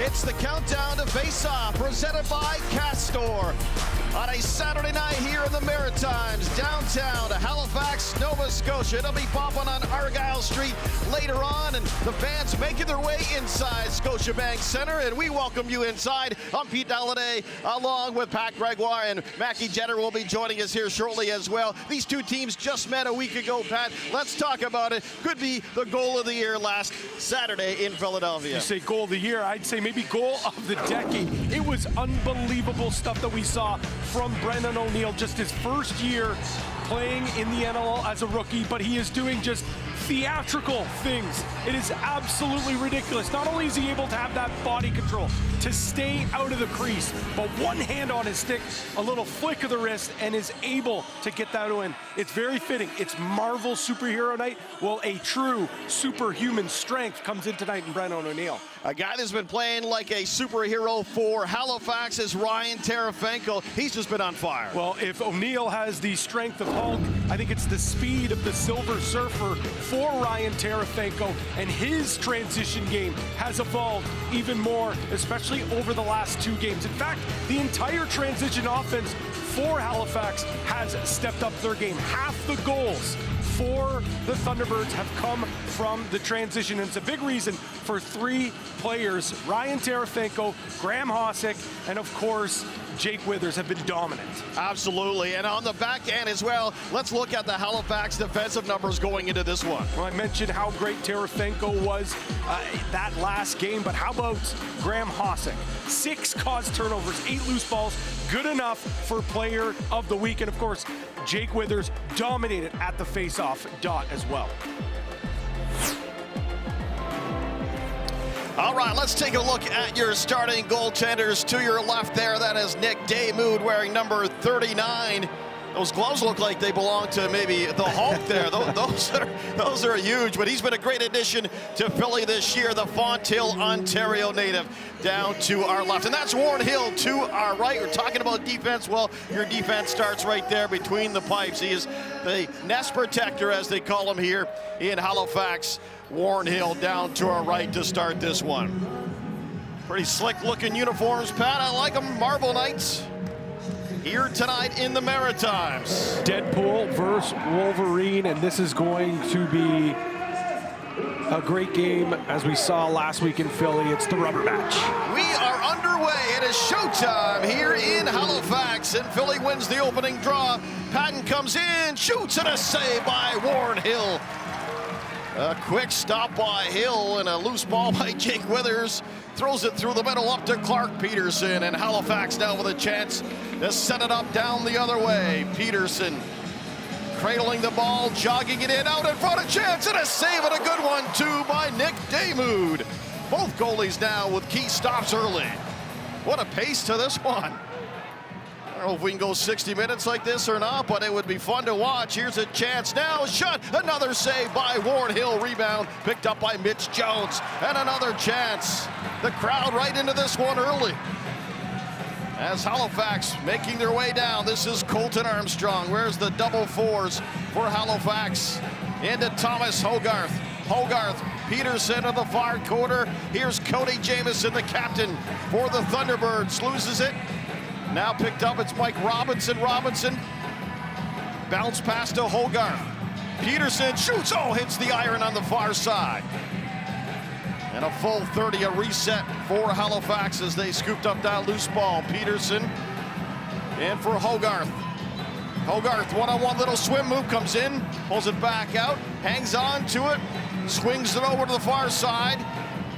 It's the countdown to face-off, presented by Castor. On a Saturday night here in the Maritimes, downtown Halifax, Nova Scotia. It'll be popping on Argyle Street later on, and the fans making their way inside Scotiabank Centre, and we welcome you inside. I'm Pete Dalladay, along with Pat Gregoire, and Mackie Jenner will be joining us here shortly as well. These two teams just met a week ago, Pat. Let's talk about it. Could be the goal of the year last Saturday in Philadelphia. You say goal of the year, I'd say maybe goal of the decade. It was unbelievable stuff that we saw from Brendan O'Neill, just his first year playing in the NLL as a rookie, but he is doing just theatrical things. It is absolutely ridiculous. Not only is he able to have that body control, to stay out of the crease, but one hand on his stick, a little flick of the wrist, and is able to get that in. It's very fitting. It's Marvel superhero night. Well, a true superhuman strength comes in tonight in Brendan O'Neill. A guy that's been playing like a superhero for Halifax is Ryan Terefenko. He's just been on fire. Well, if O'Neill has the strength of Hulk, I think it's the speed of the Silver Surfer for Ryan Terefenko, and his transition game has evolved even more, especially over the last two games. In fact, the entire transition offense for Halifax has stepped up their game. Half the goals for the Thunderbirds have come from the transition, and it's a big reason for three players: Ryan Terefenko, Graham Hossack, and of course Jake Withers have been dominant. Absolutely, and on the back end as well, let's look at the Halifax defensive numbers going into this one. Well, I mentioned how great Terefenko was that last game, but how about Graham Hossack? 6 caused turnovers, 8 loose balls, good enough for player of the week, and of course Jake Withers dominated at the face-off dot as well. All right, let's take a look at your starting goaltenders. To your left there, that is Nick Daymood wearing number 39. Those gloves look like they belong to maybe the Hulk there. Those are huge, but he's been a great addition to Philly this year. The Fonthill, Ontario native down to our left. And that's Warren Hill to our right. We're talking about defense. Well, your defense starts right there between the pipes. He is the nest protector, as they call him here in Halifax. Warren Hill down to our right to start this one. Pretty slick looking uniforms, Pat. I like them. Marvel Knights here tonight in the Maritimes. Deadpool versus Wolverine, and this is going to be a great game as we saw last week in Philly. It's the rubber match. We are underway. It is showtime here in Halifax, and Philly wins the opening draw. Patton comes in, shoots, and a save by Warren Hill. A quick stop by Hill and a loose ball by Jake Withers. Throws it through the middle up to Clark Peterson, and Halifax now with a chance to set it up down the other way. Peterson cradling the ball, jogging it in, out in front, a chance, and a save, and a good one too by Nick Daymood. Both goalies now with key stops early. What a pace to this one. I don't know if we can go 60 minutes like this or not, but it would be fun to watch. Here's a chance now, shot, another save by Warren Hill, rebound picked up by Mitch Jones, and another chance. The crowd right into this one early. As Halifax making their way down, this is Colton Armstrong. Where's the double fours for Halifax? Into Thomas Hogarth. Hogarth, Peterson in the far corner. Here's Cody Jamieson, the captain for the Thunderbirds, loses it. Now picked up, it's Mike Robinson. Robinson bounce pass to Hogarth. Peterson shoots, hits the iron on the far side. And a full 30, a reset for Halifax as they scooped up that loose ball. Peterson in for Hogarth. Hogarth, one-on-one little swim move, comes in, pulls it back out, hangs on to it, swings it over to the far side.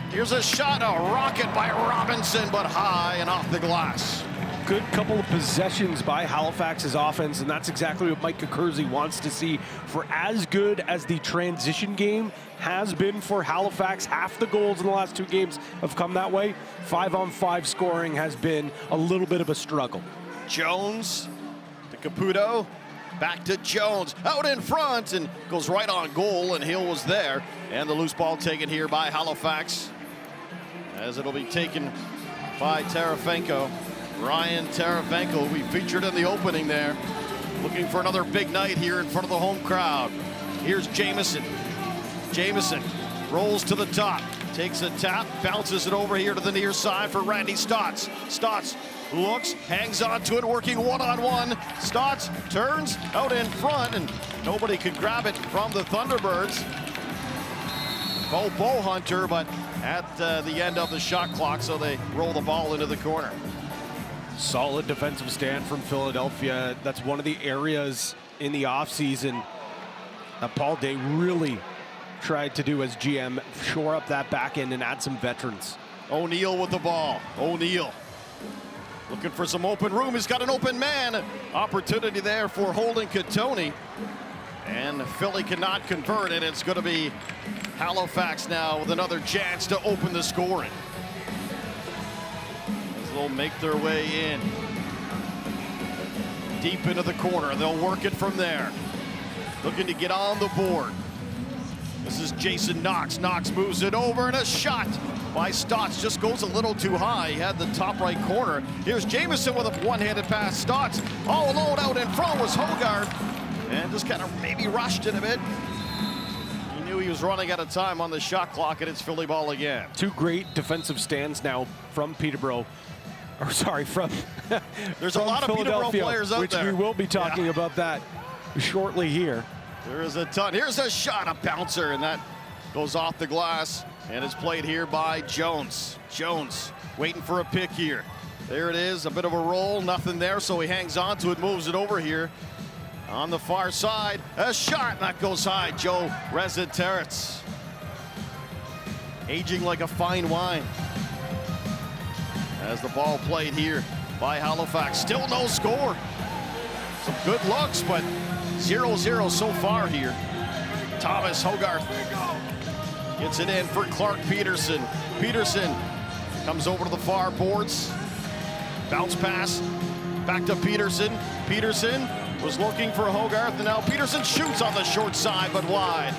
Here's a shot, a rocket by Robinson, but high and off the glass. Good couple of possessions by Halifax's offense, and that's exactly what Mike Kersey wants to see. For as good as the transition game has been for Halifax, half the goals in the last 2 games have come that way. 5-on-5 scoring has been a little bit of a struggle. Jones to Caputo, back to Jones, out in front, and goes right on goal, and Hill was there. And the loose ball taken here by Halifax, as it'll be taken by Terefenko. Ryan Terefenko, we featured in the opening there, looking for another big night here in front of the home crowd. Here's Jamieson. Jamieson rolls to the top, takes a tap, bounces it over here to the near side for Randy Stotts. Stotts looks, hangs on to it, working one-on-one. Stotts turns out in front, and nobody could grab it from the Thunderbirds. Bo Hunter, but at the end of the shot clock, so they roll the ball into the corner. Solid defensive stand from Philadelphia. That's one of the areas in the offseason that Paul Day really tried to do as GM, shore up that back end and add some veterans. O'Neill with the ball. O'Neill looking for some open room. He's got an open man. Opportunity there for Holden Katoni. And Philly cannot convert it. It's going to be Halifax now with another chance to open the scoring. As they'll make their way in. Deep into the corner. They'll work it from there. Looking to get on the board. This is Jason Knox. Knox moves it over, and a shot by Stotts just goes a little too high. He had the top right corner. Here's Jamieson with a one-handed pass. Stotts all alone out in front was Hogarth, and just kind of maybe rushed it a bit. He knew he was running out of time on the shot clock, and it's Philly ball again. Two great defensive stands now from Peterborough. Or sorry, from there's a lot of Peterborough players out there. Which we will be talking about that shortly here. There is a ton. Here's a shot, a bouncer, and that goes off the glass, and it's played here by Jones. Jones waiting for a pick here. There it is, a bit of a roll, nothing there, so he hangs on to it, moves it over here. On the far side, a shot, and that goes high. Joe Reziteritz. Aging like a fine wine. As the ball played here by Halifax. Still no score. Some good looks, but 0-0 so far here. Thomas Hogarth gets it in for Clark Peterson. Peterson comes over to the far boards. Bounce pass back to Peterson. Peterson was looking for Hogarth, and now Peterson shoots on the short side, but wide.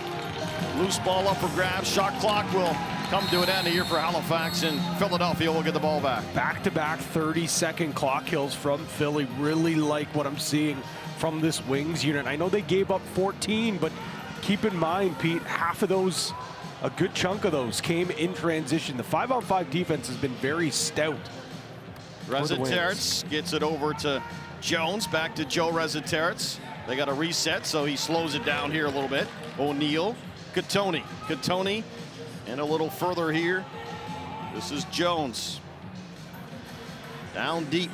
Loose ball up for grabs. Shot clock will come to an end here for Halifax, and Philadelphia will get the ball back. Back-to-back 30-second clock kills from Philly. Really like what I'm seeing from this Wings unit. I know they gave up 14, but keep in mind, Pete, half of those, a good chunk of those came in transition. The 5-on-5 defense has been very stout. Reziteritz gets it over to Jones, back to Joe Reziteritz. They got a reset, so he slows it down here a little bit. O'Neill, Katoni, and a little further here. This is Jones. Down deep.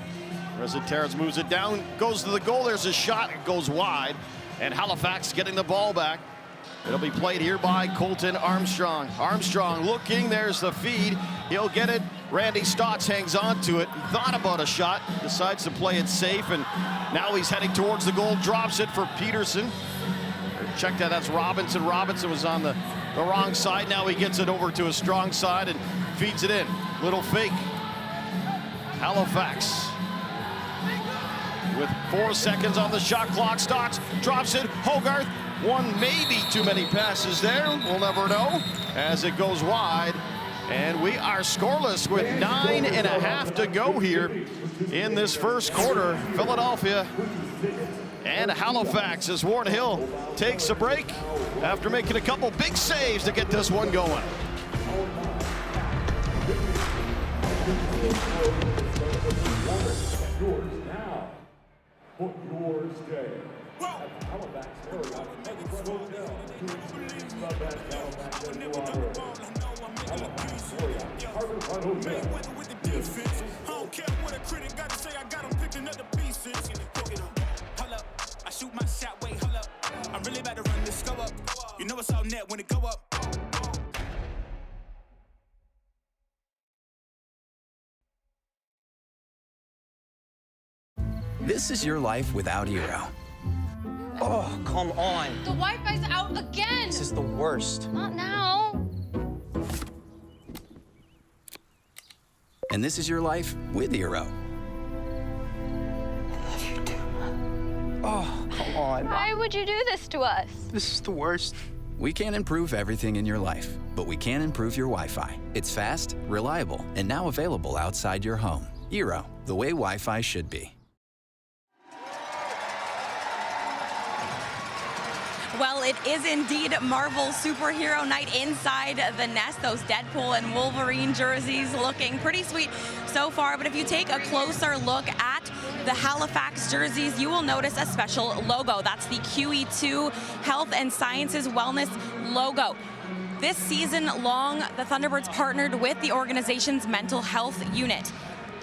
Reziteritz moves it down, goes to the goal. There's a shot, it goes wide, and Halifax getting the ball back. It'll be played here by Colton Armstrong. Armstrong looking, there's the feed. He'll get it. Randy Stotts hangs on to it. Thought about a shot, decides to play it safe, and now he's heading towards the goal, drops it for Peterson. Check that, that's Robinson. Robinson was on the wrong side. Now he gets it over to a strong side and feeds it in. Little fake. Halifax with 4 seconds on the shot clock. Stotts drops it. Hogarth, one, maybe too many passes there. We'll never know as it goes wide. And we are scoreless with 9.5 to go here in this first quarter. Philadelphia and Halifax as Warren Hill takes a break after making a couple big saves to get this one going. Book your stay at Halifax area hotel to the best Halifax and Halifax area Harborfront Hotel. I don't care what a critic got to say, I got them picking up the pieces. Hold up, I shoot my shot, wait, hold up. I'm really about to run this go up. You know it's all net when it go up. This is your life without Eero. Oh, come on. The Wi-Fi's out again. This is the worst. Not now. And this is your life with Eero. I love you too. Oh, come on. Why would you do this to us? This is the worst. We can't improve everything in your life, but we can improve your Wi-Fi. It's fast, reliable, and now available outside your home. Eero, the way Wi-Fi should be. Well, it is indeed Marvel Superhero Night inside the nest. Those Deadpool and Wolverine jerseys looking pretty sweet so far. But if you take a closer look at the Halifax jerseys, you will notice a special logo. That's the QE2 Health and Sciences Wellness logo. This season long, the Thunderbirds partnered with the organization's mental health unit.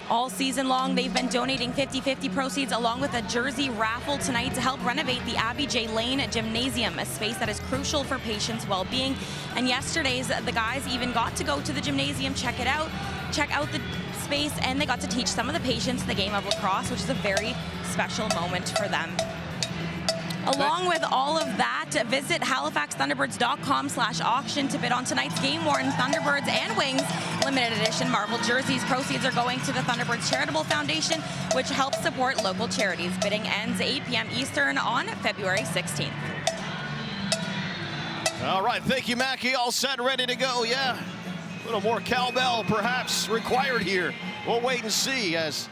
All season long, they've been donating 50-50 proceeds along with a jersey raffle tonight to help renovate the Abby J. Lane Gymnasium, a space that is crucial for patients' well-being. And yesterday's, the guys even got to go to the gymnasium, check out the space, and they got to teach some of the patients the game of lacrosse, which is a very special moment for them. Along with all of that, visit halifaxthunderbirds.com/auction to bid on tonight's game-worn Thunderbirds and Wings limited edition Marvel jerseys. Proceeds are going to the Thunderbirds Charitable Foundation, which helps support local charities. Bidding ends 8 p.m. Eastern on February 16th. All right, thank you, Mackie. All set, ready to go. Yeah, a little more cowbell perhaps required here. We'll wait and see as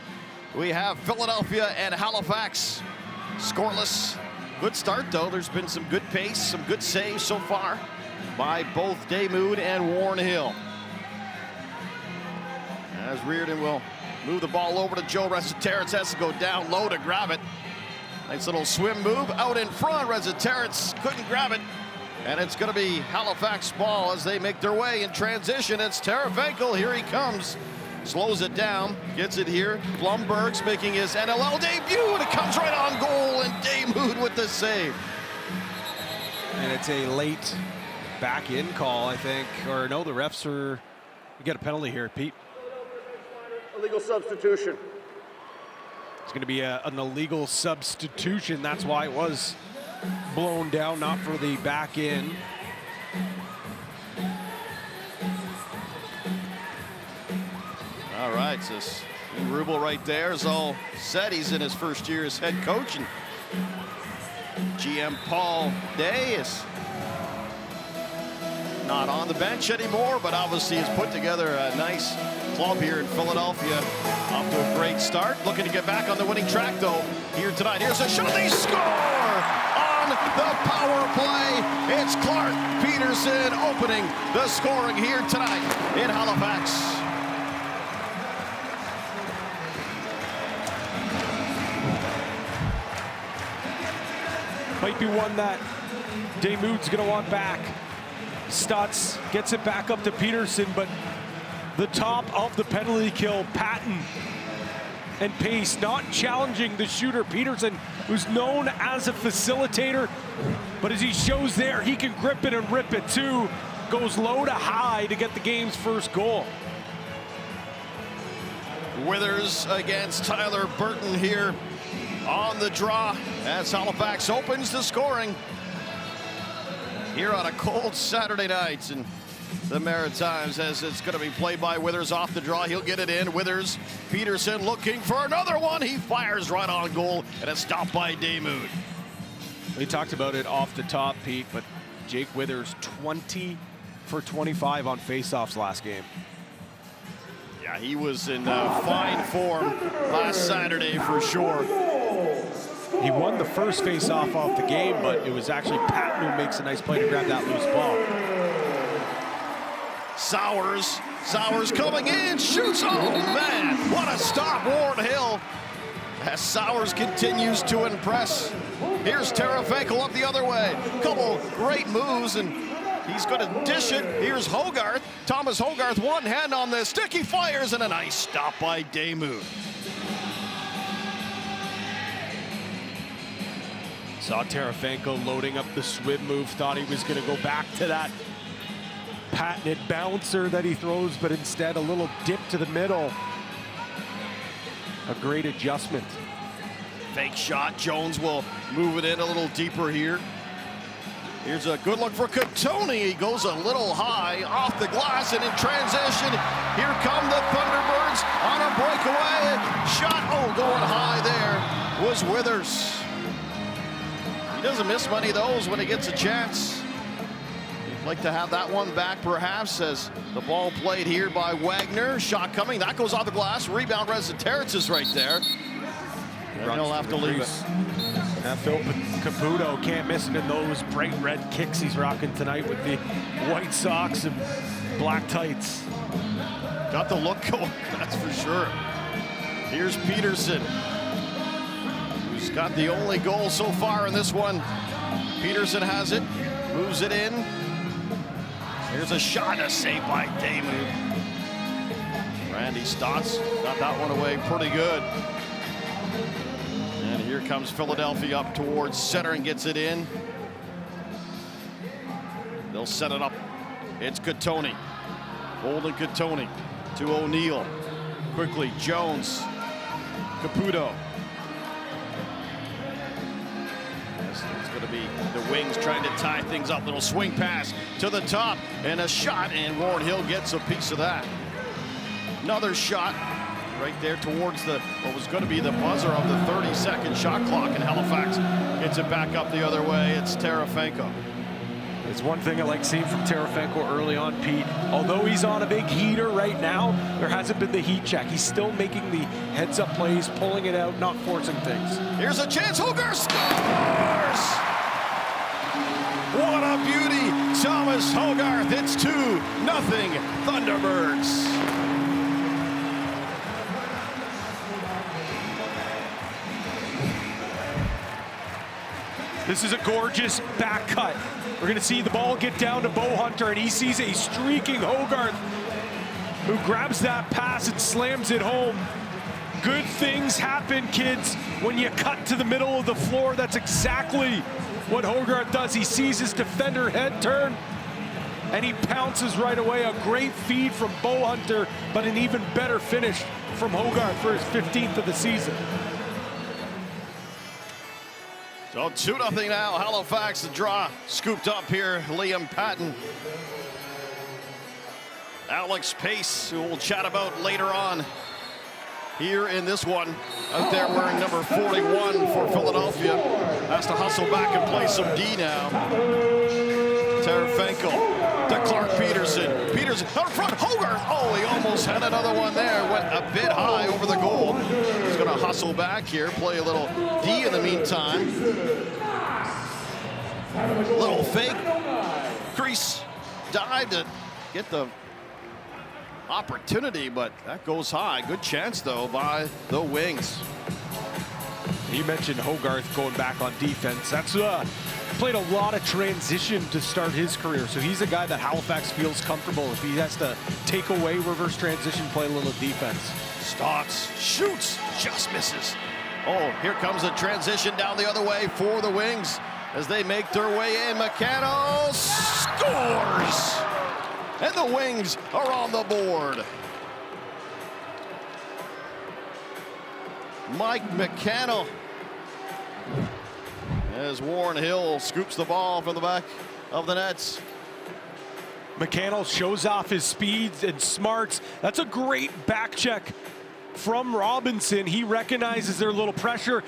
we have Philadelphia and Halifax scoreless. Good start, though. There's been some good pace, some good saves so far by both Damoud and Warren Hill. As Reardon will move the ball over to Joe Resetarits, has to go down low to grab it. Nice little swim move out in front. Resetarits couldn't grab it. And it's going to be Halifax ball as they make their way in transition. It's Taravenko. Here he comes. Slows it down, gets it here. Blumberg's making his NLL debut, and it comes right on goal, and Damoud with the save. And it's a late back-in call, I think. Or no, the refs are... We get a penalty here, Pete. Illegal substitution. It's going to be an illegal substitution. That's why it was blown down, not for the back-in. All right, so Rubel right there is all set. He's in his first year as head coach, and GM Paul Day is not on the bench anymore, but obviously has put together a nice club here in Philadelphia. Off to a great start. Looking to get back on the winning track, though, here tonight. Here's a shot. They score on the power play. It's Clark Peterson opening the scoring here tonight in Halifax. Might be one that Damoud's going to want back. Stutz gets it back up to Peterson, but the top of the penalty kill, Patton and Pace not challenging the shooter. Peterson, who's known as a facilitator, but as he shows there, he can grip it and rip it too. Goes low to high to get the game's first goal. Withers against Tyler Burton here on the draw as Halifax opens the scoring here on a cold Saturday night in the Maritimes, as it's going to be played by Withers off the draw. He'll get it in. Withers, Peterson looking for another one. He fires right on goal, and it's stopped by Damoud. We talked about it off the top, Pete, but Jake Withers 20 for 25 on faceoffs last game. Yeah, he was in fine form last Saturday for sure. He won the first face-off of the game, but it was actually Patton who makes a nice play to grab that loose ball. Sowers coming in, shoots. Oh, man, what a stop, Warren Hill. As Sowers continues to impress. Here's Taravenko up the other way. Couple great moves, and he's going to dish it. Here's Hogarth. Thomas Hogarth, one hand on the stick. He fires, and a nice stop by Damoud. Saw Taravenko loading up the swim move. Thought he was going to go back to that patented bouncer that he throws, but instead a little dip to the middle. A great adjustment. Fake shot. Jones will move it in a little deeper here. Here's a good look for Katoni. He goes a little high off the glass, and in transition, here come the Thunderbirds on a breakaway. Shot, going high there was Withers. He doesn't miss many of those when he gets a chance. He'd like to have that one back, perhaps, as the ball played here by Wagner. Shot coming, that goes off the glass. Rebound, Resetarits is right there. And he'll have to leave it. Now Phil Caputo can't miss it in those bright red kicks he's rocking tonight with the white socks and black tights. Got the look going, that's for sure. Here's Peterson, who's got the only goal so far in this one. Peterson has it, moves it in. Here's a shot, a save by Damu. Randy Stotts got that one away pretty good. And here comes Philadelphia up towards center and gets it in. They'll set it up. It's Katoni. Holden Katoni to O'Neill. Quickly, Jones. Caputo. It's going to be the Wings trying to tie things up. Little swing pass to the top and a shot, and Warren Hill gets a piece of that. Another shot right there towards the what was going to be the buzzer of the 30-second shot clock, and Halifax gets it back up the other way. It's Terefenko. It's one thing I like seeing from Terefenko early on, Pete. Although he's on a big heater right now, there hasn't been the heat check. He's still making the heads-up plays, pulling it out, not forcing things. Here's a chance. Hogarth scores! What a beauty. Thomas Hogarth. It's 2-0 Thunderbirds. This is a gorgeous back cut. We're going to see the ball get down to Bo Hunter, and he sees a streaking Hogarth who grabs that pass and slams it home. Good things happen, kids, when you cut to the middle of the floor. That's exactly what Hogarth does. He sees his defender head turn, and he pounces right away. A great feed from Bo Hunter, but an even better finish from Hogarth for his 15th of the season. So 2-0 now. Halifax, the draw scooped up here. Liam Patton. Alex Pace, who we'll chat about later on here in this one. Out there wearing number 41 for Philadelphia. Has to hustle back and play some D now. Terefenko to Clark Peterson. Peterson out front. Hogarth. Oh, he almost had another one there. Went a bit high over the goal. He's going to hustle back here, play a little D in the meantime. Little fake. Crease dive to get the opportunity, but that goes high. Good chance, though, by the Wings. You mentioned Hogarth going back on defense. That's played a lot of transition to start his career, so he's a guy that Halifax feels comfortable if he has to take away reverse transition, play a little defense. Stotts shoots, just misses. Oh, here comes a transition down the other way for the Wings as they make their way in. McCannell scores! And the Wings are on the board. Mike McCannell as Warren Hill scoops the ball from the back of the nets. McCannell shows off his speeds and smarts. That's a great back check from Robinson. He recognizes their little pressure.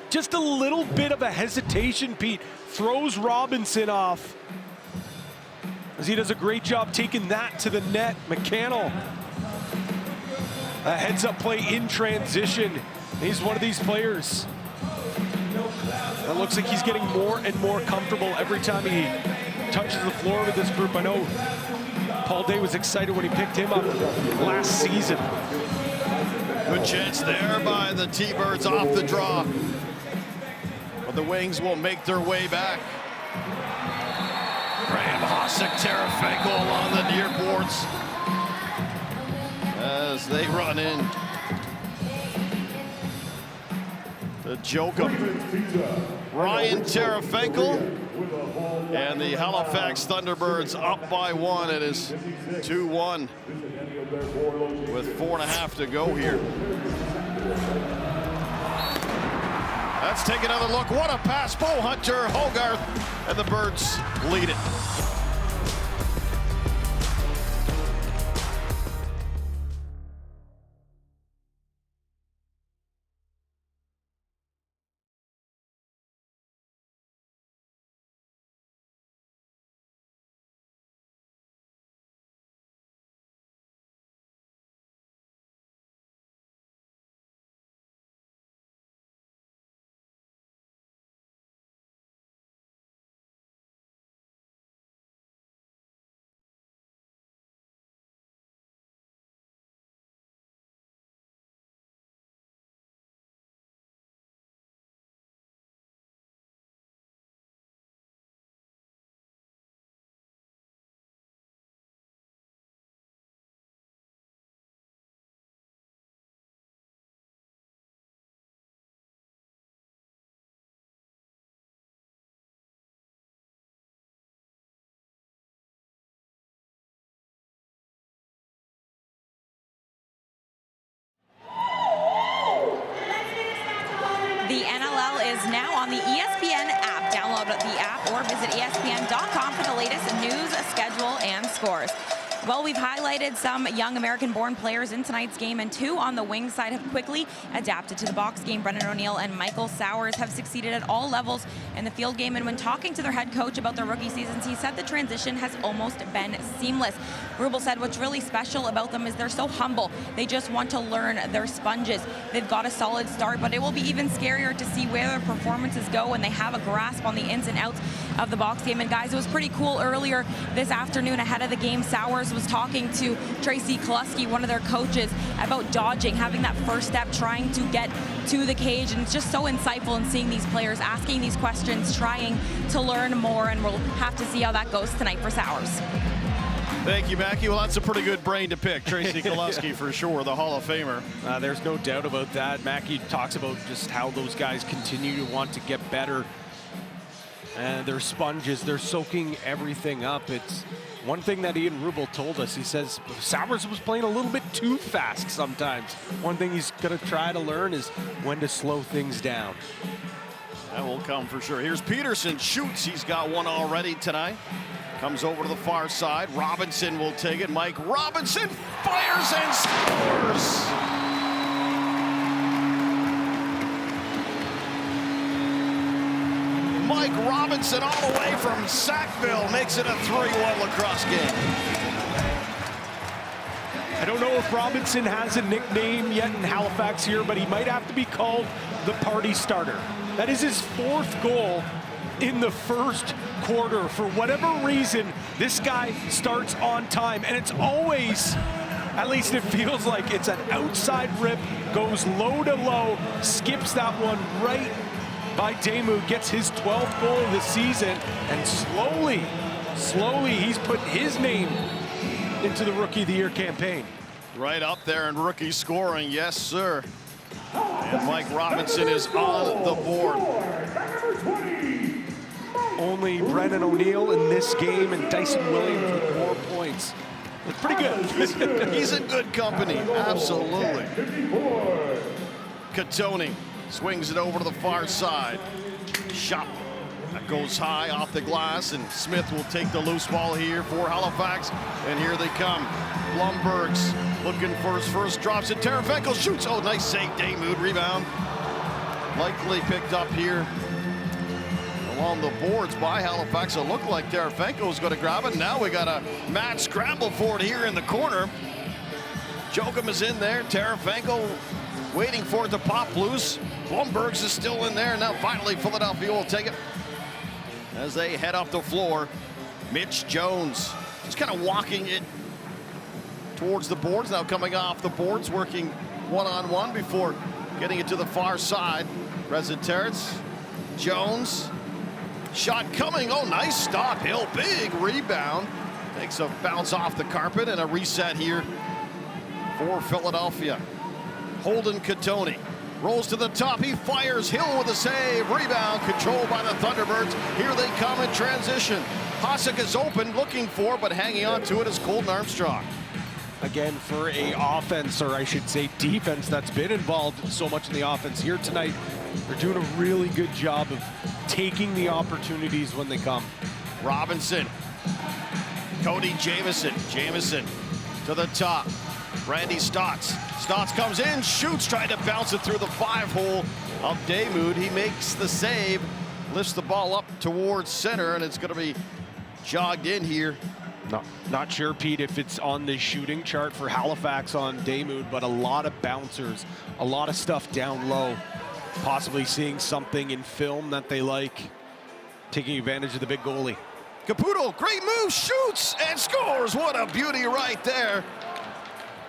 Just a little bit of a hesitation, Pete. Throws Robinson off, as he does a great job taking that to the net. McCannell, a heads-up play in transition. He's one of these players that looks like he's getting more and more comfortable every time he touches the floor with this group. I know Paul Day was excited when he picked him up last season. Good chance there by the T-Birds off the draw. But the Wings will make their way back. Graham Hossack, Terefenko along the near boards as they run in. The Jokum, Ryan Terefenko, and the Halifax Thunderbirds up by 1. It is 2-1 with 4.5 to go here. Let's take another look. What a pass. Bo Hunter, Hogarth, and the Birds lead it. or visit ESPN.com for the latest news, schedule, and scores. Well, we've highlighted some young American-born players in tonight's game, and two on the wing side have quickly adapted to the box game. Brendan O'Neill and Michael Sowers have succeeded at all levels in the field game, and when talking to their head coach about their rookie seasons, he said the transition has almost been seamless. Rubel said what's really special about them is they're so humble. They just want to learn. They're sponges. They've got a solid start, but it will be even scarier to see where their performances go when they have a grasp on the ins and outs of the box game. And guys, it was pretty cool earlier this afternoon ahead of the game. Sowers was talking to Tracy Kluski, one of their coaches, about dodging, having that first step, trying to get to the cage. And it's just so insightful in seeing these players asking these questions, trying to learn more, and we'll have to see how that goes tonight for Sowers. Thank you, Mackie. Well, that's a pretty good brain to pick. Tracy Kluski for sure, the Hall of Famer. There's no doubt about that. Mackie talks about just how those guys continue to want to get better. And they're sponges. They're soaking everything up. It's one thing that Ian Rubel told us. He says Sowers was playing a little bit too fast sometimes. One thing he's going to try to learn is when to slow things down. That will come for sure. Here's Peterson, shoots. He's got one already tonight. Comes over to the far side. Robinson will take it. Mike Robinson fires and scores. Mike Robinson all the way from Sackville makes it a 3-1 lacrosse game. I don't know if Robinson has a nickname yet in Halifax here, but he might have to be called the party starter. That is his 4th goal in the first quarter. For whatever reason, this guy starts on time, and it's always, at least it feels like, it's an outside rip, goes low to low, skips that one right by Damu, gets his 12th goal of the season, and slowly he's put his name into the Rookie of the Year campaign. Right up there in rookie scoring, yes, sir. And Mike Robinson is on the board. Only Brendan O'Neill in this game and Dyson Williams with more points. It's pretty good. He's in good company, absolutely. Catoni swings it over to the far side. Shot that goes high off the glass, and Smith will take the loose ball here for Halifax. And here they come. Blumberg's looking for his first, drops it. Tarasenko shoots. Oh, nice save. Damoud rebound. Likely picked up here along the boards by Halifax. It looked like Tarasenko was going to grab it. Now we got a mad scramble for it here in the corner. Joachim is in there. Tarasenko waiting for it to pop loose. Blumberg's is still in there. Now finally Philadelphia will take it as they head up the floor. Mitch Jones just kind of walking it towards the boards, now coming off the boards, working one-on-one before getting it to the far side. Terrence, Jones, shot coming. Oh, nice stop. Hill, big rebound. Takes a bounce off the carpet and a reset here for Philadelphia. Holden Catoni rolls to the top. He fires. Hill with a save. Rebound controlled by the Thunderbirds. Here they come in transition. Hasek is open, looking for, but hanging on to it is Colton Armstrong. Again, for a offense, or I should say defense, that's been involved so much in the offense here tonight, they're doing a really good job of taking the opportunities when they come. Robinson, Cody Jamieson to the top. Randy Stotts comes in, shoots, trying to bounce it through the 5-hole of Damoud. He makes the save, lifts the ball up towards center, and it's going to be jogged in here. Not sure, Pete, if it's on the shooting chart for Halifax on Damoud, but a lot of bouncers, a lot of stuff down low, possibly seeing something in film that they like, taking advantage of the big goalie. Caputo, great move, shoots and scores. What a beauty right there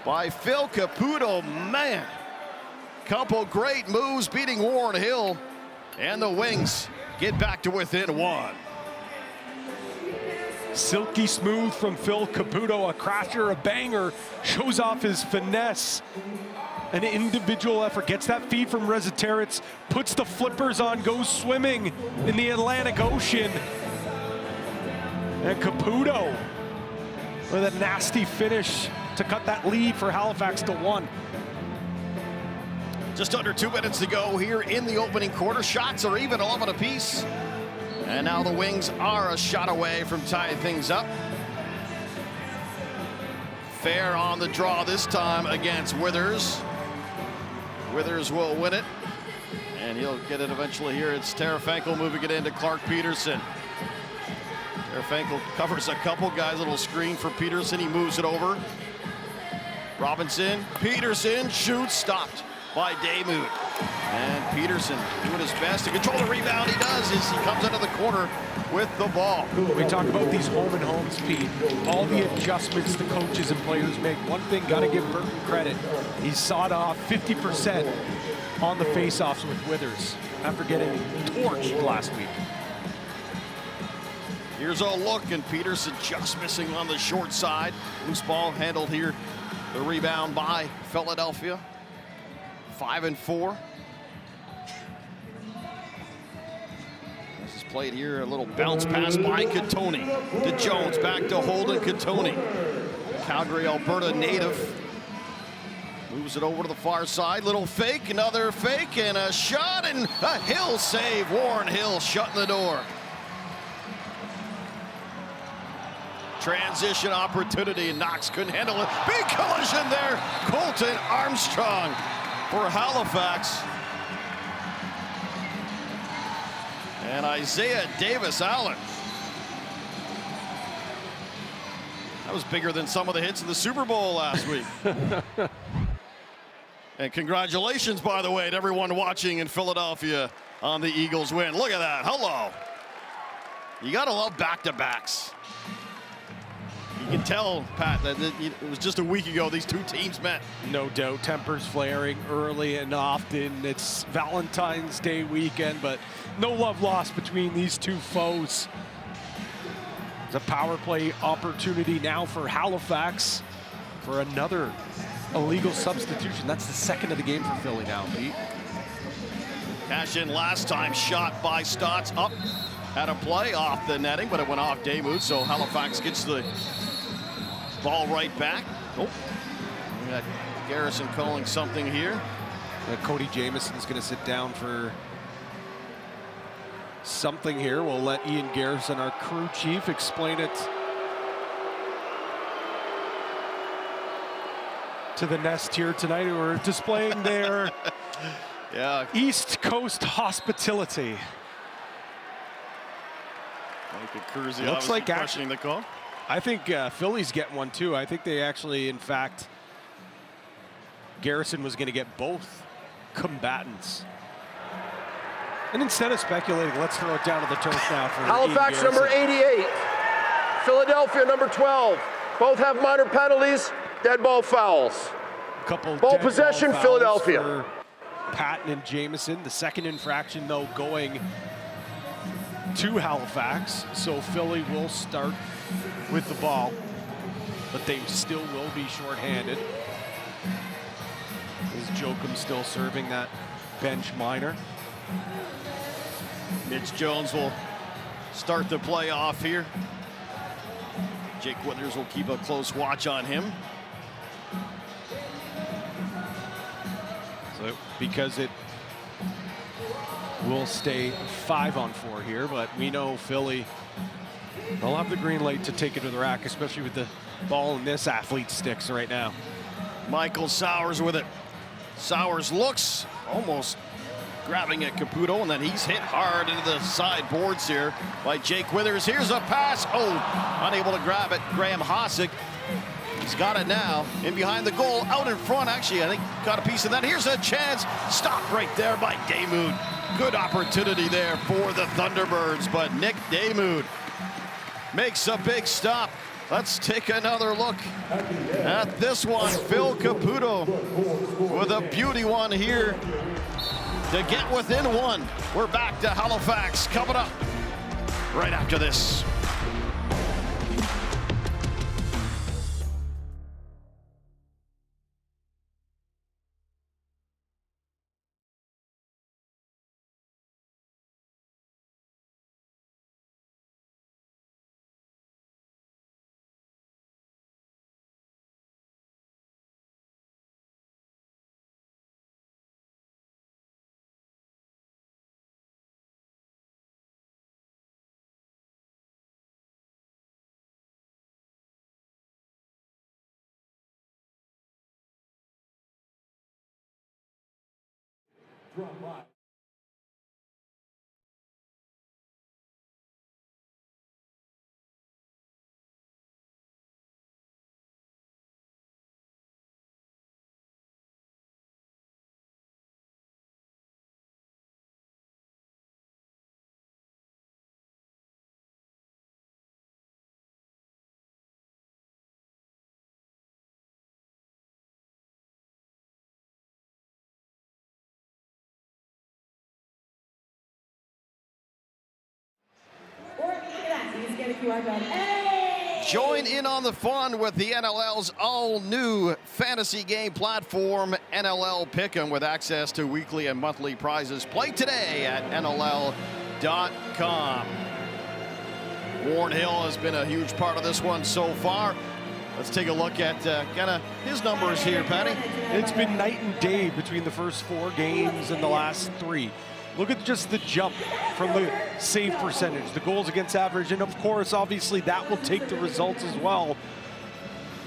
by Phil Caputo. Man, couple great moves beating Warren Hill, and the Wings get back to within one. Silky smooth from Phil Caputo, a crasher, a banger, shows off his finesse. An individual effort, gets that feed from Terrence, puts the flippers on, goes swimming in the Atlantic Ocean. And Caputo with a nasty finish to cut that lead for Halifax to 1. Just under 2 minutes to go here in the opening quarter. Shots are even, 11 apiece. And now the Wings are a shot away from tying things up. Fair on the draw this time against Withers. Withers will win it, and he'll get it eventually here. It's Tarafankel moving it into Clark Peterson. Tarafankel covers a couple guys, little screen for Peterson. He moves it over. Robinson, Peterson shoots, stopped by Daymud. And Peterson doing his best to control the rebound. He does as he comes out of the corner with the ball. We talk about these home and homes, Pete. All the adjustments the coaches and players make. One thing, got to give Burton credit. He sawed off 50% on the faceoffs with Withers after getting torched last week. Here's a look, and Peterson just missing on the short side. Loose ball handled here. The rebound by Philadelphia. 5-4. This is played here. A little bounce pass by Katoni to Jones. Back to Holden Katoni. Calgary, Alberta native. Moves it over to the far side. Little fake, another fake, and a shot, and a Hill save. Warren Hill shutting the door. Transition opportunity, and Knox couldn't handle it. Big collision there. Colton Armstrong for Halifax. And Isaiah Davis-Allen. That was bigger than some of the hits in the Super Bowl last week. And congratulations, by the way, to everyone watching in Philadelphia on the Eagles win. Look at that. Hello. You got to love back-to-backs. You can tell, Pat, that it was just a week ago these two teams met. No doubt, tempers flaring early and often. It's Valentine's Day weekend, but no love lost between these two foes. It's a power play opportunity now for Halifax for another illegal substitution. That's the second of the game for Philly now, Pete. Cash in last time, shot by Stotts up. Had a play off the netting, but it went off Daymud, so Halifax gets the ball right back. Oh, we got Garrison calling something here. Cody Jamison's going to sit down for something here. We'll let Ian Garrison, our crew chief, explain it to the nest here tonight, who are displaying their East Coast hospitality. Looks like questioning the call. I think Philly's getting one too. I think they actually, in fact, Garrison was going to get both combatants. And instead of speculating, let's throw it down to the turf now for Halifax number 88, Philadelphia number 12. Both have minor penalties, dead ball fouls. Couple ball possession, Philadelphia. Patton and Jamison. The second infraction, though, going to Halifax. So Philly will start with the ball, but they still will be shorthanded. Is Jokum still serving that bench minor? Mitch Jones will start the play off here. Jake Withers will keep a close watch on him. So because it will stay 5-on-4 here, but we know Philly, they'll have the green light to take it to the rack, especially with the ball in this athlete's sticks right now. Michael Sowers with it. Sowers looks almost grabbing at Caputo, and then he's hit hard into the side boards here by Jake Withers. Here's a pass. Oh, unable to grab it. Graham Hossack. He's got it now. In behind the goal, out in front. Actually, I think got a piece of that. Here's a chance. Stop right there by Daymud. Good opportunity there for the Thunderbirds, but Nick Daymud makes a big stop. Let's take another look at this one. Phil Caputo with a beauty one here to get within one. We're back to Halifax coming up right after this. Draw 5. Join in on the fun with the NLL's all-new fantasy game platform, NLL Pick'em, with access to weekly and monthly prizes. Play today at NLL.com. Warren Hill has been a huge part of this one so far. Let's take a look at kind of his numbers here, Patty. It's been night and day between the first 4 games and the last 3. Look at just the jump from the save percentage, the goals against average, and of course, obviously, that will take the results as well.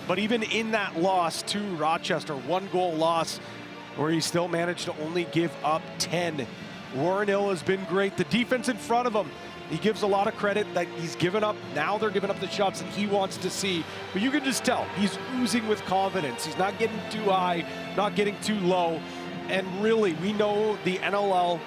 But even in that loss to Rochester, 1-goal loss, where he still managed to only give up 10. Warren Hill has been great. The defense in front of him, he gives a lot of credit that he's given up. Now they're giving up the shots that he wants to see. But you can just tell, he's oozing with confidence. He's not getting too high, not getting too low. And really, we know the NLL,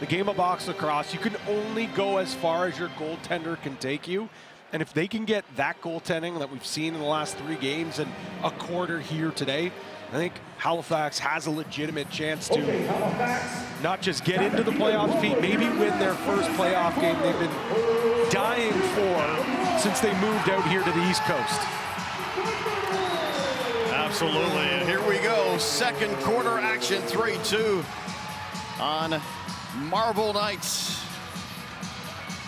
the game of box lacrosse, you can only go as far as your goaltender can take you. And if they can get that goaltending that we've seen in the last 3 games and a quarter here today, I think Halifax has a legitimate chance to not just get into the playoffs, Pete, maybe win their first playoff game they've been dying for since they moved out here to the East Coast. Absolutely, and here we go. Second quarter action, 3-2 on Marvel Nights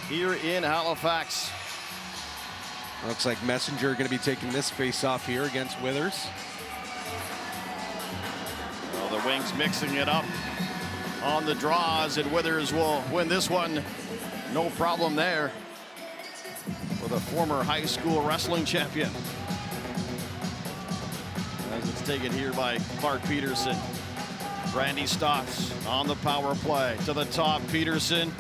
here in Halifax. Looks like Messenger going to be taking this face-off here against Withers. Well, the Wings mixing it up on the draws, and Withers will win this one. No problem there with a former high school wrestling champion. As it's taken here by Clark Peterson. Randy Stotts on the power play to the top. Peterson,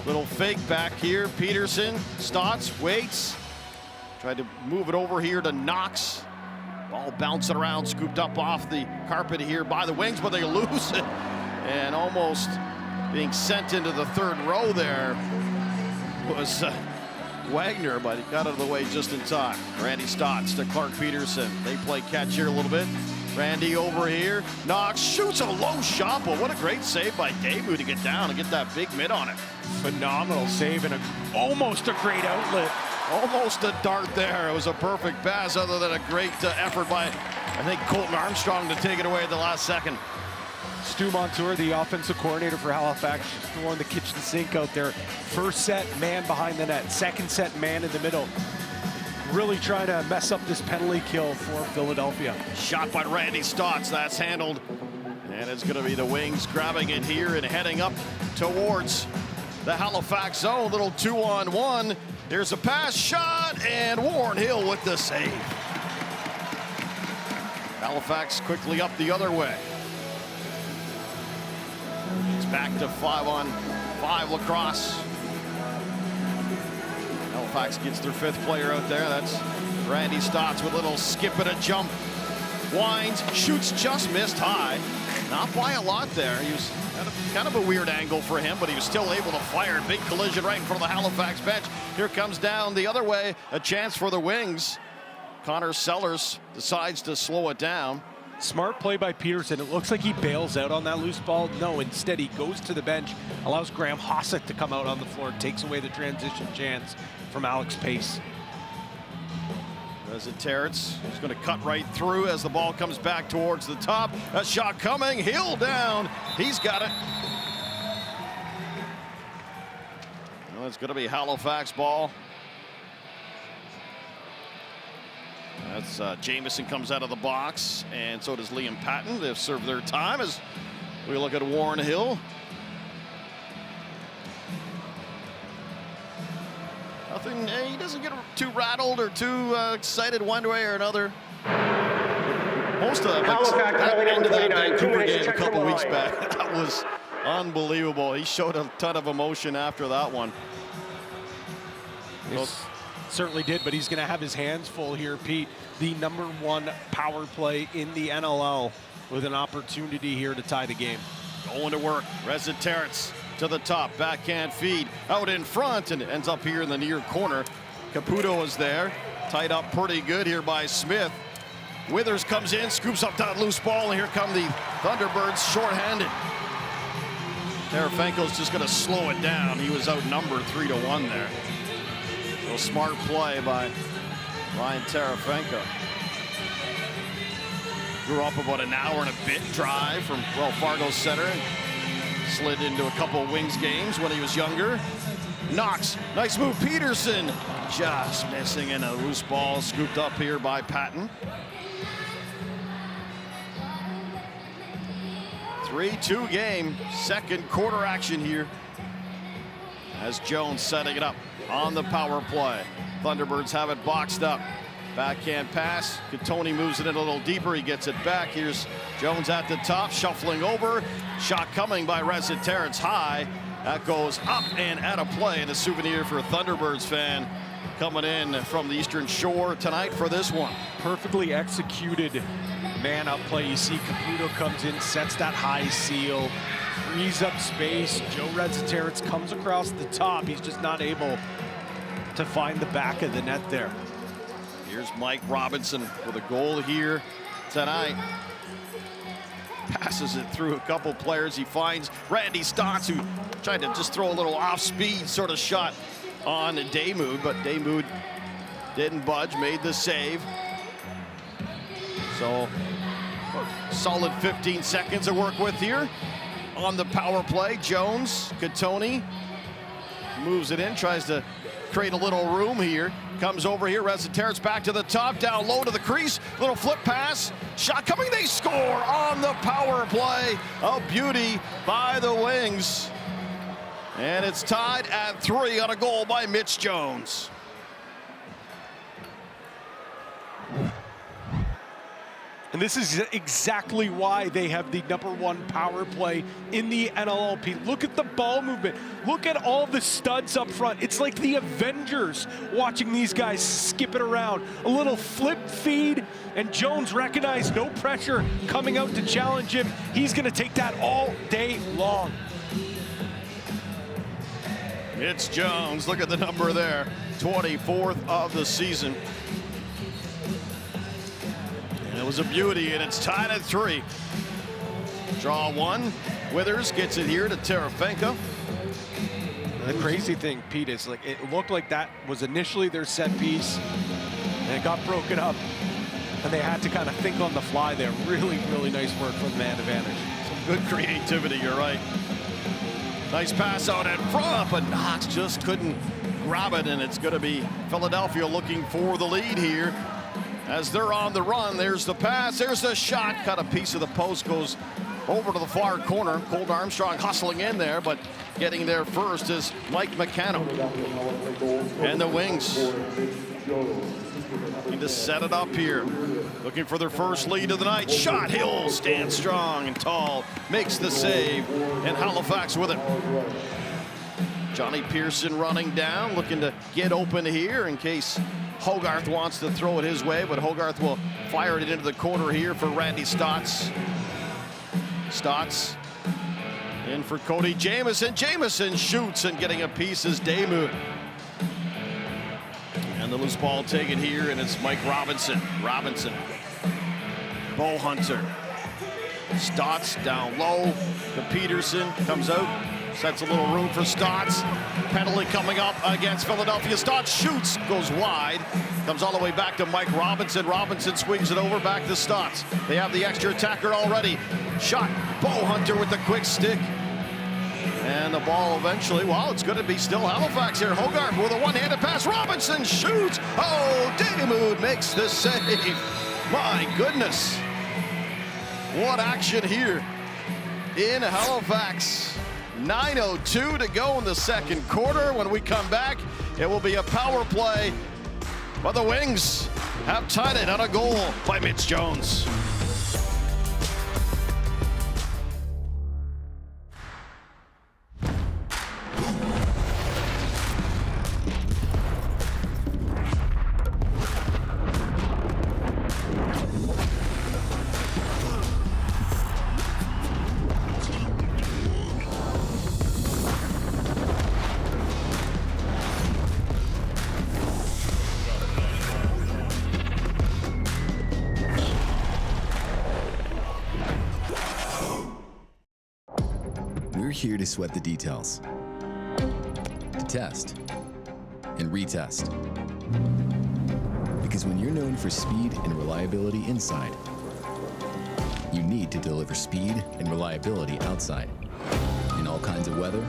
little fake back here. Peterson, Stotts waits. Tried to move it over here to Knox. Ball bouncing around, scooped up off the carpet here by the Wings, but they lose it. And almost being sent into the third row there was Wagner, but he got out of the way just in time. Randy Stotts to Clark Peterson. They play catch here a little bit. Randy over here. Knox shoots a low shot, but what a great save by Dabu to get down and get that big mid on it. Phenomenal save and almost a great outlet. Almost a dart there. It was a perfect pass, other than a great effort by, I think, Colton Armstrong to take it away at the last second. Stu Montour, the offensive coordinator for Halifax, just throwing the kitchen sink out there. First set, man behind the net. Second set, man in the middle. Really trying to mess up this penalty kill for Philadelphia. Shot by Randy Stotts. That's handled. And it's going to be the Wings grabbing it here and heading up towards the Halifax zone. Little 2-on-1. There's a pass, shot, and Warren Hill with the save. Halifax quickly up the other way. It's back to 5-on-5 lacrosse. Halifax gets their 5th player out there. That's Randy Stotts with a little skip and a jump. Winds, shoots, just missed high. Not by a lot there. He was kind of a weird angle for him, but he was still able to fire. Big collision right in front of the Halifax bench. Here comes down the other way. A chance for the Wings. Connor Sellers decides to slow it down. Smart play by Peterson. It looks like he bails out on that loose ball. No, instead he goes to the bench, allows Graham Hossick to come out on the floor, takes away the transition chance from Alex Pace. As it Terrence is going to cut right through as the ball comes back towards the top. A shot coming, Hill down. He's got it. Well, it's going to be Halifax ball. That's Jamison comes out of the box, and so does Liam Patton. They've served their time as we look at Warren Hill. Nothing, he doesn't get too rattled or too excited one way or another. Most of that end of that Vancouver game a couple weeks back, that was Unbelievable. He showed a ton of emotion after that one. He certainly did, but he's going to have his hands full here, Pete. The #1 power play in the NLL with an opportunity here to tie the game. Going to work. Reza Terrence to the top. Backhand feed out in front and ends up here in the near corner. Caputo is there. Tied up pretty good here by Smith. Withers comes in, scoops up that loose ball, and here come the Thunderbirds shorthanded. Terefenko's just going to slow it down. He was outnumbered 3-1 there. So smart play by Ryan Terefenko. Grew up about an hour and a bit drive from Wells Fargo Center. Slid into a couple of Wings games when he was younger. Knox, nice move. Peterson just missing in a loose ball, scooped up here by Patton. 3-2 game, second quarter action here as Jones setting it up on the power play. Thunderbirds have it boxed up. Backhand pass. Tony moves it in a little deeper. He gets it back. Here's Jones at the top, shuffling over. Shot coming by Reza Terrence high. That goes up and out of play. And a souvenir for a Thunderbirds fan coming in from the Eastern Shore tonight for this one. Perfectly executed man-up play. You see Caputo comes in, sets that high seal, frees up space. Joe Reza Terrence comes across the top. He's just not able to find the back of the net there. Here's Mike Robinson with a goal here tonight. Passes it through a couple players. He finds Randy Stotts, who tried to just throw a little off-speed sort of shot on Damoud, but Damoud didn't budge, made the save. So solid 15 seconds to work with here on the power play. Jones, Katoni moves it in, tries to create a little room here. Comes over here, Reza Terrence back to the top, down low to the crease. Little flip pass, shot coming, they score on the power play. A beauty by the Wings. And it's tied at 3 on a goal by Mitch Jones. And this is exactly why they have the #1 power play in the NLLP. Look at the ball movement. Look at all the studs up front. It's like the Avengers watching these guys skip it around. A little flip feed, and Jones recognized no pressure coming out to challenge him. He's going to take that all day long. It's Jones. Look at the number there. 24th of the season. And it was a beauty, and it's tied at 3. Draw one. Withers gets it here to Terefenko. The crazy thing, Pete, is like it looked like that was initially their set piece, and it got broken up, and they had to kind of think on the fly there. Really, really nice work from the man advantage. Some good creativity, you're right. Nice pass out in front, but Knox just couldn't grab it, and it's going to be Philadelphia looking for the lead here. As they're on the run, there's the pass, there's the shot. Cut a piece of the post, goes over to the far corner. Colt Armstrong hustling in there, but getting there first is Mike McCann. And the Wings need to set it up here. Looking for their first lead of the night. Shot, Hill stands strong and tall, makes the save, and Halifax with it. Johnny Pearson running down, looking to get open here in case Hogarth wants to throw it his way, but Hogarth will fire it into the corner here for Randy Stotts. Stotts in for Cody Jamieson. Jamieson shoots, and getting a piece is Damoud. And the loose ball taken here, and it's Mike Robinson. Robinson. Bo Hunter. Stotts down low to Peterson. Comes out. Sets a little room for Stotts. Penalty coming up against Philadelphia. Stotts shoots, goes wide. Comes all the way back to Mike Robinson. Robinson swings it over back to Stotts. They have the extra attacker already. Shot. Bo Hunter with the quick stick. And the ball eventually, well, it's going to be still Halifax here. Hogarth with a one-handed pass. Robinson shoots. Oh, Damoud makes the save. My goodness. What action here in Halifax. 9:02 to go in the second quarter. When we come back, it will be a power play. But the Wings have tied it on a goal by Mitch Jones. here to sweat the details, to test and retest. Because when you're known for speed and reliability inside, you need to deliver speed and reliability outside, in all kinds of weather,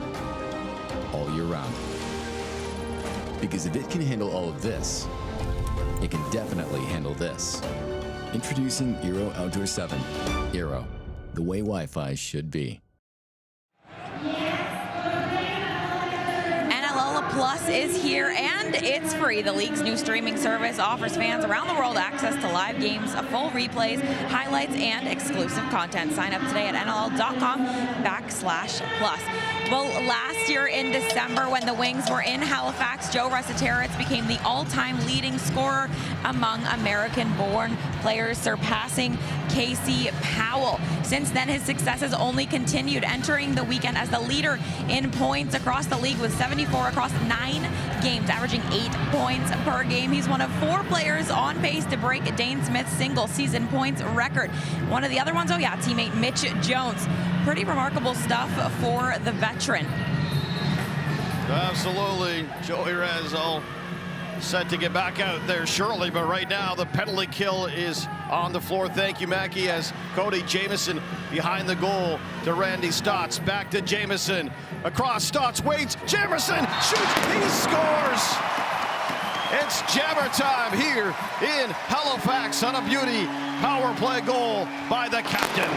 all year round. Because if it can handle all of this, it can definitely handle this. Introducing Eero Outdoor 7. Eero, the way Wi-Fi should be. NLL Plus is here and it's free. The league's new streaming service offers fans around the world access to live games, full replays, highlights, and exclusive content. Sign up today at NLL.com/plus. Well, last year in December when the Wings were in Halifax, Joe Resiteritz became the all-time leading scorer among American-born players, surpassing Casey Powell. Since then, his success has only continued, entering the weekend as the leader in points across the league with 74 across 9 games, averaging 8 points per game. He's one of 4 players on pace to break Dane Smith's single-season points record. One of the other ones, teammate Mitch Jones. Pretty remarkable stuff for the veteran. Absolutely. Joey Rez all set to get back out there shortly, but right now the penalty kill is on the floor. Thank you, Mackie, as Cody Jamieson behind the goal to Randy Stotts. Back to Jamieson. Across Stotts, waits, Jamieson shoots, he scores! It's jammer time here in Halifax on a beauty power play goal by the captain.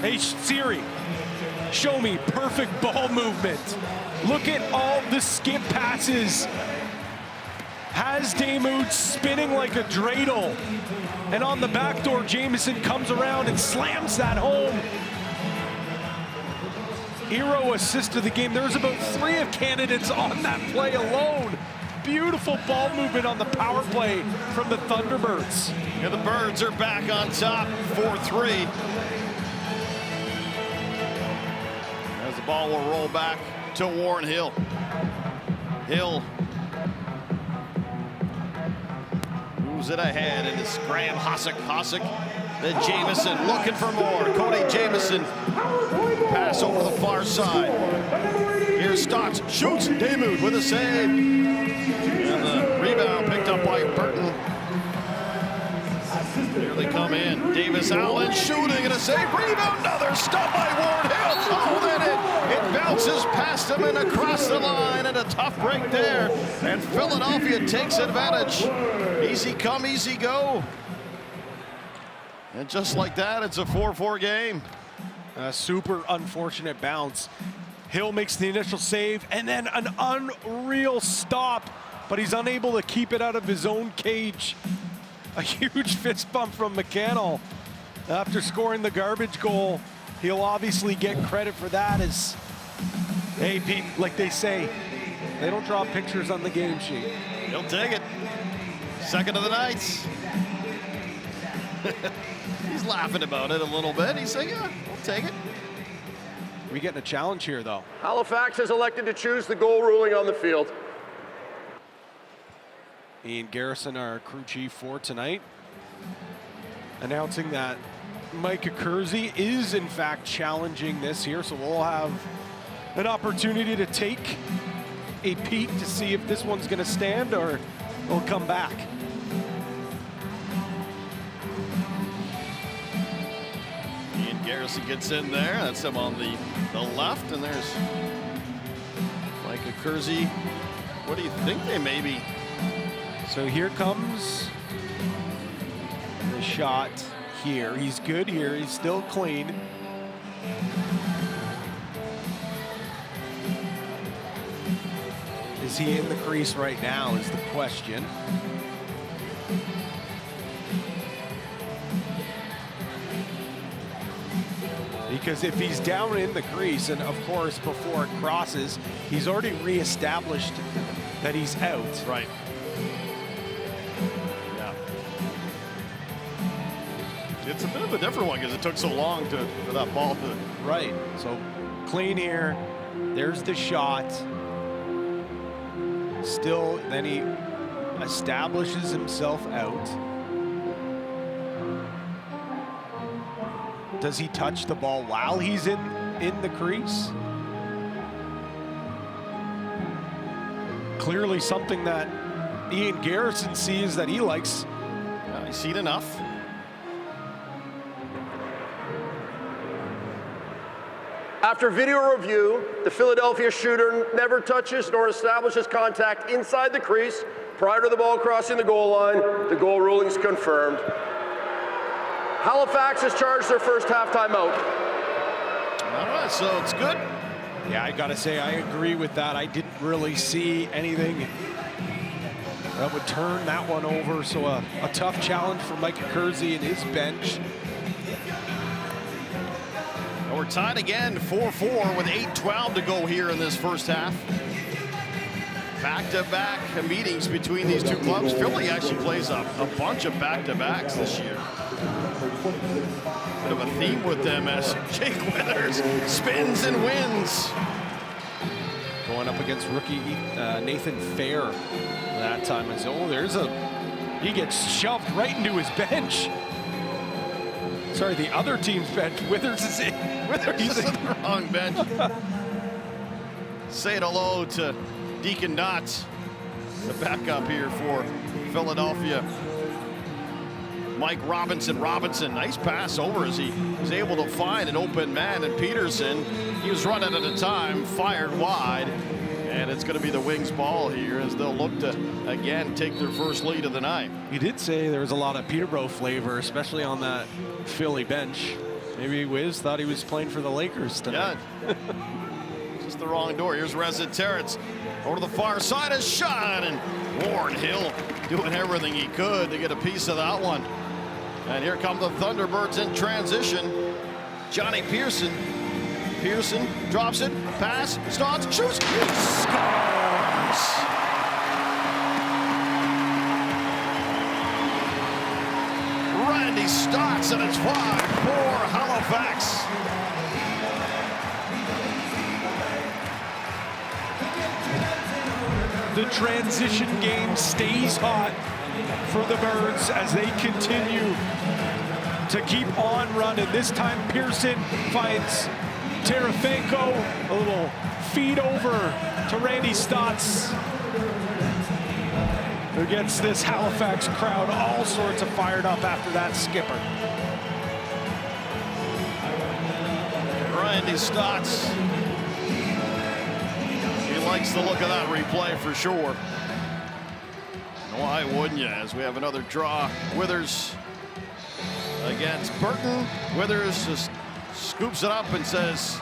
Hey, Siri, show me perfect ball movement. Look at all the skip passes. Has Damoud spinning like a dreidel. And on the back door, Jamieson comes around and slams that home. Hero assist of the game. There's about 3 of candidates on that play alone. Beautiful ball movement on the power play from the Thunderbirds. Yeah, the Birds are back on top, 4-3. As the ball will roll back to Warren Hill. Hill moves it ahead, and it's Graham Hossack. Then Jamieson looking for more. Cody Jamieson. Pass over the far side. Here's Stotts. Shoots. Damoud with a save. And the rebound picked up by Burton. Here they come in. Davis Allen shooting and a save. Rebound. Another stop by Warren Hill. Oh, then it bounces past him and across the line, and a tough break there. And Philadelphia takes advantage. Easy come, easy go. And just like that, it's a 4-4 game. A super unfortunate bounce. Hill makes the initial save and then an unreal stop, but he's unable to keep it out of his own cage. A huge fist bump from McCannell after scoring the garbage goal. He'll obviously get credit for that as, hey, Pete, like they say, they don't draw pictures on the game sheet. He'll take it. Second of the night. He's laughing about it a little bit. He's saying, yeah, we'll take it. We getting a challenge here, though. Halifax has elected to choose the goal ruling on the field. Ian Garrison, our crew chief for tonight, announcing that Micah Kersey is in fact challenging this here, so we'll have an opportunity to take a peek to see if this one's going to stand or will come back. Ian Garrison gets in there. That's him on the left, and there's Micah Kersey. What do you think they may be? So here comes the shot here. He's good here. He's still clean. Is he in the crease right now is the question. Because if he's down in the crease, and of course before it crosses, he's already reestablished that he's out. Right. Yeah. It's a bit of a different one because it took so long for that ball to. Right. So clean here. There's the shot. Still, then he establishes himself out. Does he touch the ball while he's in the crease? Clearly something that Ian Garrison sees that he likes. He's seen enough. After video review, the Philadelphia shooter never touches nor establishes contact inside the crease prior to the ball crossing the goal line. The goal ruling is confirmed. Halifax has charged their first half timeout. All right, so it's good. Yeah, I gotta say, I agree with that. I didn't really see anything that would turn that one over. So a tough challenge for Mike Kersey and his bench. And we're tied again, 4-4 with 8:12 to go here in this first half. Back-to-back meetings between these two clubs. Philly actually plays a bunch of back-to-backs this year. Bit of a theme with them as Jake Withers spins and wins. Going up against rookie Nathan Fair that time. And so, he gets shoved right into his bench. Sorry, the other team's bench. Withers is in. He's in the wrong bench. Say it hello to Deacon Knotts, the backup here for Philadelphia. Mike Robinson, nice pass over as he was able to find an open man, and Peterson, he was running at a time, fired wide, and it's going to be the Wings ball here as they'll look to, again, take their first lead of the night. You did say there was a lot of Peterborough flavor, especially on that Philly bench. Maybe Wiz thought he was playing for the Lakers tonight. Yeah. Just the wrong door. Here's Reza Terrence over to the far side, a shot, and Warren Hill doing everything he could to get a piece of that one. And here come the Thunderbirds in transition. Johnny Pearson. Pearson drops it, pass, starts, shoots, he scores! Randy Stotts, and it's 5 for Halifax. The transition game stays hot for the Birds as they continue to keep on running. This time Pearson finds Terefenko, a little feed over to Randy Stotts, who gets this Halifax crowd all sorts of fired up after that skipper. Randy Stotts. He likes the look of that replay for sure. Why wouldn't you? As we have another draw. Withers against Burton. Withers just scoops it up and says,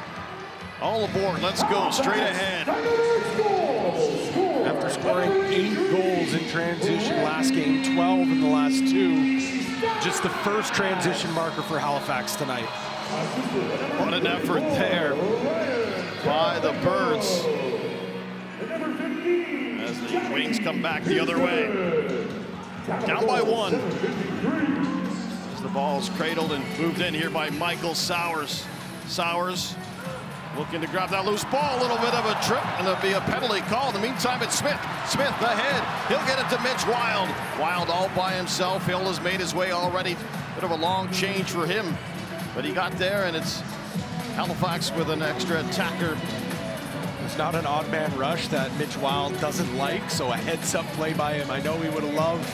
all aboard, let's go, straight ahead. After scoring 8 goals in transition last game, 12 in the last 2. Just the first transition marker for Halifax tonight. What an effort there by the Birds. As the Wings come back the other way. Down by 1. As the ball is cradled and moved in here by Michael Sowers. Sowers looking to grab that loose ball. A little bit of a trip, and there'll be a penalty call. In the meantime, it's Smith. Smith ahead. He'll get it to Mitch Wild. Wild all by himself. Hill has made his way already. Bit of a long change for him. But he got there, and it's Halifax with an extra attacker. It's not an odd man rush that Mitch Wild doesn't like, so a heads-up play by him. I know he would have loved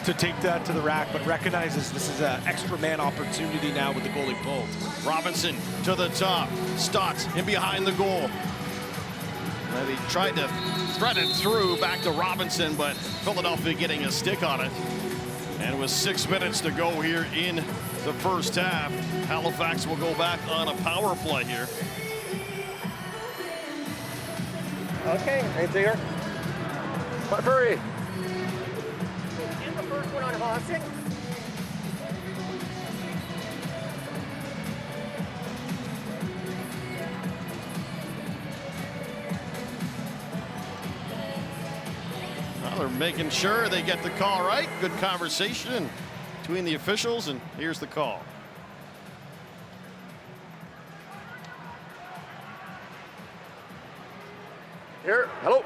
to take that to the rack, but recognizes this is an extra man opportunity now with the goalie pulled. Robinson to the top. Stotts in behind the goal. And he tried to thread it through back to Robinson, but Philadelphia getting a stick on it. And with 6 minutes to go here in the first half, Halifax will go back on a power play here. Okay, right there. Hurry. And the first one on Hosting. Well, they're making sure they get the call right. Good conversation between the officials, and here's the call. Here, hello.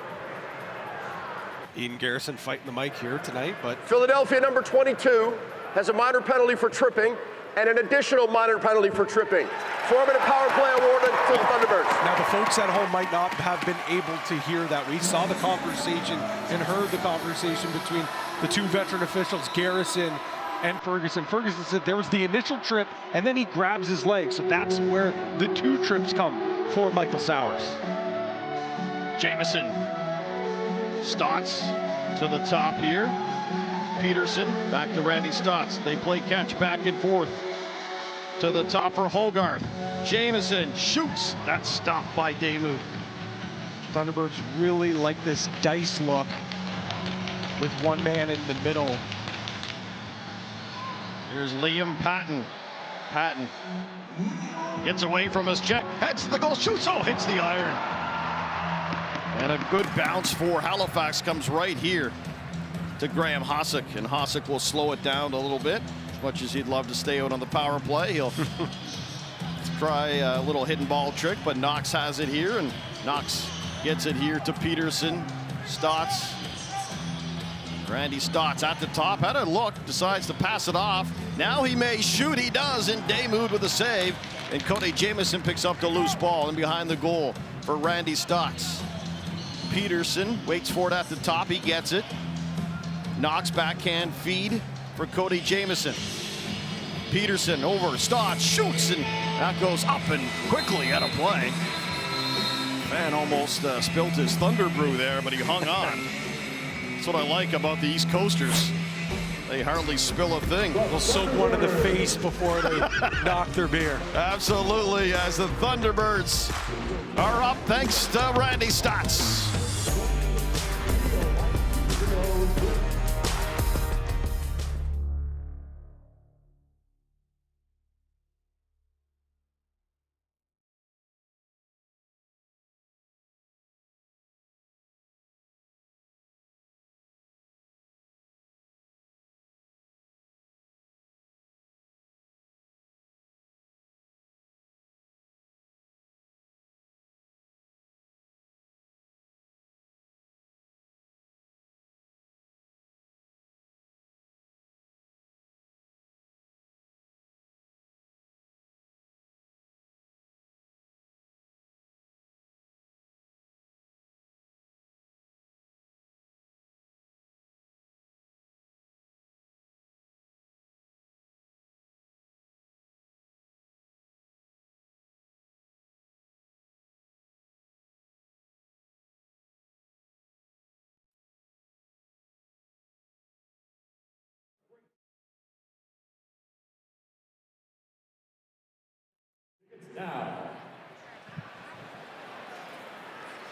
Ian Garrison fighting the mic here tonight, but Philadelphia number 22 has a minor penalty for tripping. and an additional minor penalty for tripping. 4-minute power play awarded to the Thunderbirds. Now, the folks at home might not have been able to hear that. We saw the conversation and heard the conversation between the two veteran officials, Garrison and Ferguson. Ferguson said there was the initial trip, and then he grabs his leg. So that's where the 2 trips come for Michael Sowers. Jamieson. Stotts to the top here. Peterson back to Randy Stotts. They play catch back and forth. To the top for Hogarth. Jamieson shoots. That's stopped by Damu. Thunderbirds really like this dice look with one man in the middle. Here's Liam Patton. Patton gets away from his check. Heads to the goal. Shoots. Oh, hits the iron. And a good bounce for Halifax comes right here to Graham Hossack. And Hossack will slow it down a little bit. As much as he'd love to stay out on the power play, he'll try a little hidden ball trick, but Knox has it here, and Knox gets it here to Peterson. Stotts. Randy Stotts at the top, had a look, decides to pass it off. Now he may shoot, he does, and Damoud with a save. And Cody Jamieson picks up the loose ball and behind the goal for Randy Stotts. Peterson waits for it at the top, he gets it. Knox backhand feed for Cody Jamieson. Peterson over, Stotts shoots, and that goes up and quickly out of play. Man almost spilt his Thunder Brew there, but he hung on. That's what I like about the East Coasters. They hardly spill a thing. They'll soak one in the face before they knock their beer. Absolutely, as the Thunderbirds are up thanks to Randy Stotts.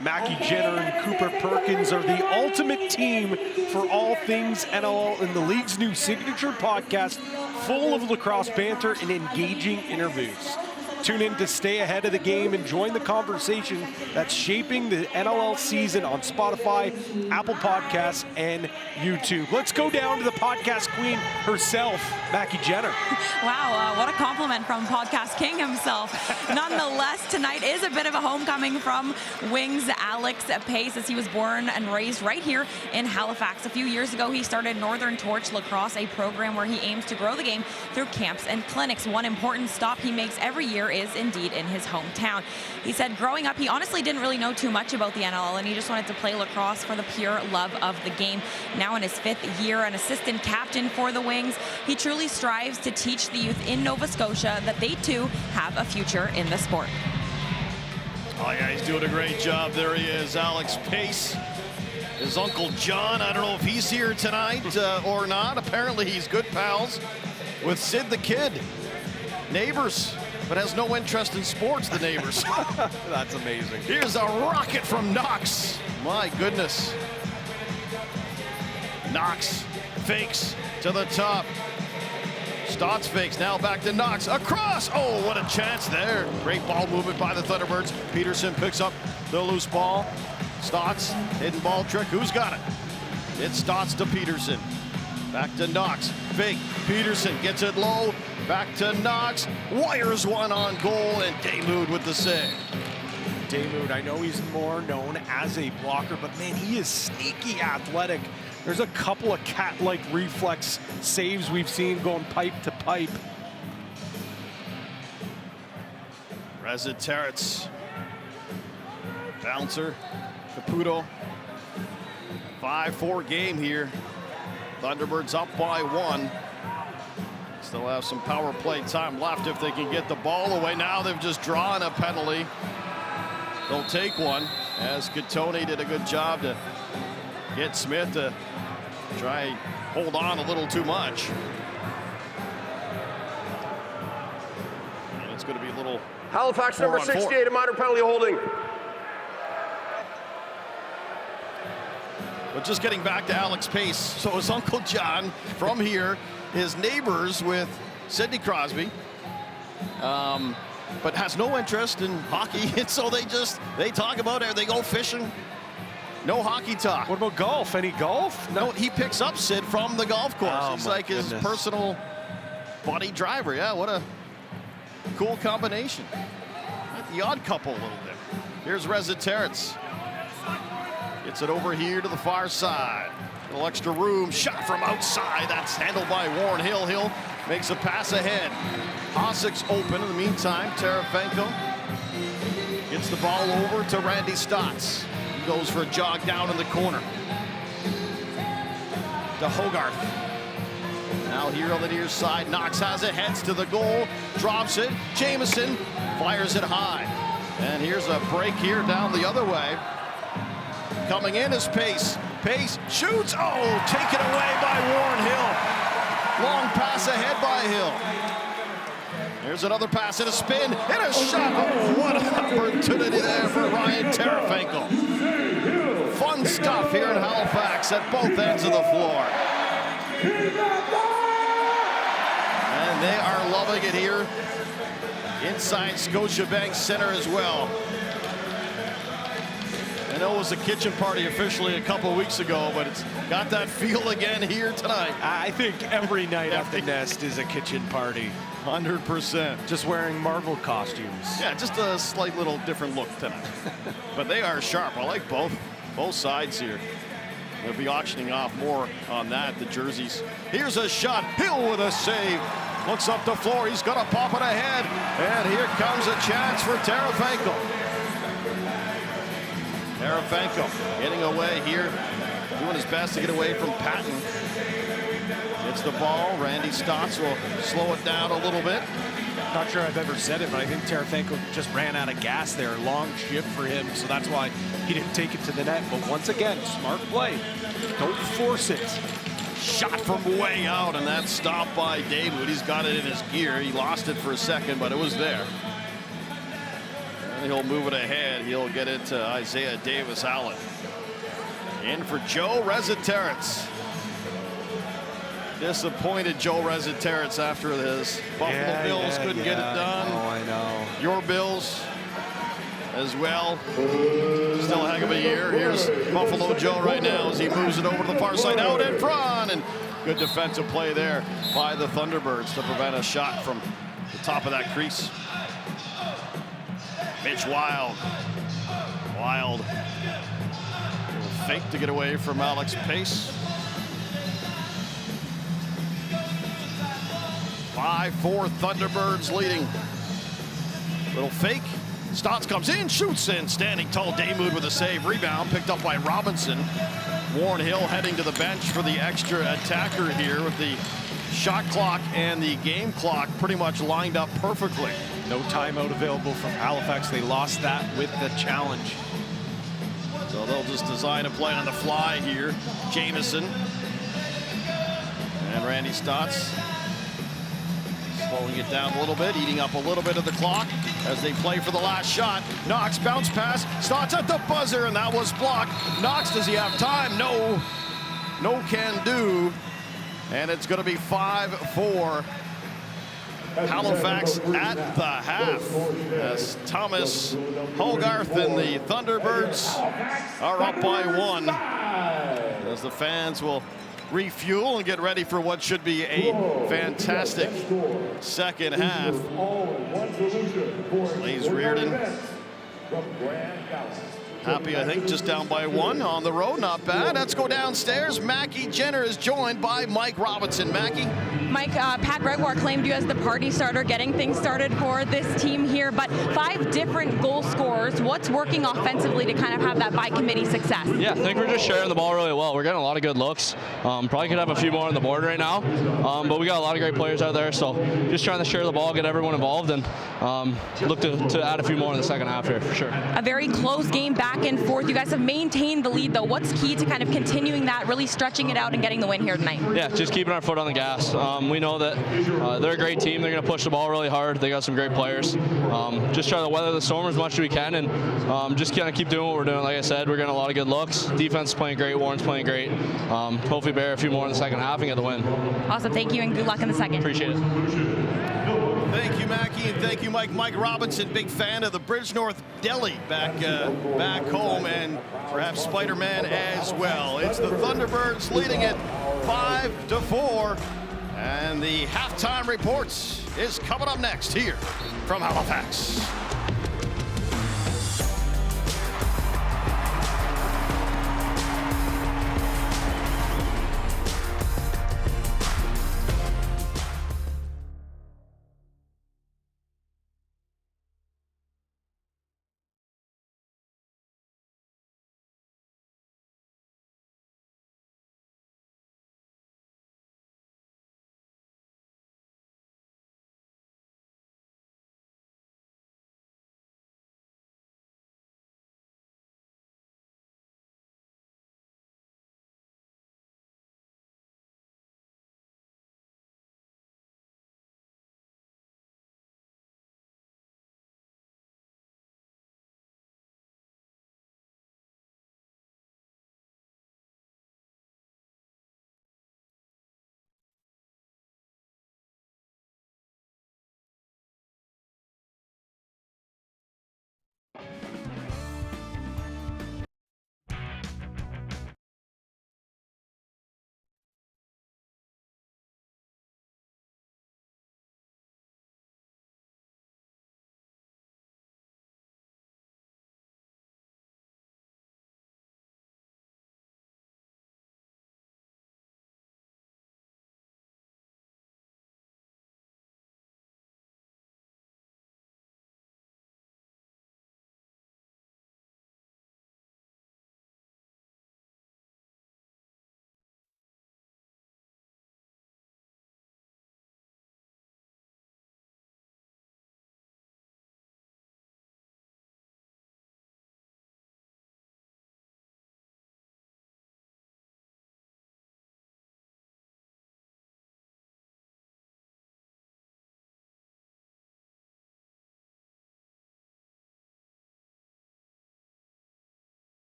Mackie Jenner and Cooper Perkins are the ultimate team for all things NLL in the league's new signature podcast, full of lacrosse banter and engaging interviews. Tune in to stay ahead of the game and join the conversation that's shaping the NLL season on Spotify, Apple Podcasts, and YouTube. Let's go down to the podcast queen herself, Mackie Jenner. Wow, what a compliment from Podcast King himself. Nonetheless, tonight is a bit of a homecoming from Wings Alex Pace, as he was born and raised right here in Halifax. A few years ago, he started Northern Torch Lacrosse, a program where he aims to grow the game through camps and clinics. One important stop he makes every year is indeed in his hometown. He said growing up, he honestly didn't really know too much about the NLL, and he just wanted to play lacrosse for the pure love of the game. Now in his 5th year, an assistant captain for the Wings, he truly strives to teach the youth in Nova Scotia that they too have a future in the sport. Oh yeah, he's doing a great job. There he is, Alex Pace. His Uncle John, I don't know if he's here tonight or not. Apparently he's good pals with Sid the Kid. Neighbors, but has no interest in sports, the neighbors. That's amazing. Here's a rocket from Knox. My goodness. Knox fakes to the top. Stotts fakes, now back to Knox. Across! Oh, what a chance there. Great ball movement by the Thunderbirds. Peterson picks up the loose ball. Stotts, hidden ball trick. Who's got it? It's Stotts to Peterson. Back to Knox. Fake. Peterson gets it low. Back to Knox. Wires one on goal, and Damoud with the save. Damoud, I know he's more known as a blocker, but man, he is sneaky athletic. There's a couple of cat-like reflex saves we've seen going pipe to pipe. Terrets. Bouncer. Caputo. 5-4 game here. Thunderbirds up by 1. Still have some power play time left if they can get the ball away. Now they've just drawn a penalty. They'll take one, as Gattoni did a good job to get Smith to try hold on a little too much. And it's going to be a little Halifax number 68, a minor penalty holding. But just getting back to Alex Pace. So his Uncle John from here is neighbors with Sidney Crosby, but has no interest in hockey. And so they talk about it. They go fishing. No hockey talk. What about golf? Any golf? No, he picks up Sid from the golf course. Oh, He's like his personal buddy driver. Yeah, what a cool combination. Like the odd couple a little bit. Here's Terrets. Gets it over here to the far side. A little extra room. Shot from outside. That's handled by Warren Hill. Hill makes a pass ahead. Hossack's open in the meantime. Terefenko gets the ball over to Randy Stotts. He goes for a jog down in the corner. To Hogarth. Now here on the near side. Knox has it. Heads to the goal. Drops it. Jamieson fires it high. And here's a break here down the other way. Coming in is Pace. Pace shoots. Oh, taken away by Warren Hill. Long pass ahead by Hill. Here's another pass and a spin and a shot. Oh, what an opportunity there for Ryan Terefenko. Fun stuff here in Halifax at both ends of the floor. And they are loving it here inside Scotiabank Center as well. I know it was a kitchen party officially a couple weeks ago, but it's got that feel again here tonight. I think every night at the Nest is a kitchen party. 100%. Just wearing Marvel costumes. Yeah, just a slight little different look tonight. But they are sharp. I like both sides here. They'll be auctioning off more on that, the jerseys. Here's a shot. Hill with a save. Looks up the floor. He's going to pop it ahead. And here comes a chance for Terefenko. Terefenko getting away here, doing his best to get away from Patton. Gets the ball. Randy Stotts will slow it down a little bit. Not sure I've ever said it, but I think Terefenko just ran out of gas there. Long shift for him, so that's why he didn't take it to the net. But once again, smart play. Don't force it. Shot from way out, and that's stopped by David. He's got it in his gear. He lost it for a second, but it was there. He'll move it ahead. He'll get it to Isaiah Davis-Allen. In for Joe Terrets. Disappointed Joe Terrets after his Buffalo Bills couldn't get it done. Oh, I know. Your Bills as well. Still a heck of a year. Here's Buffalo Joe right now as he moves it over to the far side, out in front, and good defensive play there by the Thunderbirds to prevent a shot from the top of that crease. Mitch Wild. Little fake to get away from Alex Pace. 5-4 Thunderbirds leading. Little fake. Stotts comes in, shoots in. Standing tall, Damoud with a save. Rebound picked up by Robinson. Warren Hill heading to the bench for the extra attacker here with the shot clock and the game clock pretty much lined up perfectly. No timeout available from Halifax. They lost that with the challenge. So they'll just design a play on the fly here. Jamieson and Randy Stotts slowing it down a little bit, eating up a little bit of the clock as they play for the last shot. Knox bounce pass. Stotts at the buzzer, and that was blocked. Knox, does he have time? No. No can do. And it's going to be 5-4. Halifax at the half as Thomas Hogarth and the Thunderbirds are up by 1 as the fans will refuel and get ready for what should be a fantastic second half. Blaze Reardon Happy, I think, just down by 1 on the road. Not bad. Let's go downstairs. Mackie Jenner is joined by Mike Robinson. Mackie? Mike, Pat Gregoire claimed you as the party starter, getting things started for this team here, but 5 different goal scorers. What's working offensively to kind of have that by committee success? Yeah, I think we're just sharing the ball really well. We're getting a lot of good looks. Probably could have a few more on the board right now, but we got a lot of great players out there, so just trying to share the ball, get everyone involved, and look to add a few more in the second half here, for sure. A very close game back and forth. You guys have maintained the lead, though. What's key to kind of continuing that, really stretching it out and getting the win here tonight? Yeah, just keeping our foot on the gas. We know that they're a great team. They're going to push the ball really hard. They got some great players. Just try to weather the storm as much as we can, and just kind of keep doing what we're doing. Like I said, we're getting a lot of good looks. Defense is playing great. Warren's playing great. Hopefully bear a few more in the second half and get the win. Awesome. Thank you, and good luck in the second. Appreciate it. Thank you, Mackie, and thank you, Mike. Mike Robinson, big fan of the Bridgenorth Deli back home, and perhaps Spider-Man as well. It's the Thunderbirds leading it 5-4, and the halftime reports is coming up next here from Halifax.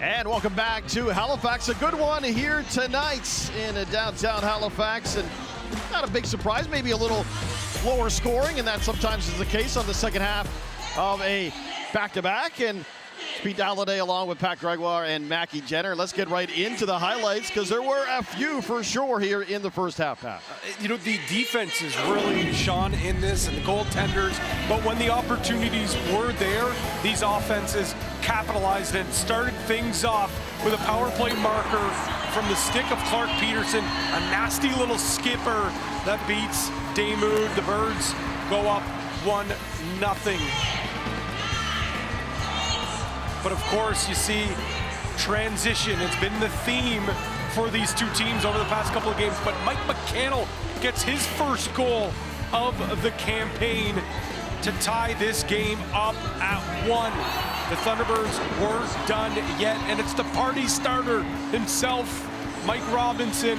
And welcome back to Halifax. A good one here tonight in downtown Halifax. And not a big surprise, maybe a little lower scoring, and that sometimes is the case on the second half of a back-to-back. And Pete Halliday along with Pat Gregoire and Mackie Jenner. Let's get right into the highlights, because there were a few for sure here in the first half, Pat. You know, the defense is really shone in this, and the goaltenders, but when the opportunities were there, these offenses capitalized and started things off with a power play marker from the stick of Clark Peterson, a nasty little skipper that beats Damoud. The Birds go up 1-0. But of course, you see transition. It's been the theme for these two teams over the past couple of games. But Mike McCannell gets his first goal of the campaign to tie this game up at 1. The Thunderbirds weren't done yet, and it's the party starter himself. Mike Robinson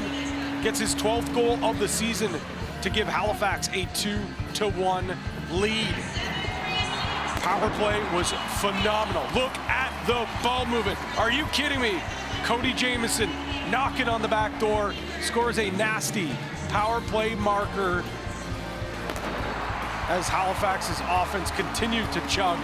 gets his 12th goal of the season to give Halifax a 2-1 lead. Power play was phenomenal. Look at the ball movement. Are you kidding me? Cody Jamieson knocking on the back door, scores a nasty power play marker as Halifax's offense continued to chug.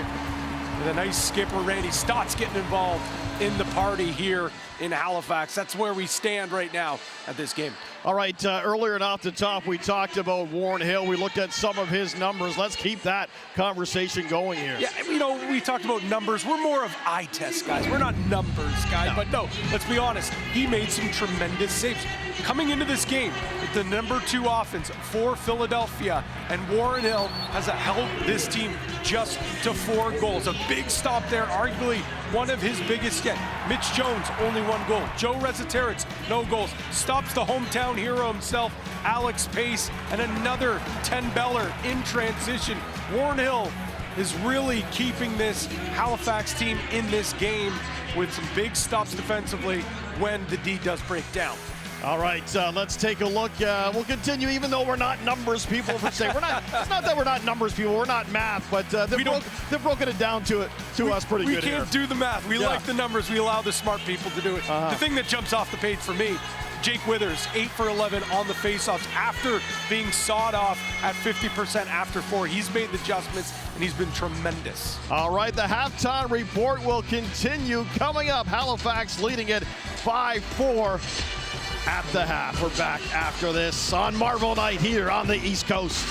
And a nice skipper, Randy Stott's getting involved in the party here in Halifax. That's where we stand right now at this game. All right, earlier and off the top, we talked about Warren Hill. We looked at some of his numbers. Let's keep that conversation going here. Yeah, you know, we talked about numbers. We're more of eye test guys. We're not numbers guys. No. But no, let's be honest. He made some tremendous saves. Coming into this game, with the #2 offense for Philadelphia, and Warren Hill has held this team just to 4 goals. A big stop there, arguably one of his biggest yet. Mitch Jones, only 1 goal. Joe Resetarits, no goals. Stops the hometown hero himself, Alex Pace, and another 10-beller in transition. Warren Hill is really keeping this Halifax team in this game with some big stops defensively when the D does break down. All right, let's take a look. We'll continue, even though we're not numbers people per se. We're not. It's not that we're not numbers people. We're not math, but they've broken it down to us pretty good. We can't do the math. We like the numbers. We allow the smart people to do it. The thing that jumps off the page for me, Jake Withers, 8 for 11 on the faceoffs after being sawed off at 50% after 4. He's made the adjustments, and he's been tremendous. All right, the halftime report will continue. Coming up, Halifax leading it 5-4 at the half. We're back after this on Marvel Night here on the East Coast.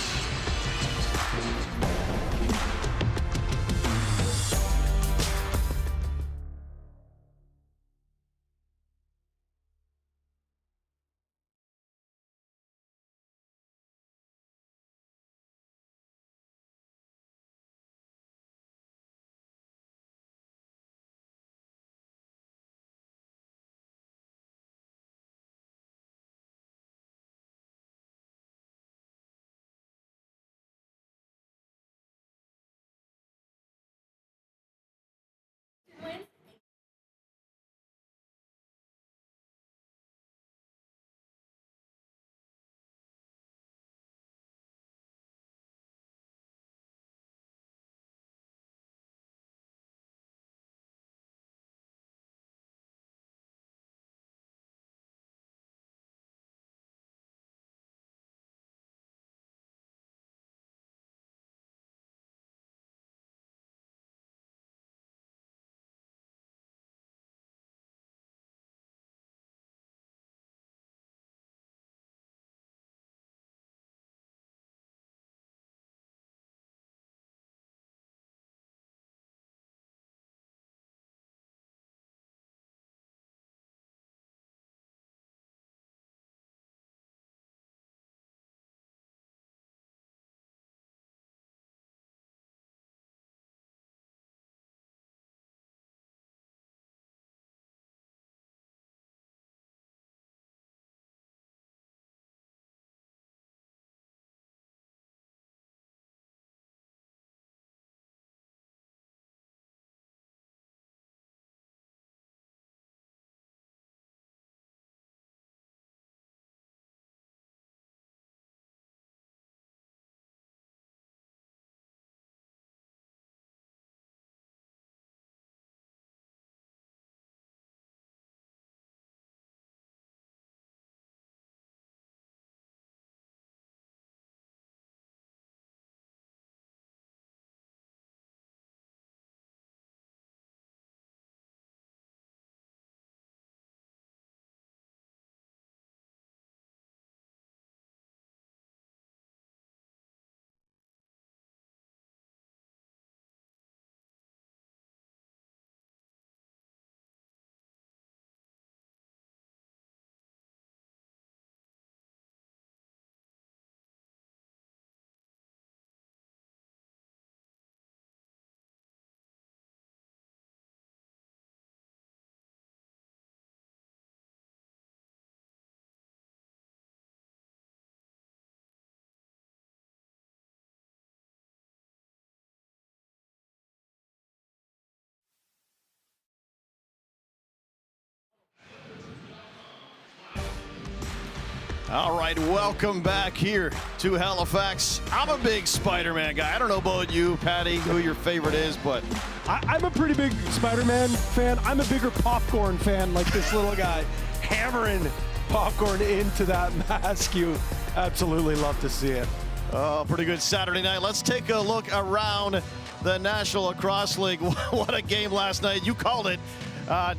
All right, welcome back here to Halifax. I'm a big Spider-Man guy. I don't know about you, Patty, who your favorite is, but I'm a pretty big Spider-Man fan. I'm a bigger popcorn fan, like this little guy hammering popcorn into that mask. You absolutely love to see it. Oh, pretty good Saturday night. Let's take a look around the National Lacrosse League. What a game last night. You called it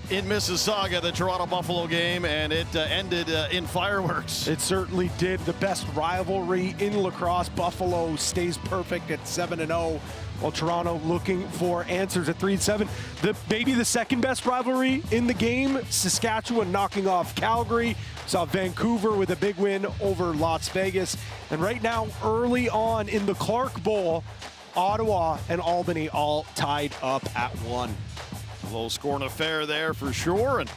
in Mississauga, the Toronto-Buffalo game, and it ended in fireworks. It certainly did. The best rivalry in lacrosse. Buffalo stays perfect at 7-0, while Toronto looking for answers at 3-7. Maybe the second best rivalry in the game, Saskatchewan knocking off Calgary. Saw Vancouver with a big win over Las Vegas. And right now, early on in the Clark Bowl, Ottawa and Albany all tied up at 1. Low-scoring affair there for sure. And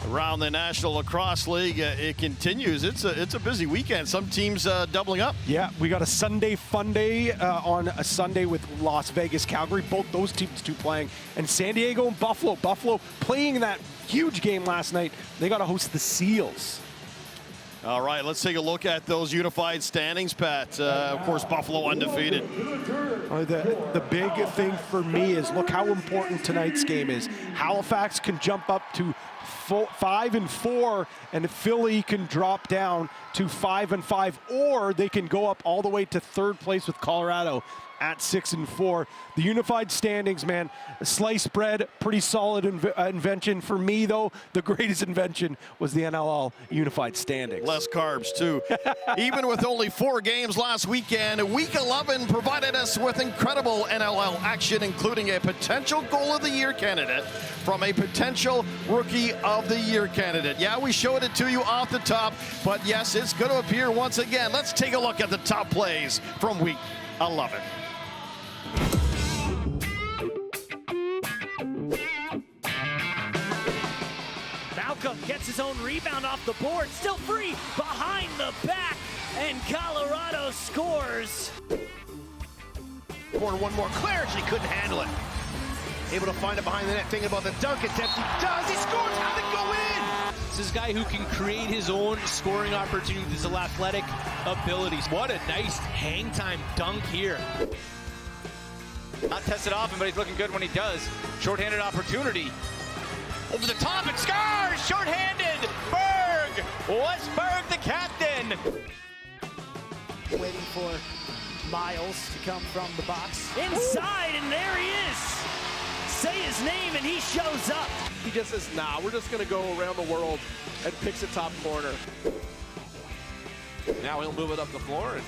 around the National Lacrosse League, it continues. It's a busy weekend. Some teams doubling up. Yeah, we got a Sunday fun day on a Sunday with Las Vegas, Calgary. Both those teams playing. And San Diego and Buffalo. Buffalo playing that huge game last night. They got to host the Seals. All right, let's take a look at those unified standings, Pat. Of course, Buffalo undefeated. The big thing for me is look how important tonight's game is. Halifax can jump up to 5-4, and Philly can drop down to 5-5, or they can go up all the way to third place with Colorado at 6-4. The unified standings, man, sliced bread, pretty solid invention. For me, though, the greatest invention was the NLL unified standings. Less carbs, too. Even with only 4 games last weekend, Week 11 provided us with incredible NLL action, including a potential Goal of the Year candidate from a potential Rookie of the Year candidate. Yeah, we showed it to you off the top, but yes, it's going to appear once again. Let's take a look at the top plays from Week 11. Malcolm gets his own rebound off the board, still free behind the back, and Colorado scores. Corner, one more clear, she couldn't handle it. Able to find it behind the net, thinking about the dunk attempt. He does, he scores, how'd it go in? This is a guy who can create his own scoring opportunities, his athletic abilities. What a nice hang time dunk here. Not tested often, but he's looking good when he does. Short-handed opportunity. Over the top, it scores! Short-handed! Berg! Westberg, the captain! Waiting for Miles to come from the box. Inside, and there he is! Say his name, and he shows up. He just says, nah, we're just going to go around the world, and picks a top corner. Now he'll move it up the floor, and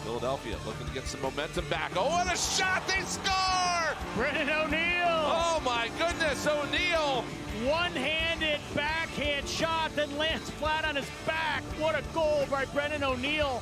Philadelphia looking to get some momentum back. Oh, what a shot! They score! Brennan O'Neill! Oh, my goodness, O'Neill! One-handed backhand shot, then lands flat on his back. What a goal by Brennan O'Neill.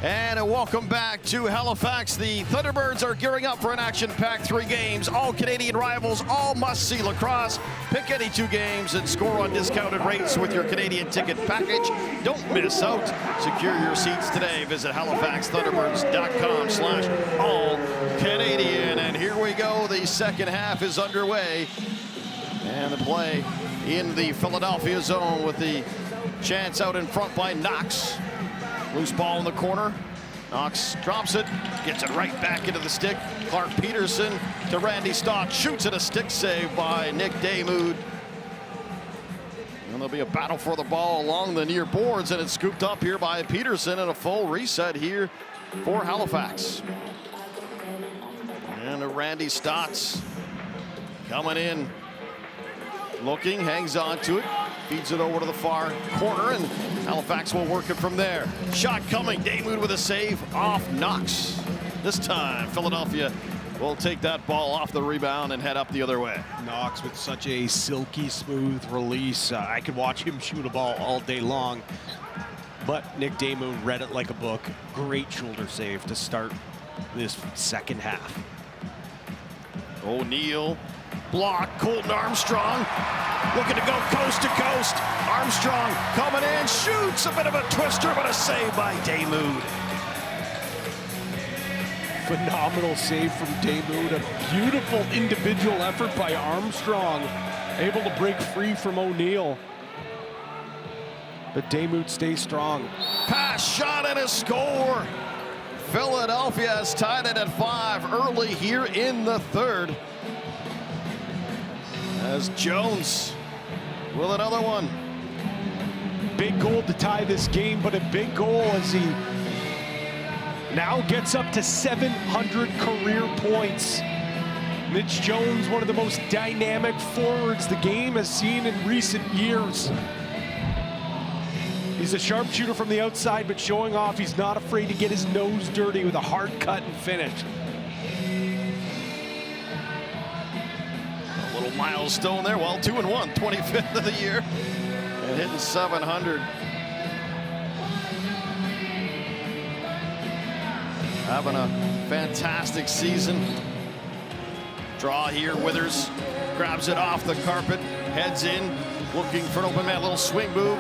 And welcome back to Halifax. The Thunderbirds are gearing up for an action-packed 3 games. All Canadian rivals, all must-see lacrosse. Pick any 2 games and score on discounted rates with your Canadian ticket package. Don't miss out. Secure your seats today. Visit halifaxthunderbirds.com/all-Canadian. And here we go. The second half is underway. And the play in the Philadelphia zone with the chance out in front by Knox. Loose ball in the corner. Knox drops it, gets it right back into the stick. Clark Peterson to Randy Stott, shoots at a stick save by Nick Daymood. And there'll be a battle for the ball along the near boards, and it's scooped up here by Peterson, and a full reset here for Halifax. And Randy Stotts coming in, looking, hangs on to it. Feeds it over to the far corner, and Halifax will work it from there. Shot coming, Daymood with a save off Knox. This time, Philadelphia will take that ball off the rebound and head up the other way. Knox with such a silky smooth release. I could watch him shoot a ball all day long. But Nick Daymood read it like a book. Great shoulder save to start this second half. O'Neill, block, Colton Armstrong looking to go coast to coast. Armstrong coming in, shoots, a bit of a twister, but a save by Daymood. Phenomenal save from Daymood. A beautiful individual effort by Armstrong, able to break free from O'Neill. But Daymood stays strong. Pass, shot, and a score. Philadelphia has tied it at 5 early here in the third. As Jones with another one. Big goal to tie this game, but a big goal as he now gets up to 700 career points. Mitch Jones, one of the most dynamic forwards the game has seen in recent years. He's a sharpshooter from the outside, but showing off he's not afraid to get his nose dirty with a hard cut and finish. Little milestone there. Well, 2-1, 25th of the year, and hitting 700. Having a fantastic season. Draw here, Withers grabs it off the carpet, heads in, looking for an open man, little swing move.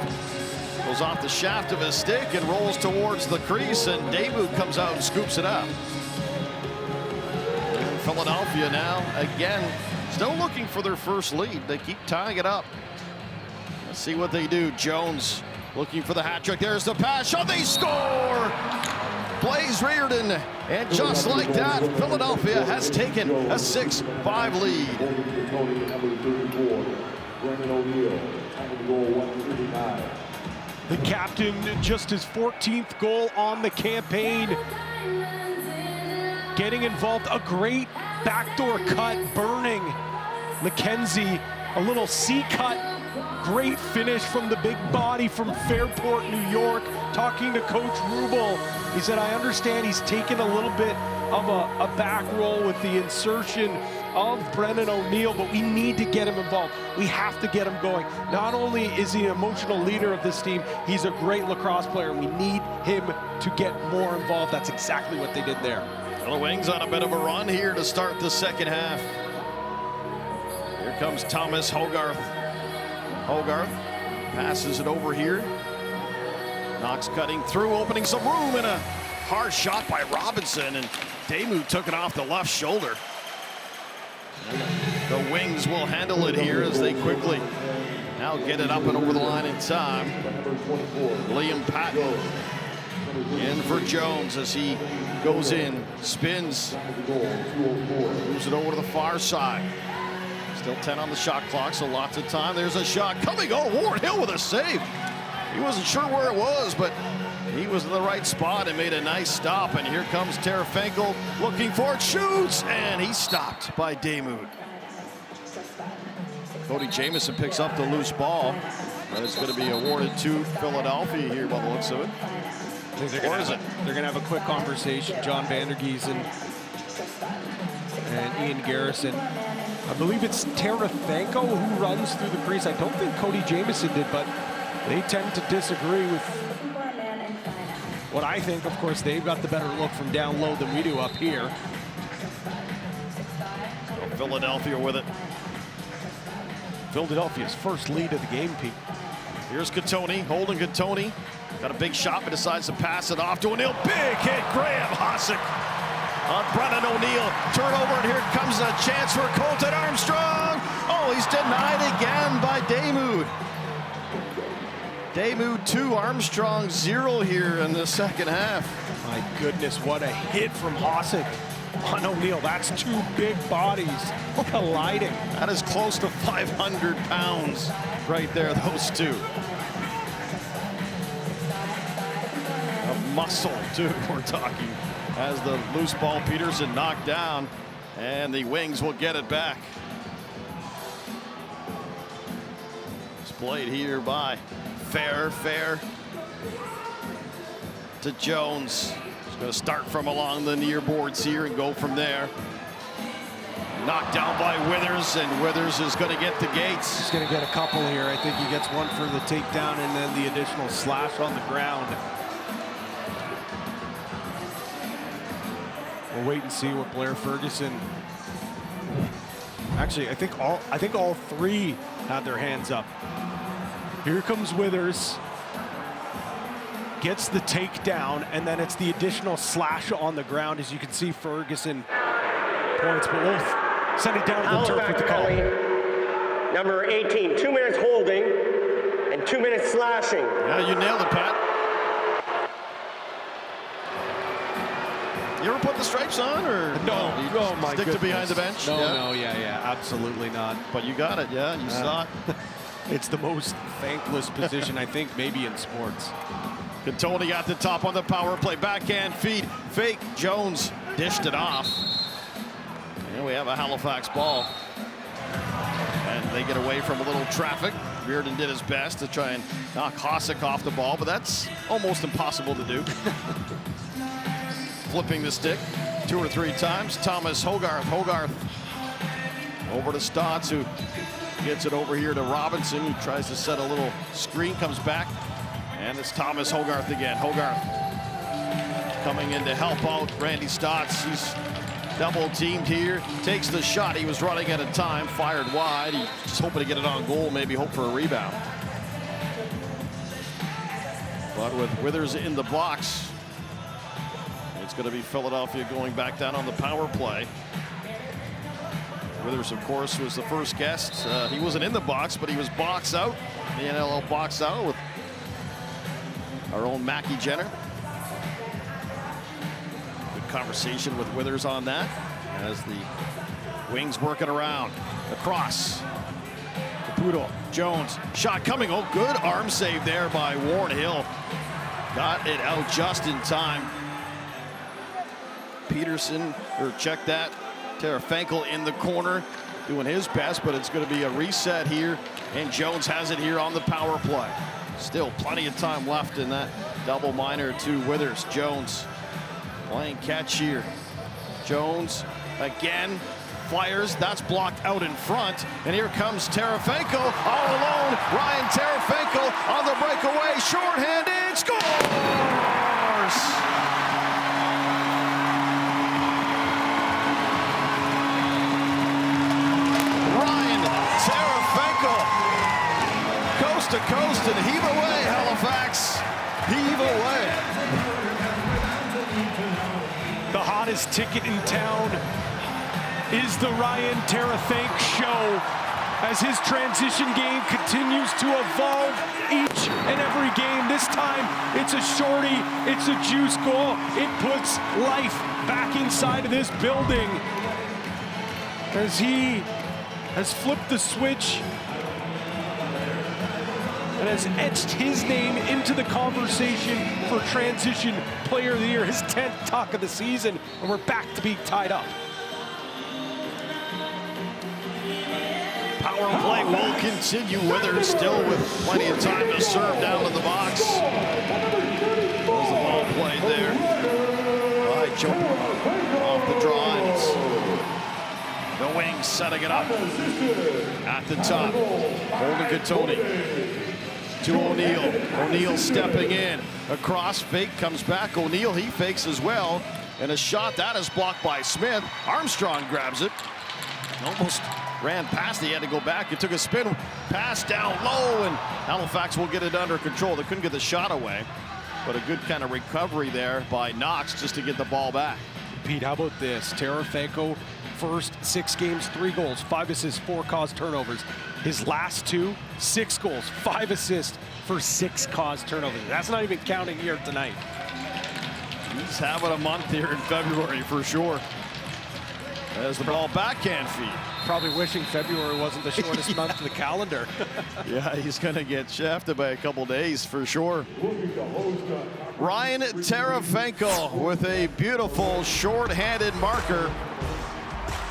Goes off the shaft of his stick and rolls towards the crease, and Daymood comes out and scoops it up. And Philadelphia now, again, still looking for their first lead. They keep tying it up. Let's see what they do. Jones looking for the hat trick. There's the pass. Shot. They score! Blaze Reardon. And just like that, Philadelphia has taken a 6-5 lead. The captain, just his 14th goal on the campaign. Getting involved, a great backdoor cut, burning McKenzie, a little C-cut, great finish from the big body from Fairport, New York. Talking to Coach Rubel, he said, I understand he's taken a little bit of a back roll with the insertion of Brennan O'Neill, but we need to get him involved. We have to get him going. Not only is he an emotional leader of this team, he's a great lacrosse player, and we need him to get more involved. That's exactly what they did there. The Wings on a bit of a run here to start the second half. Here comes Thomas Hogarth. Hogarth passes it over here. Knox cutting through, opening some room, and a hard shot by Robinson, and Daymood took it off the left shoulder. The Wings will handle it here as they quickly now get it up and over the line in time. Liam Patton in for Jones as he goes in, spins, moves it over to the far side. Still 10 on the shot clock, so lots of time. There's a shot coming. Oh, Warren Hill with a save. He wasn't sure where it was, but he was in the right spot and made a nice stop. And here comes Tarafinkel looking for it, shoots, and he's stopped by Daymood. Cody Jamieson picks up the loose ball. That is going to be awarded to Philadelphia here by the looks of it. Or is it? They're going to have a quick conversation. John Vandergeesen and Ian Garrison I believe it's Tarafanko who runs through the crease. I don't think Cody Jamieson did, but they tend to disagree with what I think. Of course, they've got the better look from down low than we do up here. Philadelphia with it. Philadelphia's first lead of the game, Pete. Here's Gattoni, holding Gattoni. Got a big shot, but decides to pass it off to O'Neill. Big hit, Graham Hosick on Brennan O'Neill. Turnover, and here comes a chance for Colton Armstrong. Oh, he's denied again by Damoud. Damoud 2, Armstrong 0 here in the second half. My goodness, what a hit from Hosick on O'Neill. That's 2 big bodies colliding. That is close to 500 pounds right there, those 2. A muscle, too, we're talking. As the loose ball, Peterson knocked down, and the Wings will get it back. It's played here by Fair to Jones. He's going to start from along the near boards here and go from there. Knocked down by Withers, and Withers is going to get the gates. He's going to get a couple here. I think he gets one for the takedown and then the additional slash on the ground. We'll wait and see what Blair Ferguson. Actually, I think all 3 had their hands up. Here comes Withers. Gets the takedown, and then it's the additional slash on the ground. As you can see, Ferguson points, but we'll send it down to the turf with the call. Number 18, 2 minutes holding and 2 minutes slashing. Yeah, you nailed it, Pat. You ever put the stripes on, or no? Oh my stick goodness. to behind the bench? No, yeah, absolutely not. But you got it, yeah. You saw it. It's the most thankless position, I think, maybe in sports. Gattoni got the top on the power play. Backhand feed. Fake. Jones dished it off. And we have a Halifax ball. And they get away from a little traffic. Reardon did his best to try and knock Hosick off the ball, but that's almost impossible to do. Flipping the stick 2 or 3 times. Thomas Hogarth. Hogarth over to Stotts, who gets it over here to Robinson, who tries to set a little screen, comes back, and it's Thomas Hogarth again. Hogarth coming in to help out Randy Stotts. He's double teamed here, takes the shot. He was running out of time, fired wide. He's just hoping to get it on goal, maybe hope for a rebound. But with Withers in the box, it's going to be Philadelphia going back down on the power play. Withers, of course, was the first guest. He wasn't in the box, but he was box out. The NLL box out with our own Mackie Jenner. Good conversation with Withers on that as the Wings working around. Across. Caputo. Jones. Shot coming. Oh, good arm save there by Warren Hill. Got it out just in time. Peterson, or check that. Tarafanko in the corner doing his best, but it's going to be a reset here, and Jones has it here on the power play. Still plenty of time left in that double minor to Withers. Jones playing catch here. Jones again fires. That's blocked out in front, and here comes Tarafanko all alone. Ryan Tarafanko on the breakaway, shorthanded, scores! Coast to coast and heave away, Halifax. Heave away. The hottest ticket in town is the Ryan Tarafanko show as his transition game continues to evolve each and every game. This time it's a shorty, it's a juice goal. It puts life back inside of this building as he has flipped the switch and has etched his name into the conversation for Transition Player of the Year, his 10th talk of the season, and we're back to be tied up. Power play will continue. Withers still with plenty of time to serve down to the box. There's the ball played there by Joe off the draw. The Wings setting it up. At the top, Holden Katoni to O'Neill. O'Neill stepping in. Across, fake, comes back. O'Neill, he fakes as well. And a shot that is blocked by Smith. Armstrong grabs it. Almost ran past. He had to go back. It took a spin pass down low, and Halifax will get it under control. They couldn't get the shot away, but a good kind of recovery there by Knox just to get the ball back. Pete, how about this? Tarasenko, first 6 games, 3 goals, 5 assists, 4 caused turnovers. His last 2, 6 goals, 5 assists for 6 caused turnovers. That's not even counting here tonight. He's having a month here in February for sure. As the ball backhand feed. Probably wishing February wasn't the shortest month of the calendar. Yeah, he's going to get shafted by a couple days for sure. Ryan Tarasenko with a beautiful short-handed marker.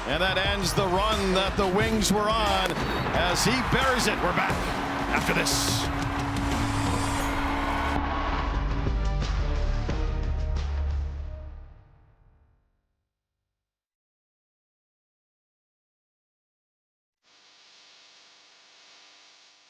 And that ends the run that the Wings were on as he buries it. We're back after this.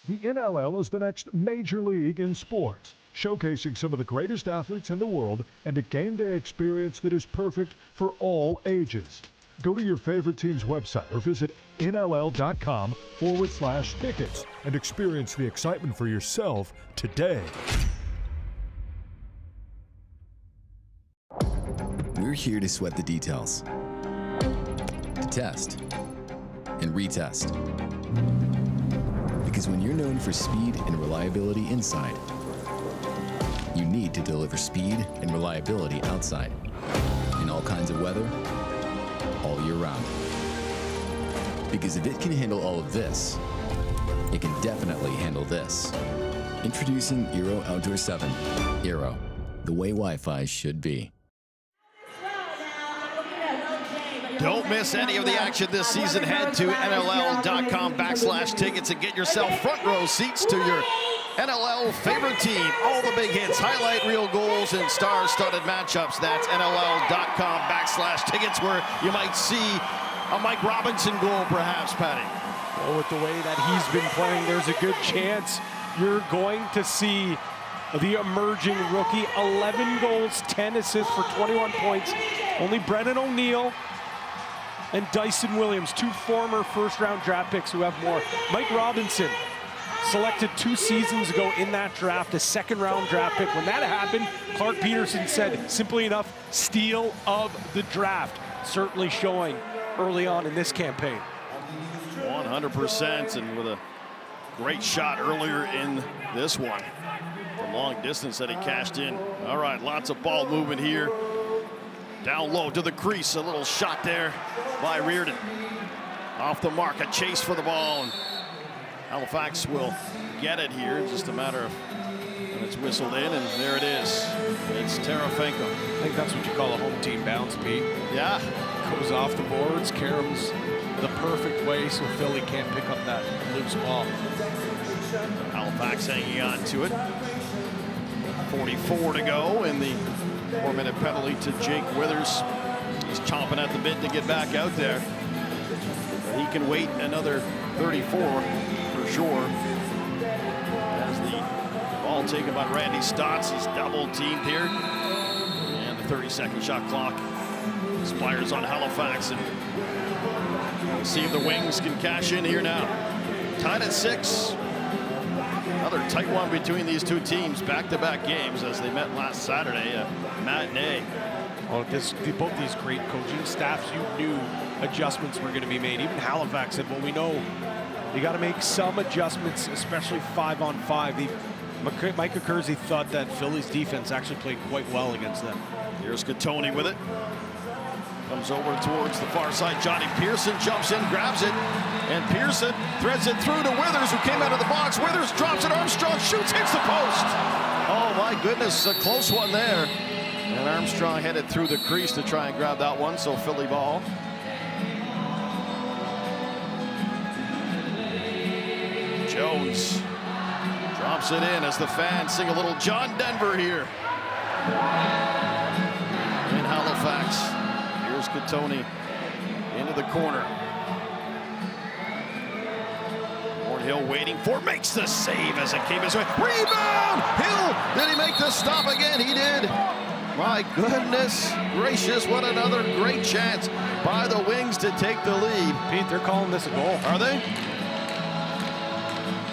The NLL is the next major league in sports, showcasing some of the greatest athletes in the world and a game day experience that is perfect for all ages. Go to your favorite team's website or visit NLL.com/tickets and experience the excitement for yourself today. We're here to sweat the details, to test and retest. Because when you're known for speed and reliability inside, you need to deliver speed and reliability outside, in all kinds of weather, all year round. Because if it can handle all of this, it can definitely handle this. Introducing Eero Outdoor 7. Eero, the way Wi-Fi should be. Don't miss any of the action this season. Head to NLL.com/tickets and get yourself front row seats to your NLL favorite team. All the big hits, highlight reel goals, and star-studded matchups. That's NLL.com/tickets, where you might see a Mike Robinson goal, perhaps, Patty. Well, with the way that he's been playing, there's a good chance you're going to see the emerging rookie. 11 goals, 10 assists for 21 points. Only Brennan O'Neill and Dyson Williams, 2 former first-round draft picks who have more. Mike Robinson, selected 2 seasons ago in that draft, a second-round draft pick. When that happened, Clark Peterson said, simply enough, steal of the draft. Certainly showing early on in this campaign. 100%, and with a great shot earlier in this one. The long distance that he cashed in. All right, lots of ball movement here. Down low to the crease, a little shot there by Reardon. Off the mark, a chase for the ball, and Halifax will get it here. Just a matter of when it's whistled in, and there it is. It's Tarasenko. I think that's what you call a home team bounce, Pete. Yeah. Goes off the boards, Karam's the perfect way so Philly can't pick up that loose ball. Halifax hanging on to it. 44 to go in the 4-minute penalty to Jake Withers. He's chomping at the bit to get back out there. But he can wait another 34 for sure. As the ball taken by Randy Stotts, he's double teamed here. And the 30-second shot clock expires on Halifax. And we'll see if the Wings can cash in here now. Tied at 6. Another tight one between these two teams, back-to-back games as they met last Saturday, a matinee. Well, both these great coaching staffs, you knew adjustments were going to be made. Even Halifax said, well, we know you got to make some adjustments, especially 5-on-5. Mike Kersey thought that Philly's defense actually played quite well against them. Here's Katoni with it. Comes over towards the far side. Johnny Pearson jumps in, grabs it, and Pearson threads it through to Withers, who came out of the box. Withers drops it. Armstrong shoots, hits the post. Oh, my goodness, a close one there. And Armstrong headed through the crease to try and grab that one, so Philly ball. Jones drops it in as the fans sing a little John Denver here in Halifax. Here's Katoni into the corner. Hill waiting for, makes the save as it came his way. Rebound! Hill, did he make the stop again? He did. My goodness gracious, what another great chance by the Wings to take the lead. Pete, they're calling this a goal. Are they?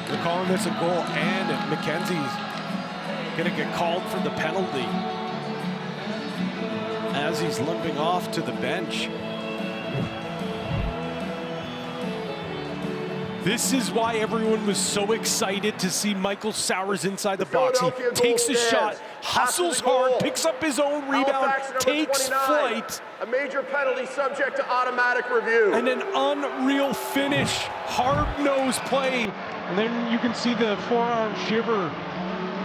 They're calling this a goal, and Mackenzie's gonna get called for the penalty as he's limping off to the bench. This is why everyone was so excited to see Michael Sowers inside the box. He takes a shot, hustles hard, picks up his own rebound, takes flight. A major penalty subject to automatic review. And an unreal finish, hard-nosed play. And then you can see the forearm shiver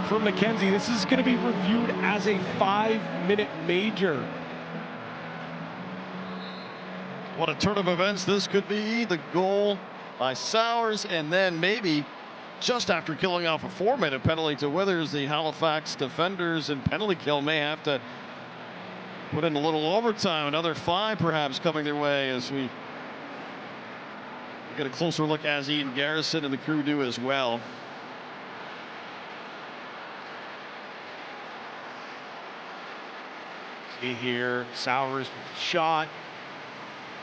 from Mackenzie. This is going to be reviewed as a 5-minute major. What a turn of events this could be. The goal by Sowers, and then maybe just after killing off a 4-minute penalty to Withers, the Halifax defenders and penalty kill may have to put in a little overtime. Another 5 perhaps coming their way as we get a closer look as Ian Garrison and the crew do as well. See here, Sowers shot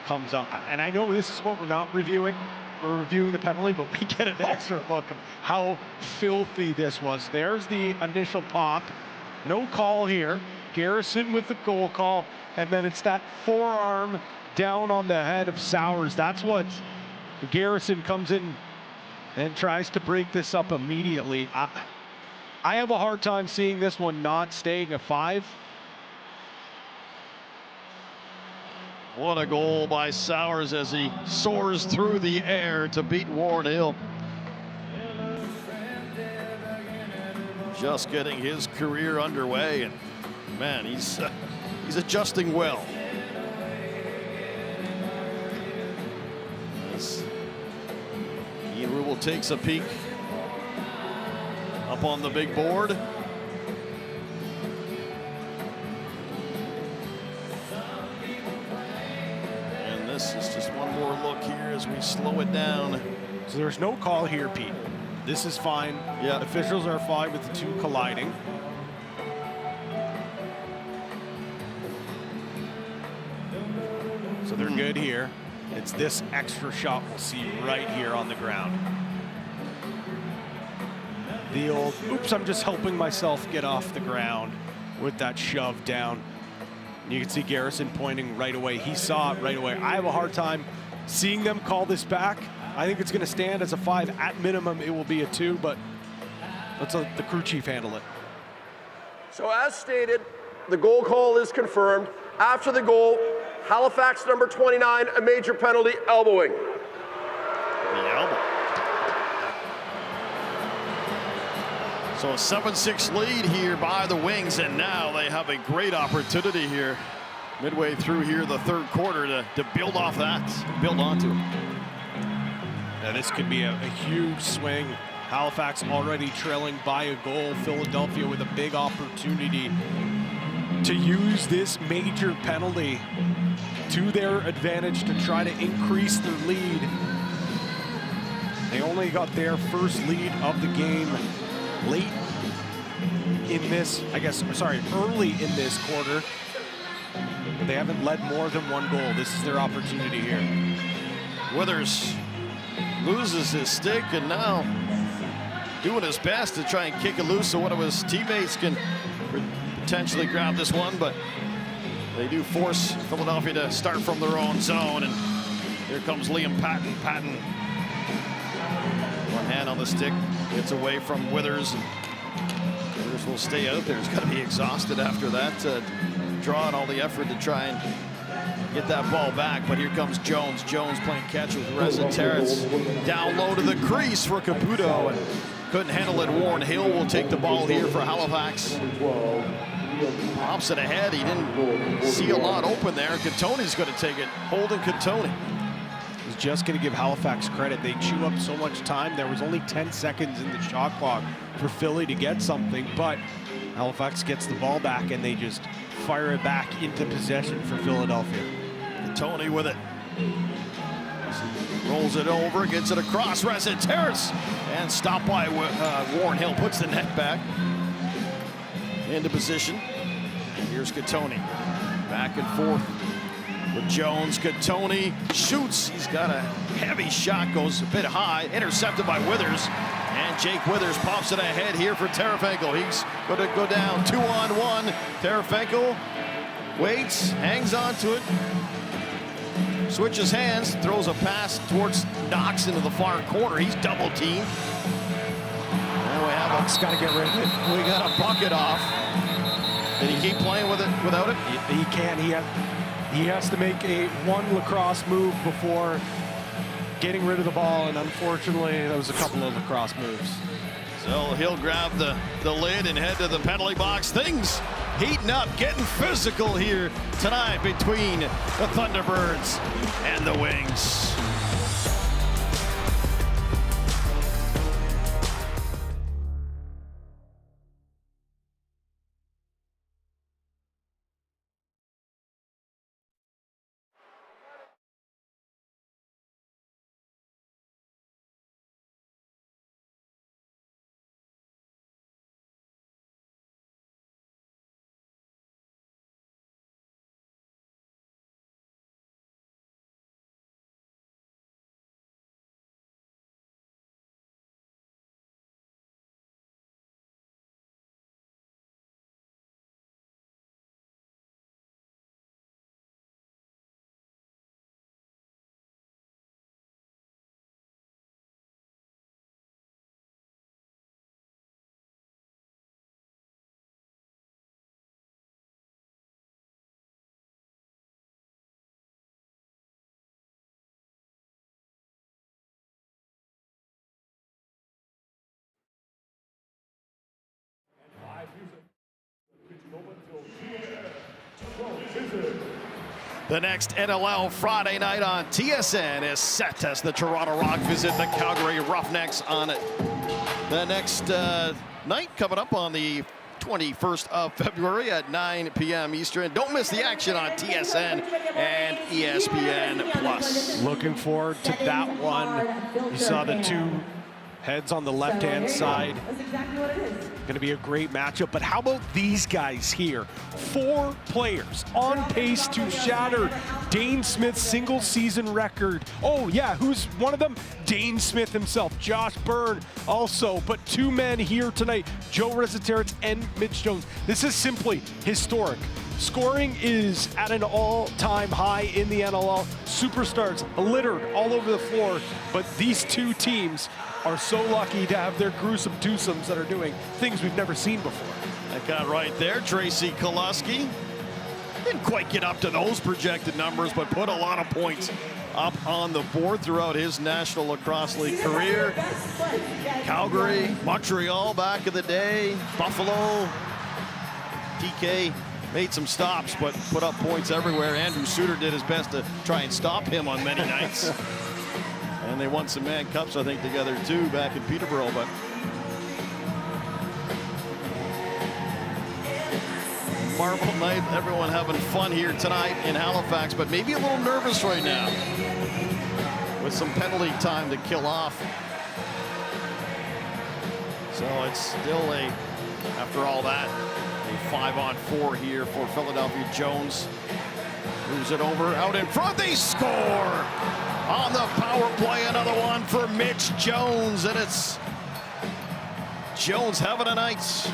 comes up, and I know this is what we're not reviewing. We're reviewing the penalty, but we get an extra look of how filthy this was. There's the initial pop. No call here. Garrison with the goal call, and then it's that forearm down on the head of Sowers. That's what Garrison comes in and tries to break this up immediately. I have a hard time seeing this one not staying a 5. What a goal by Sowers as he soars through the air to beat Warren Hill. Just getting his career underway, and man, he's adjusting well. As Ian Rubel takes a peek up on the big board. This is just one more look here as we slow it down. So there's no call here, Pete. This is fine. Yeah. Officials are fine with the 2 colliding. So they're good here. It's this extra shot we'll see right here on the ground. The old, oops, I'm just helping myself get off the ground with that shove down. You can see Garrison pointing right away. He saw it right away. I have a hard time seeing them call this back. I think it's going to stand as a 5. At minimum, it will be a 2, but let's let the crew chief handle it. So as stated, the goal call is confirmed. After the goal, Halifax number 29, a major penalty, elbowing. The elbow. So a 7-6 lead here by the Wings, and now they have a great opportunity here midway through here the third quarter to build off that, build onto it. Now this could be a huge swing. Halifax already trailing by a goal. Philadelphia with a big opportunity to use this major penalty to their advantage to try to increase their lead. They only got their first lead of the game late in this, early in this quarter. But they haven't led more than 1 goal. This is their opportunity here. Withers loses his stick and now doing his best to try and kick it loose so one of his teammates can potentially grab this one, but they do force Philadelphia to start from their own zone, and here comes Liam Patton. Patton, one hand on the stick, gets away from Withers, and Withers will stay out there. He's got to be exhausted after that draw and all the effort to try and get that ball back, but here comes Jones. Jones playing catch with Reza Terrence. Down low to the crease for Caputo, and couldn't handle it. Warren Hill will take the ball here for Halifax. Pops it ahead. He didn't see a lot open there. Cantoni's going to take it. Holden Cantoni. I was just going to give Halifax credit. They chew up so much time. There was only 10 seconds in the shot clock for Philly to get something, but Halifax gets the ball back and they just fire it back into possession for Philadelphia. Cantoni with it. Rolls it over, gets it across, Resident Terrace, and stopped by Warren Hill, puts the net back into position. Here's Gattoni, back and forth with Jones. Gattoni shoots, he's got a heavy shot, goes a bit high, intercepted by Withers, and Jake Withers pops it ahead here for Terefenko. He's going to go down 2-on-1. Terefenko waits, hangs on to it, switches hands, throws a pass towards Knox into the far corner. He's double teamed. And we have Knox got to get rid of it. We got a bucket off. Did he keep playing with it without it? He can't. He has to make one lacrosse move before getting rid of the ball, and unfortunately, there was a couple of lacrosse moves. So he'll grab the lid and head to the penalty box. Things heating up, getting physical here tonight between the Thunderbirds and the Wings. The next NLL Friday night on TSN is set as the Toronto Rock visit the Calgary Roughnecks on the next night, coming up on the 21st of February at 9 p.m. Eastern. Don't miss the action on TSN and ESPN+. Looking forward to that one. You saw the two heads on the left-hand side. Going to be a great matchup, but how about these guys here? 4 players on pace to shatter Dane Smith's single-season record. Oh yeah, who's one of them? Dane Smith himself, Josh Byrne also, but 2 men here tonight, Joe Resetarits and Mitch Jones. This is simply historic. Scoring is at an all-time high in the NLL. Superstars littered all over the floor, but these 2 teams are so lucky to have their gruesome twosomes that are doing things we've never seen before. That got right there, Tracy Koluski. Didn't quite get up to those projected numbers, but put a lot of points up on the board throughout his National Lacrosse League career. Calgary, Montreal back in the day, Buffalo. DK made some stops, but put up points everywhere. Andrew Suter did his best to try and stop him on many nights. And they won some Man Cups, I think, together too back in Peterborough. But Marble night, everyone having fun here tonight in Halifax, but maybe a little nervous right now with some penalty time to kill off. So it's still after all that, a 5-on-4 here for Philadelphia. Jones moves it over, out in front, they score! On the power play, another one for Mitch Jones, and it's Jones having a night.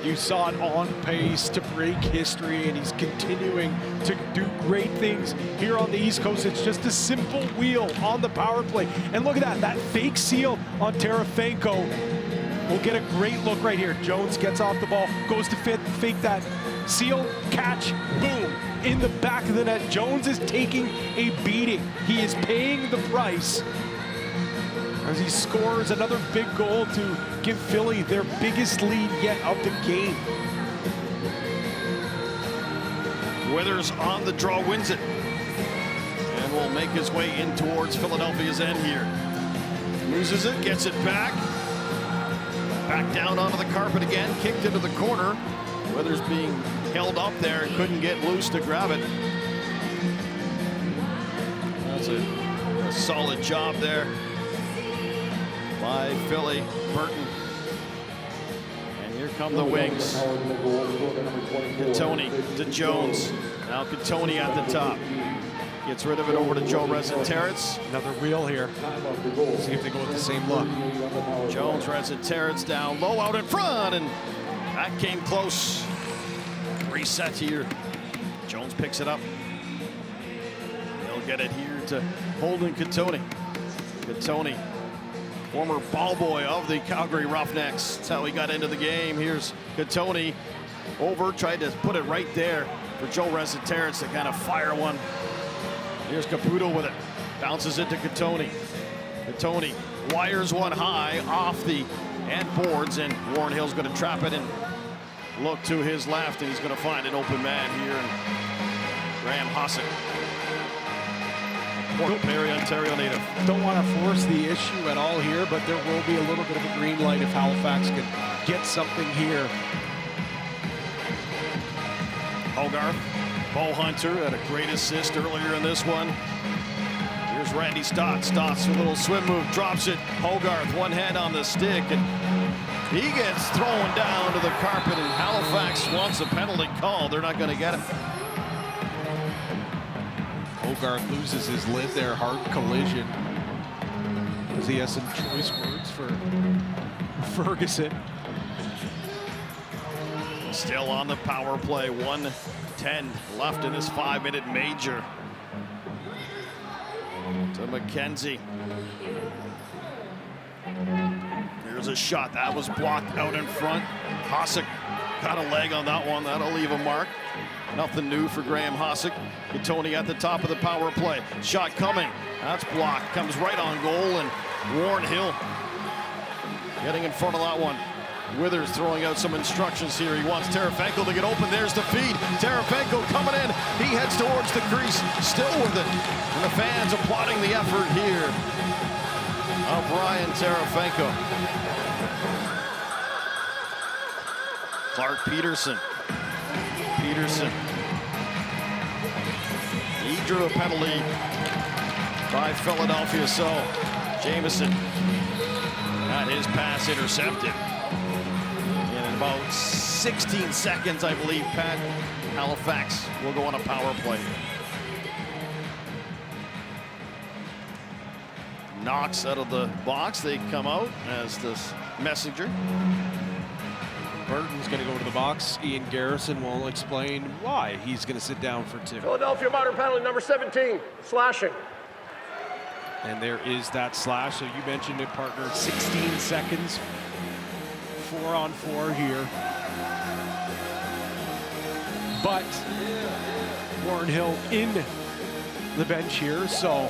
You saw it on pace to break history, and he's continuing to do great things here on the East Coast. It's just a simple wheel on the power play. And look at that fake seal on Terefenko. We'll get a great look right here. Jones gets off the ball, goes to fake that seal, catch, boom, in the back of the net. Jones is taking a beating. He is paying the price as he scores another big goal to give Philly their biggest lead yet of the game. Withers on the draw, wins it, and will make his way in towards Philadelphia's end here. Loses it, gets it back. Back down onto the carpet again, kicked into the corner. Withers being held up there and couldn't get loose to grab it. Does a solid job there by Philly. Burton. And here come the wings. Cattoni to Jones. Now Cattoni at the top. Gets rid of it over to Joe Rezenterets. Another wheel here. See if they go with the same look. Jones, Rezenterets down low out in front, and that came close. Reset here. Jones picks it up. He'll get it here to Holden Cattoni. Cattoni, former ball boy of the Calgary Roughnecks. That's how he got into the game. Here's Cattoni over, tried to put it right there for Joe Rezenterets to kind of fire one. Here's Caputo with it. Bounces it to Cattoni. Cattoni wires one high off the end boards, and Warren Hill's going to trap it and look to his left, and he's going to find an open man here. And Graham Hossick, Port Perry, Ontario native. Don't want to force the issue at all here, but there will be a little bit of a green light if Halifax can get something here. Hogarth, Bo Hunter had a great assist earlier in this one. Here's Randy Stotts. Stotts with a little swim move, drops it. Hogarth, one hand on the stick, and he gets thrown down to the carpet, and Halifax wants a penalty call. They're not going to get it. Hogarth loses his lid there, hard collision. He has some choice words for Ferguson. Still on the power play, 1:10 left in this 5-minute major. To McKenzie. Here's a shot that was blocked out in front. Hossick got a leg on that one. That'll leave a mark. Nothing new for Graham Hossick. Cattoni at the top of the power play. Shot coming. That's blocked. Comes right on goal, and Warren Hill getting in front of that one. Withers throwing out some instructions here. He wants Terefenko to get open. There's the feed. Terefenko coming in. He heads towards the crease. Still with it. And the fans applauding the effort here of Ryan Terefenko. Clark Peterson. Peterson. He drew a penalty by Philadelphia, so Jamieson got his pass intercepted. In about 16 seconds, I believe, Pat, Halifax will go on a power play. Knox out of the box. They come out as this messenger. Burton's going to go to the box. Ian Garrison will explain why he's going to sit down for 2. Philadelphia modern penalty number 17, slashing. And there is that slash. So you mentioned it, partner. 16 seconds. 4-on-4 here. But Warren Hill in the bench here, so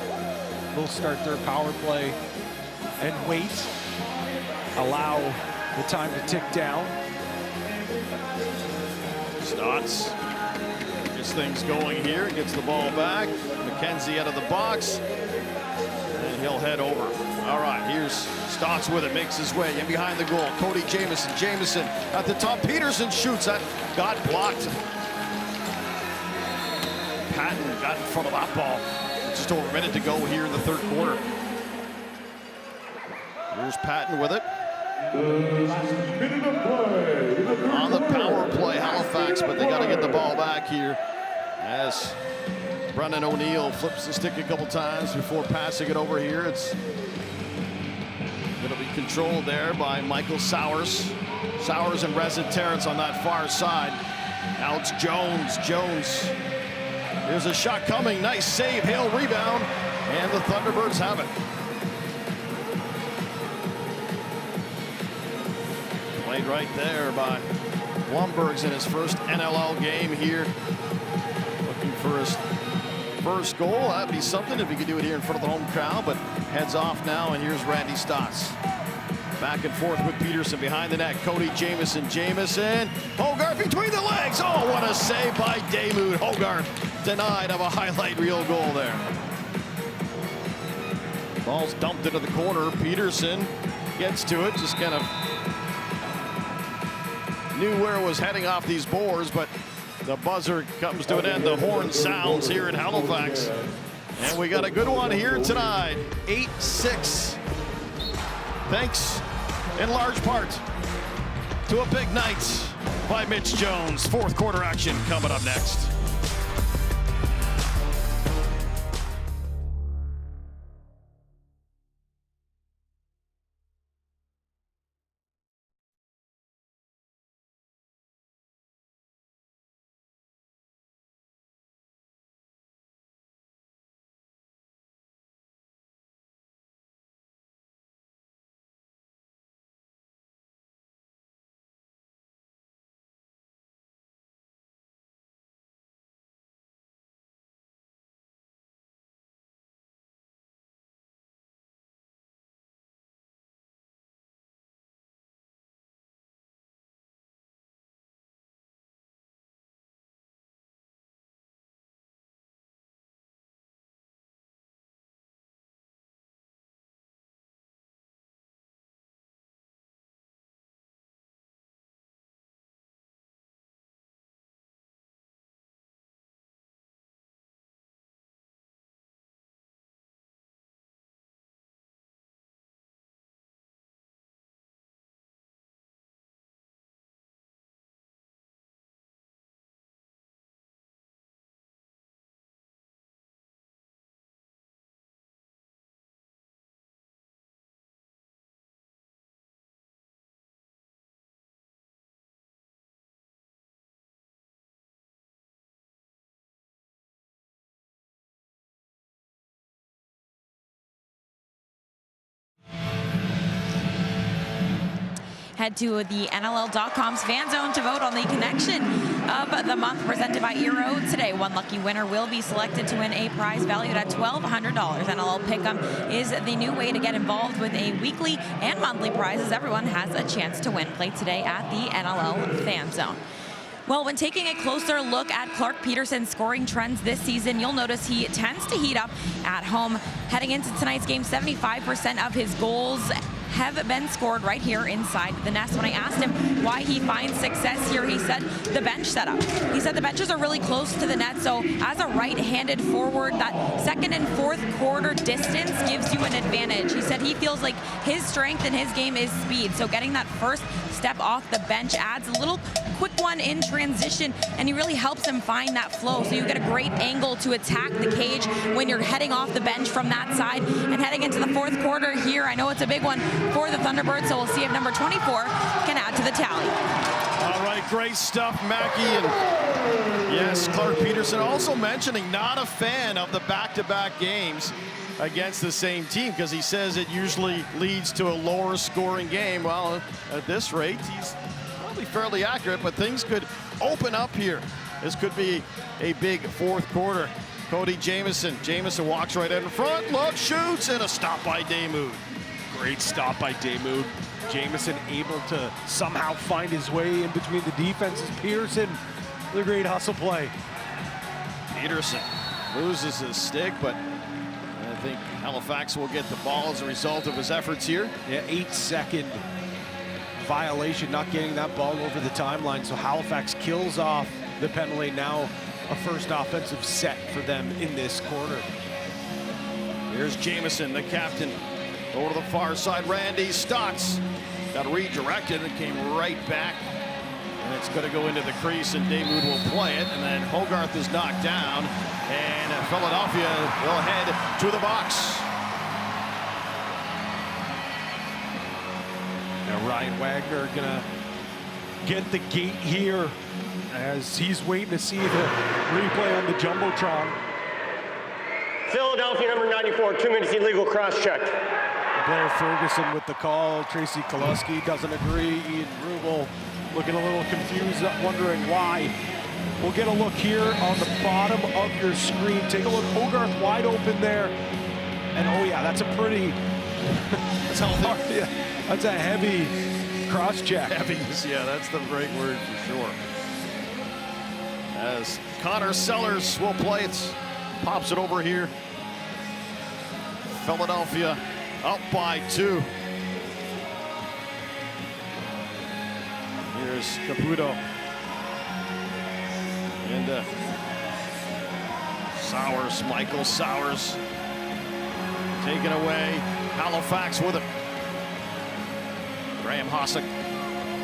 they'll start their power play and wait. Allow the time to tick down. Stotts gets things going here, gets the ball back. McKenzie out of the box, and he'll head over. All right, here's Stotts with it, makes his way in behind the goal. Cody Jamieson, Jamieson at the top. Peterson shoots, that got blocked. Patton got in front of that ball. Just over a minute to go here in the third quarter. Here's Patton with it. On the power play, Halifax, but they got to get the ball back here as Brendan O'Neill flips the stick a couple times before passing it over here. It's going to be controlled there by Michael Sowers. Sowers and Rezenterets on that far side. Now it's Jones. Jones. There's a shot coming. Nice save. Hill rebound. And the Thunderbirds have it. Played right there by Blumberg's in his first NLL game here. Looking for his first goal. That'd be something if he could do it here in front of the home crowd, but heads off now, and here's Randy Stotts. Back and forth with Peterson behind the net. Cody Jamieson. Jamieson. Hogarth between the legs. Oh, what a save by Damoud. Hogarth denied of a highlight reel goal there. Ball's dumped into the corner. Peterson gets to it. Just kind of knew where it was heading off these boards, but the buzzer comes to an end. The horn sounds here in Halifax. And we got a good one here tonight. 8-6. Thanks in large part to a big night by Mitch Jones. Fourth quarter action coming up next. Head to the NLL.com's fan zone to vote on the connection of the month presented by Eero today. One lucky winner will be selected to win a prize valued at $1,200. NLL Pick'em is the new way to get involved with a weekly and monthly prizes. Everyone has a chance to win. Play today at the NLL fan zone. Well, when taking a closer look at Clark Peterson's scoring trends this season, you'll notice he tends to heat up at home. Heading into tonight's game, 75% of his goals have been scored right here inside the nest. When I asked him why he finds success here, he said the bench setup. He said the benches are really close to the net, so as a right-handed forward, that second and fourth quarter distance gives you an advantage. He said he feels like his strength in his game is speed, so getting that first step off the bench adds a little quick one in transition, and he really helps him find that flow, so you get a great angle to attack the cage when you're heading off the bench from that side. And heading into the fourth quarter here, I know it's a big one for the Thunderbirds, so we'll see if number 24 can add to the tally. All right, great stuff, Mackie. And yes, Clark Peterson also mentioning not a fan of the back-to-back games against the same team because he says it usually leads to a lower scoring game. Well, at this rate, he's probably fairly accurate, but things could open up here. This could be a big fourth quarter. Cody Jamieson. Jamieson walks right out in front, look, shoots, and a stop by Damoud. Great stop by Damoud. Jamieson able to somehow find his way in between the defenses. Peterson, the great hustle play. Peterson loses his stick, but I think Halifax will get the ball as a result of his efforts here. Yeah, 8-second violation, not getting that ball over the timeline. So Halifax kills off the penalty. Now a first offensive set for them in this quarter. Here's Jamieson, the captain. Over to the far side, Randy Stotts got redirected and came right back. And it's going to go into the crease, and Damoud will play it. And then Hogarth is knocked down, and Philadelphia will head to the box. Now Ryan Wagner gonna get the gate here as he's waiting to see the replay on the Jumbotron. Philadelphia number 94, 2 minutes illegal cross check. Blair Ferguson with the call. Tracy Koluski doesn't agree. Ian Rubel looking a little confused, wondering why. We'll get a look here on the bottom of your screen. Take a look. Hogarth wide open there. And oh yeah, that's a pretty... that's healthy. Yeah, that's a heavy cross check. Heaviness, yeah, that's the right word for sure. As Connor Sellers will play it. Pops it over here. Philadelphia up by 2. Here's Caputo. And Sowers, Michael Sowers, taken away. Halifax with it. Graham Hossack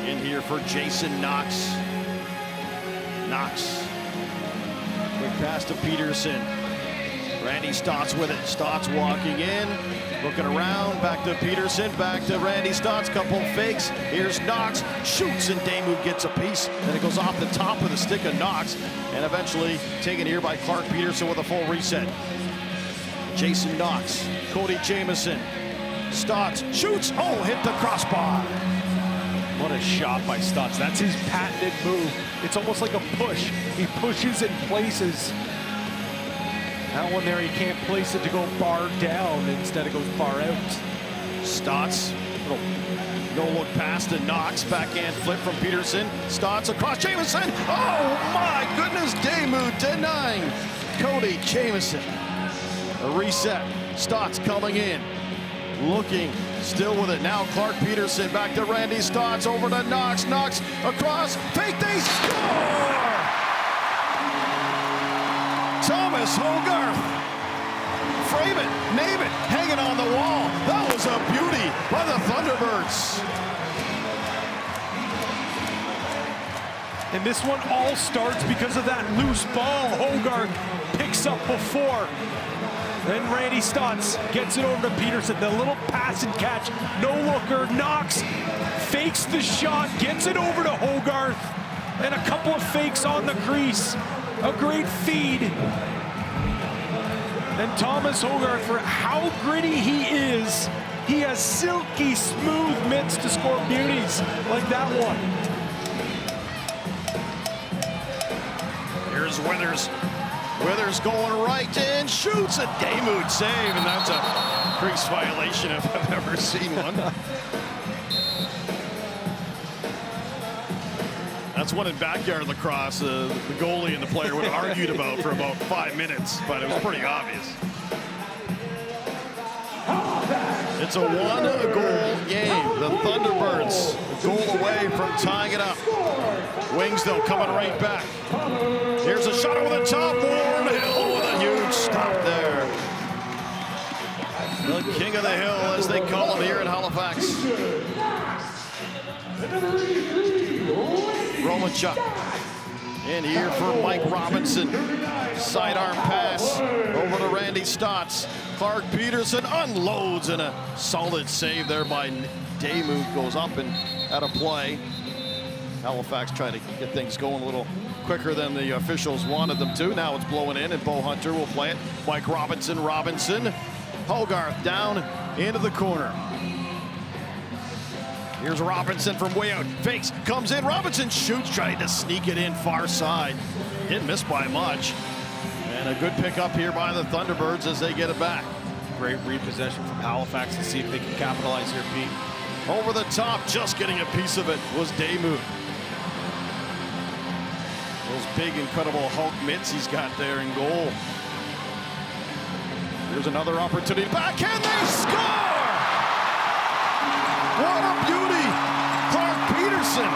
in here for Jason Knox. Knox. Quick pass to Peterson. Randy Stotts with it. Stotts walking in, looking around, back to Peterson, back to Randy Stotts, couple fakes. Here's Knox, shoots, and Damu gets a piece. Then it goes off the top of the stick of Knox, and eventually taken here by Clark Peterson with a full reset. Jason Knox, Cody Jamieson, Stotts shoots, oh, hit the crossbar. What a shot by Stotts. That's his patented move. It's almost like a push. He pushes and places. That one there, he can't place it to go far down. Instead, it goes far out. Stotts, little no-look pass to Knox. Backhand flip from Peterson. Stotts across Jamieson. Oh, my goodness. Damu denying Cody Jamieson. A reset. Stotts coming in. Looking, still with it. Now Clark Peterson back to Randy Stotts. Over to Knox. Knox across. Fake, they score! Thomas Hogarth. Frame it, name it, hanging on the wall. That was a beauty by the Thunderbirds. And this one all starts because of that loose ball Hogarth picks up before. Then Randy Stotts gets it over to Peterson. The little pass and catch, no looker. Knox fakes the shot, gets it over to Hogarth, and a couple of fakes on the crease. A great feed. And Thomas Hogarth, for how gritty he is, he has silky smooth mitts to score beauties like that one. Here's Withers. Withers going right and shoots a Damu save, and that's a crease violation if I've ever seen one. That's one in backyard lacrosse the goalie and the player would have argued about for about 5 minutes, but it was pretty obvious. It's a one-goal game. The Thunderbirds a goal away from tying it up. Wings, though, coming right back. Here's a shot over the top. Warren Hill with a huge stop there. The king of the hill, as they call him here in Halifax. Romanchuk in here for Mike Robinson. Sidearm pass over to Randy Stotts. Clark Peterson unloads, and a solid save there by Damu. Goes up and out of play. Halifax trying to get things going a little quicker than the officials wanted them to. Now it's blowing in, and Bo Hunter will play it. Mike Robinson. Hogarth down into the corner. Here's Robinson from way out. Fakes, comes in. Robinson shoots, trying to sneak it in far side. Didn't miss by much. And a good pick up here by the Thunderbirds as they get it back. Great repossession from Halifax to see if they can capitalize here, Pete. Over the top, just getting a piece of it was Damu. Those big, incredible Hulk mitts he's got there in goal. Here's another opportunity. Backhand, they score! What a beauty! Clark Peterson.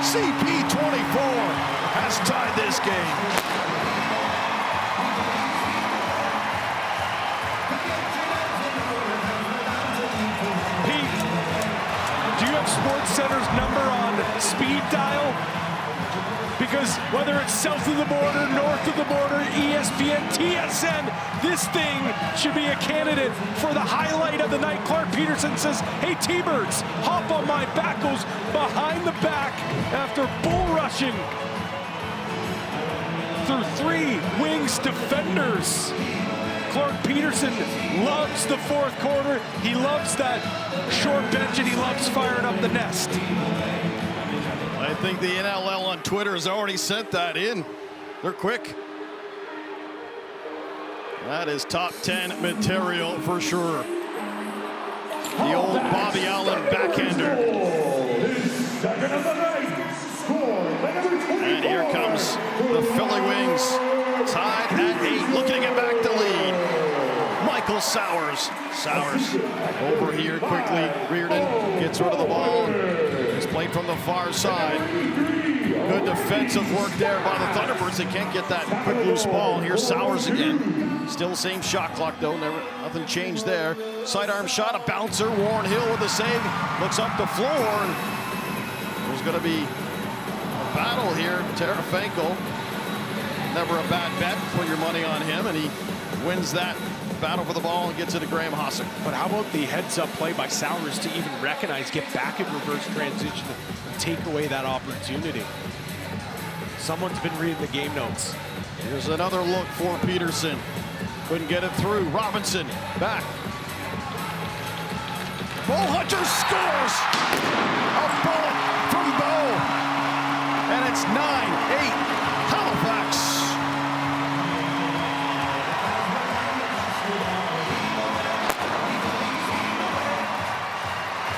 CP24 has tied this game. Pete, do you have SportsCenter's number on speed dial? Because whether it's south of the border, north of the border, ESPN, TSN, this thing should be a candidate for the highlight of the night. Clark Peterson says, hey, T-Birds, hop on my back, goes behind the back after bull rushing through 3 Wings defenders. Clark Peterson loves the fourth quarter. He loves that short bench, and he loves firing up the nest. I think the NLL on Twitter has already sent that in. They're quick. That is top 10 material for sure. The old Bobby Allen backhander. And here comes the Philly Wings. Tied at 8, looking to get back to lead. Michael Sowers. Sowers over here quickly. Reardon gets rid of the ball. It's played from the far side. Good defensive work there by the Thunderbirds. They can't get that quick loose ball. Here's Sowers again. Still same shot clock though. Nothing changed there. Sidearm shot, a bouncer. Warren Hill with the save. Looks up the floor. And there's going to be a battle here. Terafenko. Never a bad bet. Put your money on him, and he wins that battle for the ball and gets it to Graham Hossack. But how about the heads-up play by Sowers to even recognize, get back in reverse transition, and take away that opportunity? Someone's been reading the game notes. Here's another look for Peterson. Couldn't get it through. Robinson back. Bowhunter scores! A bullet from Bow. And it's 9-8 Halifax.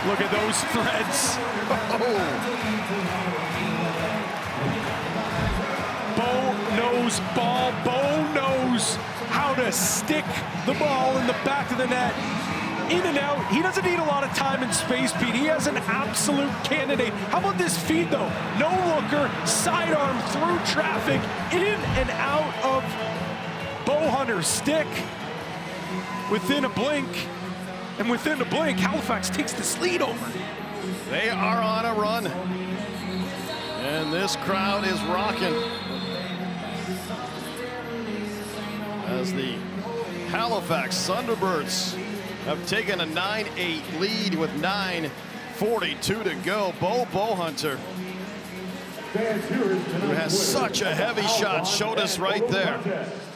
Look at those threads. Bo knows ball. Bo knows how to stick the ball in the back of the net. In and out. He doesn't need a lot of time and space, Pete. He has an absolute candidate. How about this feed, though? No looker, sidearm through traffic, in and out of Bowhunter's stick. Within a blink. And within a blink, Halifax takes this lead over. They are on a run. And this crowd is rocking. As the Halifax Thunderbirds have taken a 9-8 lead with 9:42 to go. Bo Bowhunter, who has such a heavy shot, showed us right there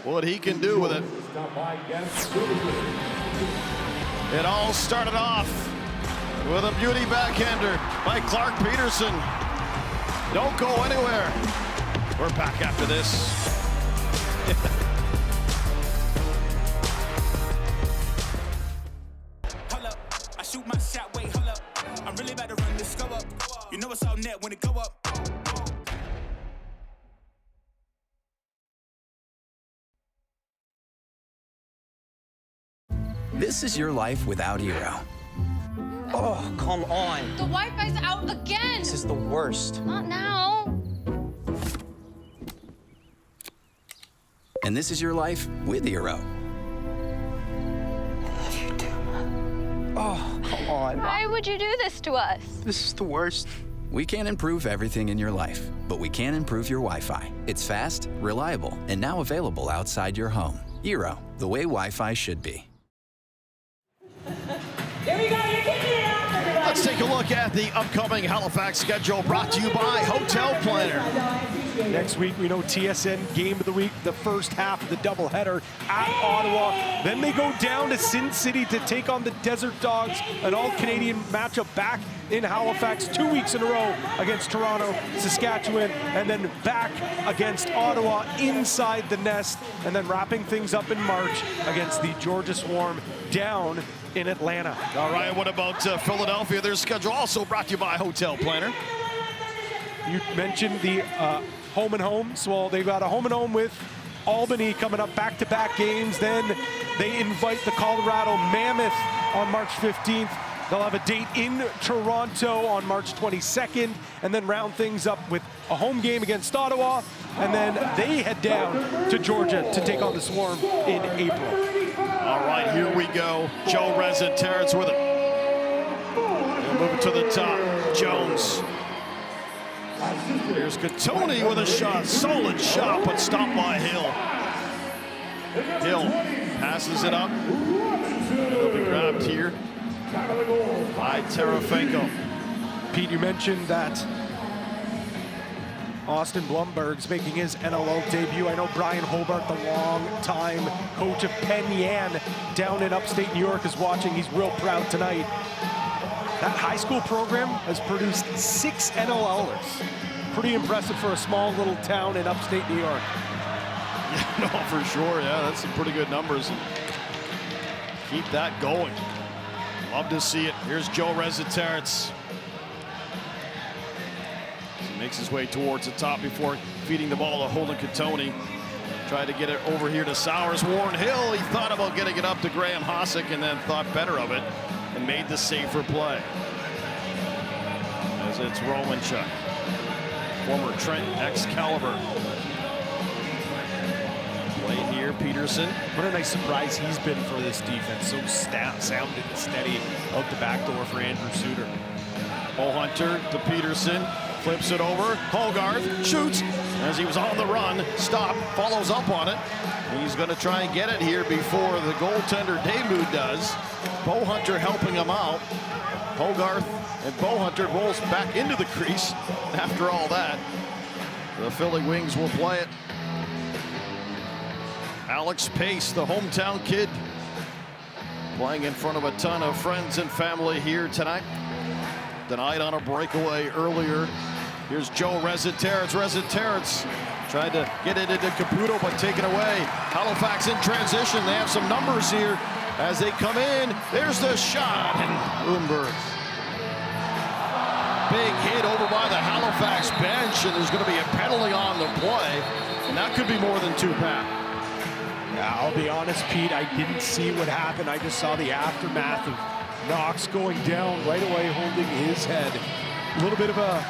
what he can do with it. It all started off with a beauty backhander by Clark Peterson. Don't go anywhere. We're back after this. Hold up, I shoot my shot, wait, hold up. I'm really about to run this go up. You know it's all net when it go up. This is your life without Eero. Oh, come on. The Wi-Fi's out again. This is the worst. Not now. And this is your life with Eero. Oh, come on. Why would you do this to us? This is the worst. We can't improve everything in your life, but we can improve your Wi-Fi. It's fast, reliable, and now available outside your home. Eero, the way Wi-Fi should be. Let's take a look at the upcoming Halifax schedule, brought to you by Hotel Planner. Next week, we know TSN Game of the Week, the first half of the doubleheader at Ottawa. Then they go down to Sin City to take on the Desert Dogs, an all-Canadian matchup back in Halifax 2 weeks in a row against Toronto, Saskatchewan, and then back against Ottawa inside the nest, and then wrapping things up in March against the Georgia Swarm down in Atlanta. All right, what about Philadelphia? Their schedule also brought to you by Hotel Planner. You mentioned the home and homes. Well, they've got a home and home with Albany coming up, back-to-back games. Then they invite the Colorado Mammoth on March 15th. They'll have a date in Toronto on March 22nd, and then round things up with a home game against Ottawa, and then they head down to Georgia to take on the Swarm in April. All right, here we go. Joe Reza, Terrence with it. They'll move it to the top. Jones. Here's Katoni with a shot. Solid shot, but stopped by Hill. Hill passes it up. It'll be grabbed here by Terafenko. Pete, you mentioned that Austin Blumberg's making his NLL debut. I know Brian Hobart, the long-time coach of Penn Yan down in upstate New York, is watching. He's real proud tonight. That high school program has produced 6 NLLers. Pretty impressive for a small little town in upstate New York. Yeah, no, for sure. Yeah, that's some pretty good numbers. Keep that going. Love to see it. Here's Joe Reza Terrence. He makes his way towards the top before feeding the ball to Holden Katoni. Tried to get it over here to Sowers. Warren Hill, he thought about getting it up to Graham Hossack and then thought better of it and made the safer play. As it's Romanchuk, former Trent Excalibur. Play here, Peterson. What a nice surprise he's been for this defense. So sound and steady out the back door for Andrew Suter. Hunter to Peterson, flips it over. Hogarth shoots as he was on the run. Stop, follows up on it. He's going to try and get it here before the goaltender Damu does. Hunter helping him out. Hogarth and Hunter rolls back into the crease. After all that, the Philly Wings will play it. Alex Pace, the hometown kid, playing in front of a ton of friends and family here tonight. Denied on a breakaway earlier. Here's Joe Rezzaterets. Rezzaterets tried to get it into Caputo, but taken away. Halifax in transition. They have some numbers here as they come in. There's the shot, and Thunderbirds. Big hit over by the Halifax bench, and there's going to be a penalty on the play, and that could be more than 2, Pat. Yeah, I'll be honest, Pete, I didn't see what happened. I just saw the aftermath of Knox going down right away, holding his head. A little bit of a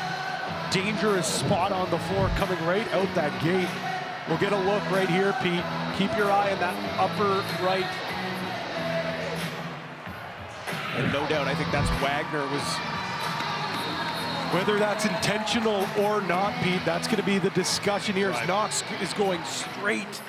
dangerous spot on the floor coming right out that gate. We'll get a look right here, Pete. Keep your eye on that upper right. And no doubt, I think that's Wagner. Whether that's intentional or not, Pete, that's going to be the discussion here. As Knox is going straight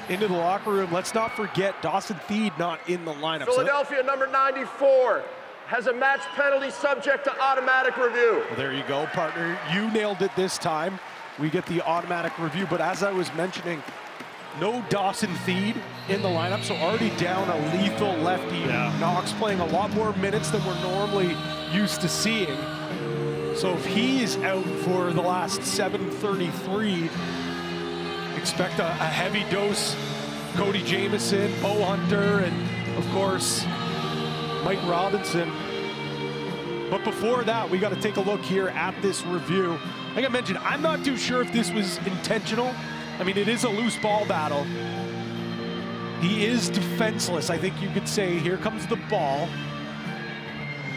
into the locker room. Let's not forget Dawson Theed not in the lineup. Philadelphia, number 94, has a match penalty subject to automatic review. Well, there you go, partner. You nailed it this time. We get the automatic review, but as I was mentioning, no Dawson Theed in the lineup, so already down a lethal lefty. Knox playing a lot more minutes than we're normally used to seeing. So if he is out for the last 7:33, expect a heavy dose. Cody Jamieson, Hunter, and of course, Mike Robinson. But before that, we got to take a look here at this review. Like I mentioned, I'm not too sure if this was intentional. I mean, it is a loose ball battle. He is defenseless, I think you could say. Here comes the ball.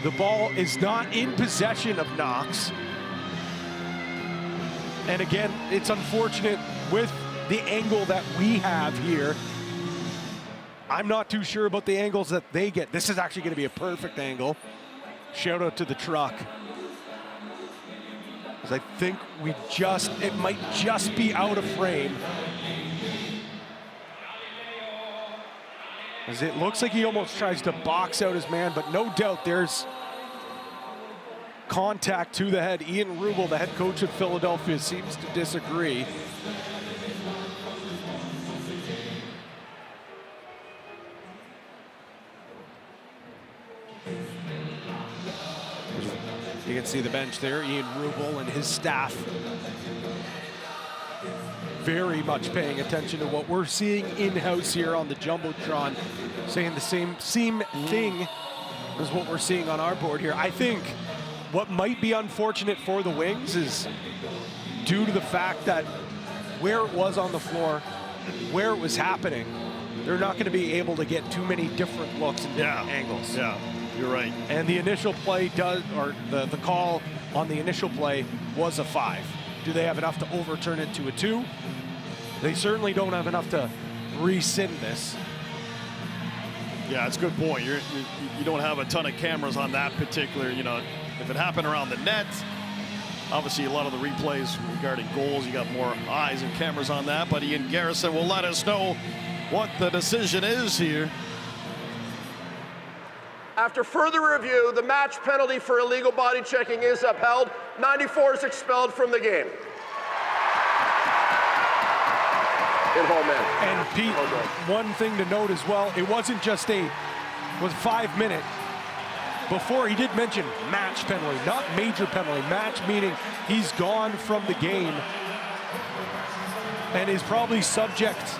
The ball is not in possession of Knox. And again, it's unfortunate with the angle that we have here. I'm not too sure about the angles that they get. This is actually going to be a perfect angle. Shout out to the truck. Because I think it might just be out of frame. As it looks like he almost tries to box out his man, but no doubt there's contact to the head. Ian Rubel, the head coach of Philadelphia, seems to disagree. You can see the bench there, Ian Rubel and his staff very much paying attention to what we're seeing in-house here on the Jumbotron, saying the same thing as what we're seeing on our board here. I think what might be unfortunate for the Wings is due to the fact that where it was on the floor, where it was happening, they're not going to be able to get too many different looks and different angles. Yeah, you're right. And the initial play the call on the initial play was a 5. Do they have enough to overturn it to a 2? They certainly don't have enough to rescind this. Yeah, it's a good point. You don't have a ton of cameras on that particular, if it happened around the net, obviously a lot of the replays regarding goals, you got more eyes and cameras on that, but Ian Garrison will let us know what the decision is here. After further review, the match penalty for illegal body checking is upheld. 94 is expelled from the game. In home man. And Pete, one thing to note as well, it wasn't just a 5-minute. Before, he did mention match penalty, not major penalty. Match meaning he's gone from the game and is probably subject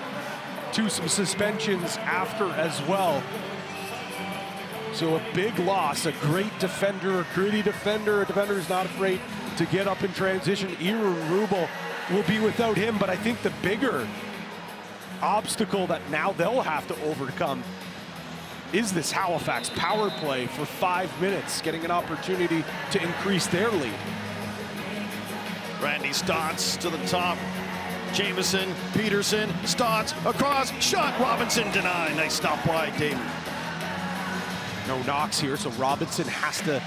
to some suspensions after as well. So a big loss, a great defender, a gritty defender, a defender who's not afraid to get up in transition. Ian Rubel will be without him, but I think the bigger obstacle that now they'll have to overcome is this Halifax power play for 5 minutes, getting an opportunity to increase their lead. Randy Stotts to the top. Jamieson, Peterson, Stotts, across, shot, Robinson denied. Nice stop by David. No knocks here, so Robinson has to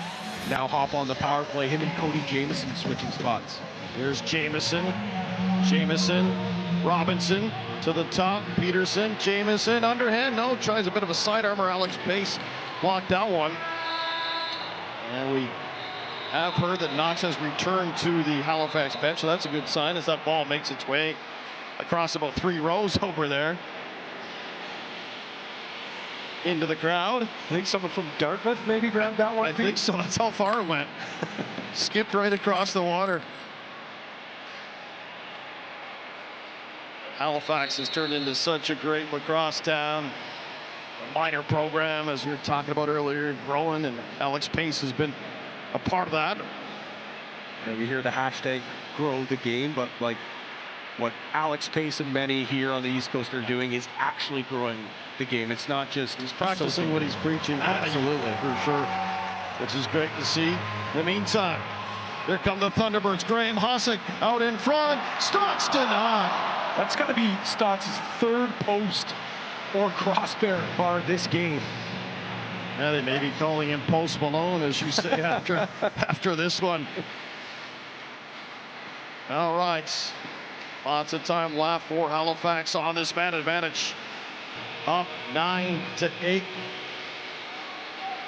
now hop on the power play. Him and Cody Jamieson switching spots. Here's Jamieson, Robinson to the top, Peterson, Jamieson, underhand, no, tries a bit of a sidearmer, Alex Pace blocked that one. And we have heard that Knox has returned to the Halifax bench, so that's a good sign as that ball makes its way across about 3 rows over there. Into the crowd. I think someone from Dartmouth maybe grabbed that one. I think so, that's how far it went. Skipped right across the water. Halifax has turned into such a great lacrosse town. A minor program, as we were talking about earlier, growing, and Alex Pace has been a part of that. And you hear the hashtag grow the game, but like what Alex Pace and many here on the East Coast are doing is actually growing the game. It's not just he's practicing what he's preaching. Absolutely. For sure. Which is great to see. In the meantime, here come the Thunderbirds. Graham Hossick out in front. Stotts denied. That's got to be Stotts' 3rd post or crossbar bar this game. Yeah, they may be calling him Post Malone, as you say, after this one. All right. Lots of time left for Halifax on this man advantage. Up 9-8.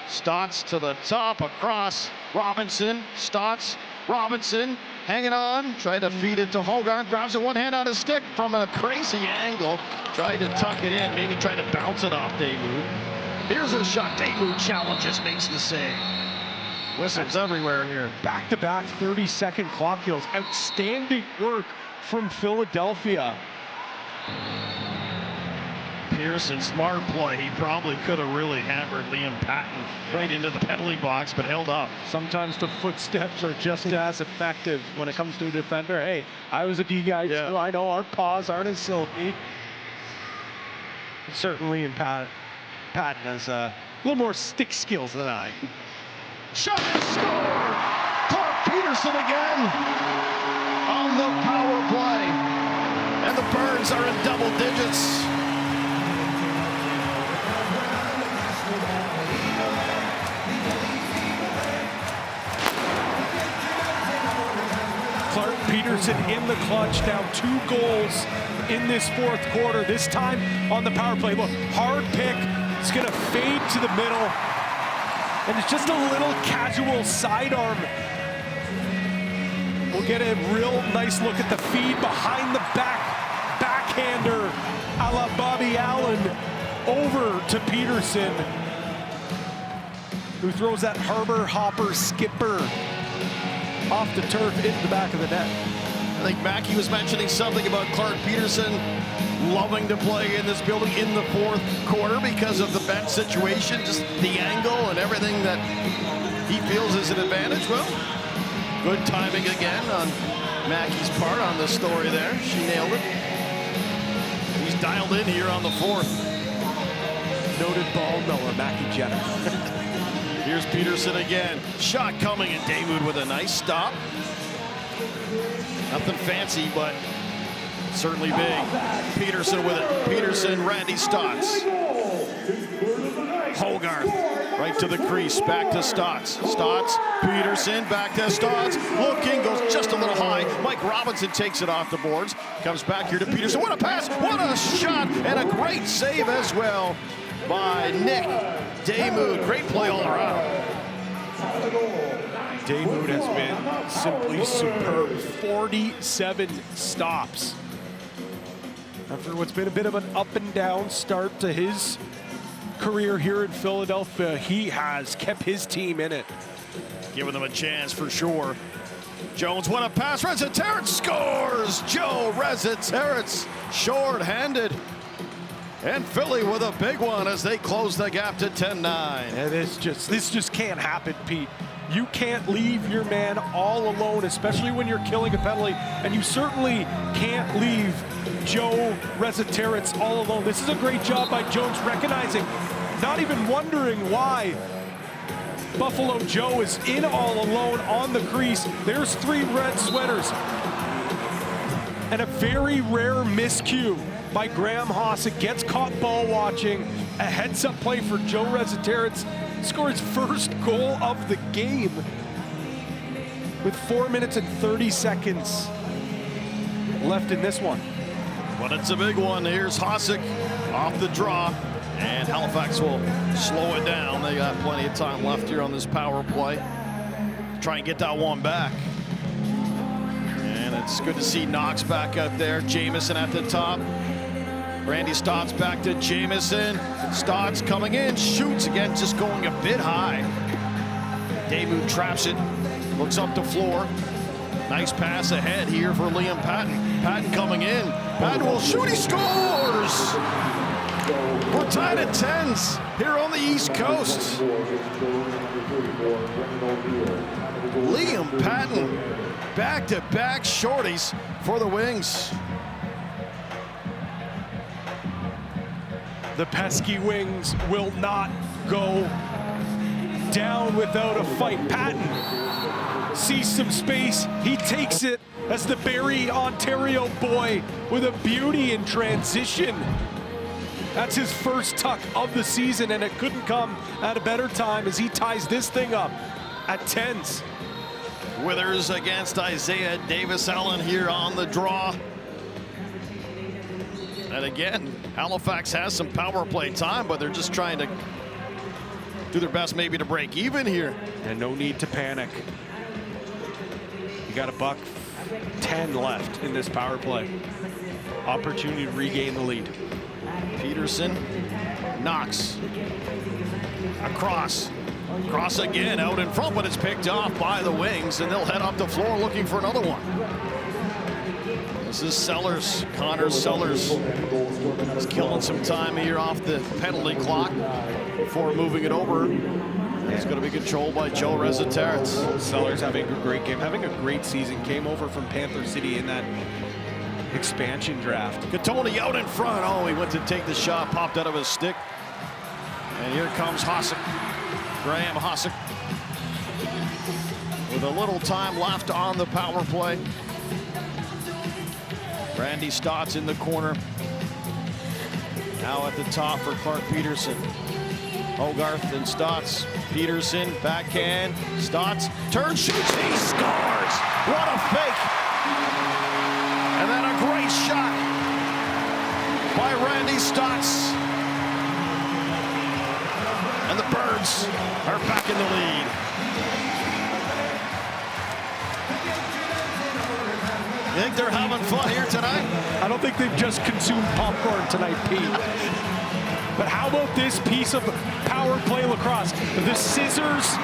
Stotts to the top, across. Robinson, Stotts, Robinson, hanging on, trying to feed it to Hogarth, grabs it one hand on his stick from a crazy angle, tried to tuck it in, maybe trying to bounce it off Daewoo. Here's a shot, Daewoo challenges, makes the save. Whistles everywhere here. Back-to-back 30-second clock kills. Outstanding work from Philadelphia. Pearson, smart play. He probably could have really hammered Liam Patton right into the penalty box, but held up. Sometimes the footsteps are just as effective when it comes to a defender. Hey, I was a D guy too. I know our paws aren't as silky. Certainly in Patton has a little more stick skills than I. Shot and score! Clark Peterson again on the power play. And the Birds are in double digits. Clark Peterson in the clutch, now 2 goals in this 4th quarter, this time on the power play. Look, hard pick, it's gonna fade to the middle, and it's just a little casual sidearm. We'll get a real nice look at the feed behind the backhander a la Bobby Allen over to Peterson, who throws that harbor hopper skipper off the turf into the back of the net. I think Mackey was mentioning something about Clark Peterson loving to play in this building in the 4th quarter because of the bench situation, just the angle and everything that he feels is an advantage. Well, good timing again on Mackey's part on the story there. She nailed it. He's dialed in here on the 4th. Noted ball miller, Mackey Jenner. Here's Peterson again. Shot coming, and Daewoo with a nice stop. Nothing fancy, but certainly big. Peterson with it. Peterson, Randy Stotts. Hogarth right to the crease. Back to Stotts. Stotts, Peterson, back to Stotts. Looking, goes just a little high. Mike Robinson takes it off the boards. Comes back here to Peterson. What a pass! What a shot! And a great save as well by Nick Daewoo. Great play all around. Daewoo has been simply superb. 47 stops. After what's been a bit of an up and down start to his career here in Philadelphia, he has kept his team in it. Giving them a chance for sure. Jones, what a pass. Rezzaterets scores! Joe Rezzaterets, short-handed. And Philly with a big one as they close the gap to 10-9. And this just can't happen, Pete. You can't leave your man all alone, especially when you're killing a penalty, and you certainly can't leave Joe Resetarits all alone. This is a great job by Jones recognizing, not even wondering why Buffalo Joe is in all alone on the crease. There's 3 red sweaters. And a very rare miscue by Graham Hossick. Gets caught ball watching. A heads-up play for Joe Resetarits. Scores first goal of the game with 4 minutes and 30 seconds left in this one. But it's a big one. Here's Hossick off the draw, and Halifax will slow it down. They got plenty of time left here on this power play. Try and get that one back. And it's good to see Knox back out there. Jamieson at the top. Randy Stotts back to Jamieson. Stotts coming in, shoots again, just going a bit high. Damu traps it, looks up the floor. Nice pass ahead here for Liam Patton. Patton coming in. Patton will shoot, he scores! We're tied at 10s here on the East Coast. Liam Patton, back-to-back shorties for the Wings. The pesky Wings will not go down without a fight. Patton sees some space. He takes it as the Barrie, Ontario boy with a beauty in transition. That's his first tuck of the season, and it couldn't come at a better time as he ties this thing up at 10s. Withers against Isaiah Davis-Allen here on the draw. And again, Halifax has some power play time, but they're just trying to do their best maybe to break even here. And no need to panic. You got $1:10 left in this power play. Opportunity to regain the lead. Peterson, Knox, across. Cross again out in front, but it's picked off by the Wings, and they'll head up the floor looking for another one. This is Sellers, Connor Sellers. He's killing some time here off the penalty clock before moving it over. It's going to be controlled by Joe Resetarits. Sellers having a great game, having a great season. Came over from Panther City in that expansion draft. Katoni out in front. Oh, he went to take the shot, popped out of his stick. And here comes Hossick. Graham Hossick with a little time left on the power play. Randy Stotts in the corner. Now at the top for Clark Peterson. Hogarth and Stotts. Peterson, backhand. Stotts turns, shoots, he scores! What a fake! And then a great shot by Randy Stotts. And the Birds are back in the lead. You think they're having fun here tonight? I don't think they've just consumed popcorn tonight, Pete. But how about this piece of power play lacrosse? The scissors,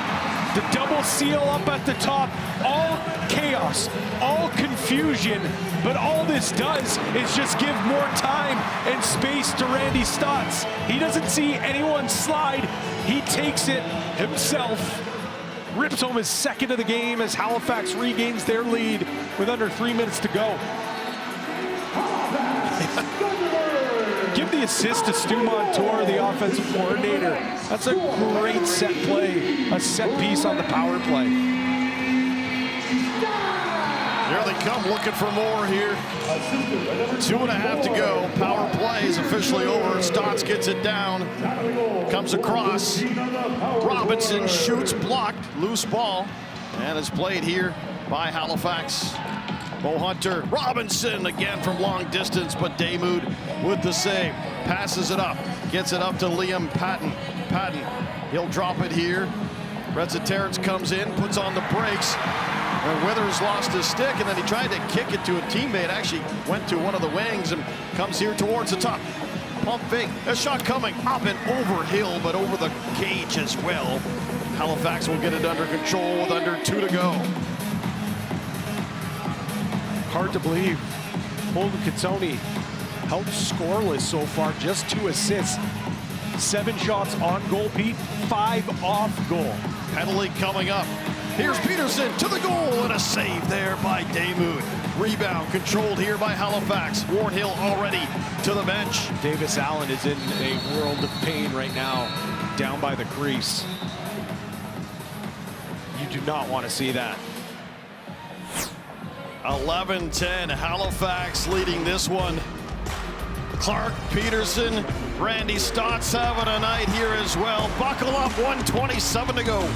the double seal up at the top, all chaos, all confusion. But all this does is just give more time and space to Randy Stotts. He doesn't see anyone slide. He takes it himself. Rips home his second of the game as Halifax regains their lead with under 3 minutes to go. Give the assist to Stu Montour, the offensive coordinator. That's a great set play, a set piece on the power play. Here they come looking for more here. 2.5 to go. Power play is officially over. Stotts gets it down. Comes across. Robinson shoots, blocked. Loose ball. And is played here by Halifax. Bo Hunter. Robinson again from long distance, but Damoud with the save. Passes it up. Gets it up to Liam Patton. Patton, he'll drop it here. Resetarits comes in, puts on the brakes. And Withers lost his stick, and then he tried to kick it to a teammate. Actually went to one of the wings and comes here towards the top. Pump fake. A shot coming up and over hill, but over the cage as well. Halifax will get it under control with under 2 to go. Hard to believe. Holden Katoni held scoreless so far, just 2 assists. 7 shots on goal, Pete, 5 off goal. Penalty coming up. Here's Peterson to the goal, and a save there by Damoud. Rebound controlled here by Halifax. Warnhill already to the bench. Davis Allen is in a world of pain right now, down by the crease. You do not want to see that. 11-10, Halifax leading this one. Clark, Peterson, Randy Stotts having a night here as well. Buckle up, 1:27 to go.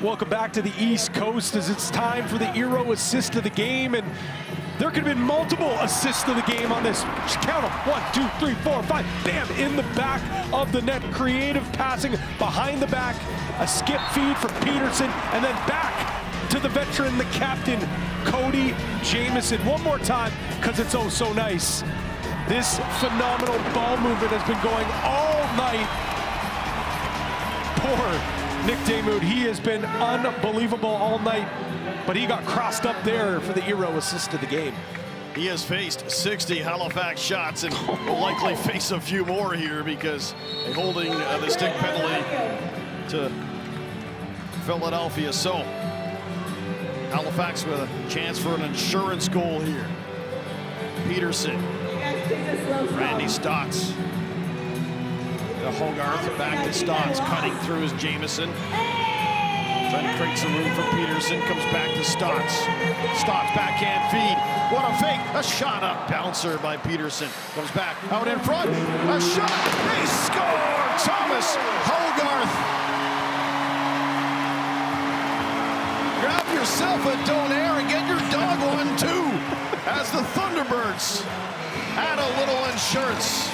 Welcome back to the East Coast as it's time for the Eero assist of the game, and there could have been multiple assists of the game on this. Just count them. 1, 2, 3, 4, 5. Bam! In the back of the net. Creative passing behind the back. A skip feed from Peterson, and then back to the veteran, the captain, Cody Jamieson. One more time, because it's oh so nice. This phenomenal ball movement has been going all night. Poor Nick Damoud, he has been unbelievable all night, but he got crossed up there for the Eero assist of the game. He has faced 60 Halifax shots and will likely face a few more here because they're holding the stick penalty to Philadelphia. So Halifax with a chance for an insurance goal here. Peterson, Randy Stotts. The Hogarth back to Stotts, cutting through his Jamieson. Trying to create some room for Peterson, comes back to Stotts. Stotts backhand feed, what a fake, a shot up, bouncer by Peterson. Comes back, out in front, a shot, they score! Thomas Hogarth. Grab yourself a donaire and get your dog one too, as the Thunderbirds add a little insurance.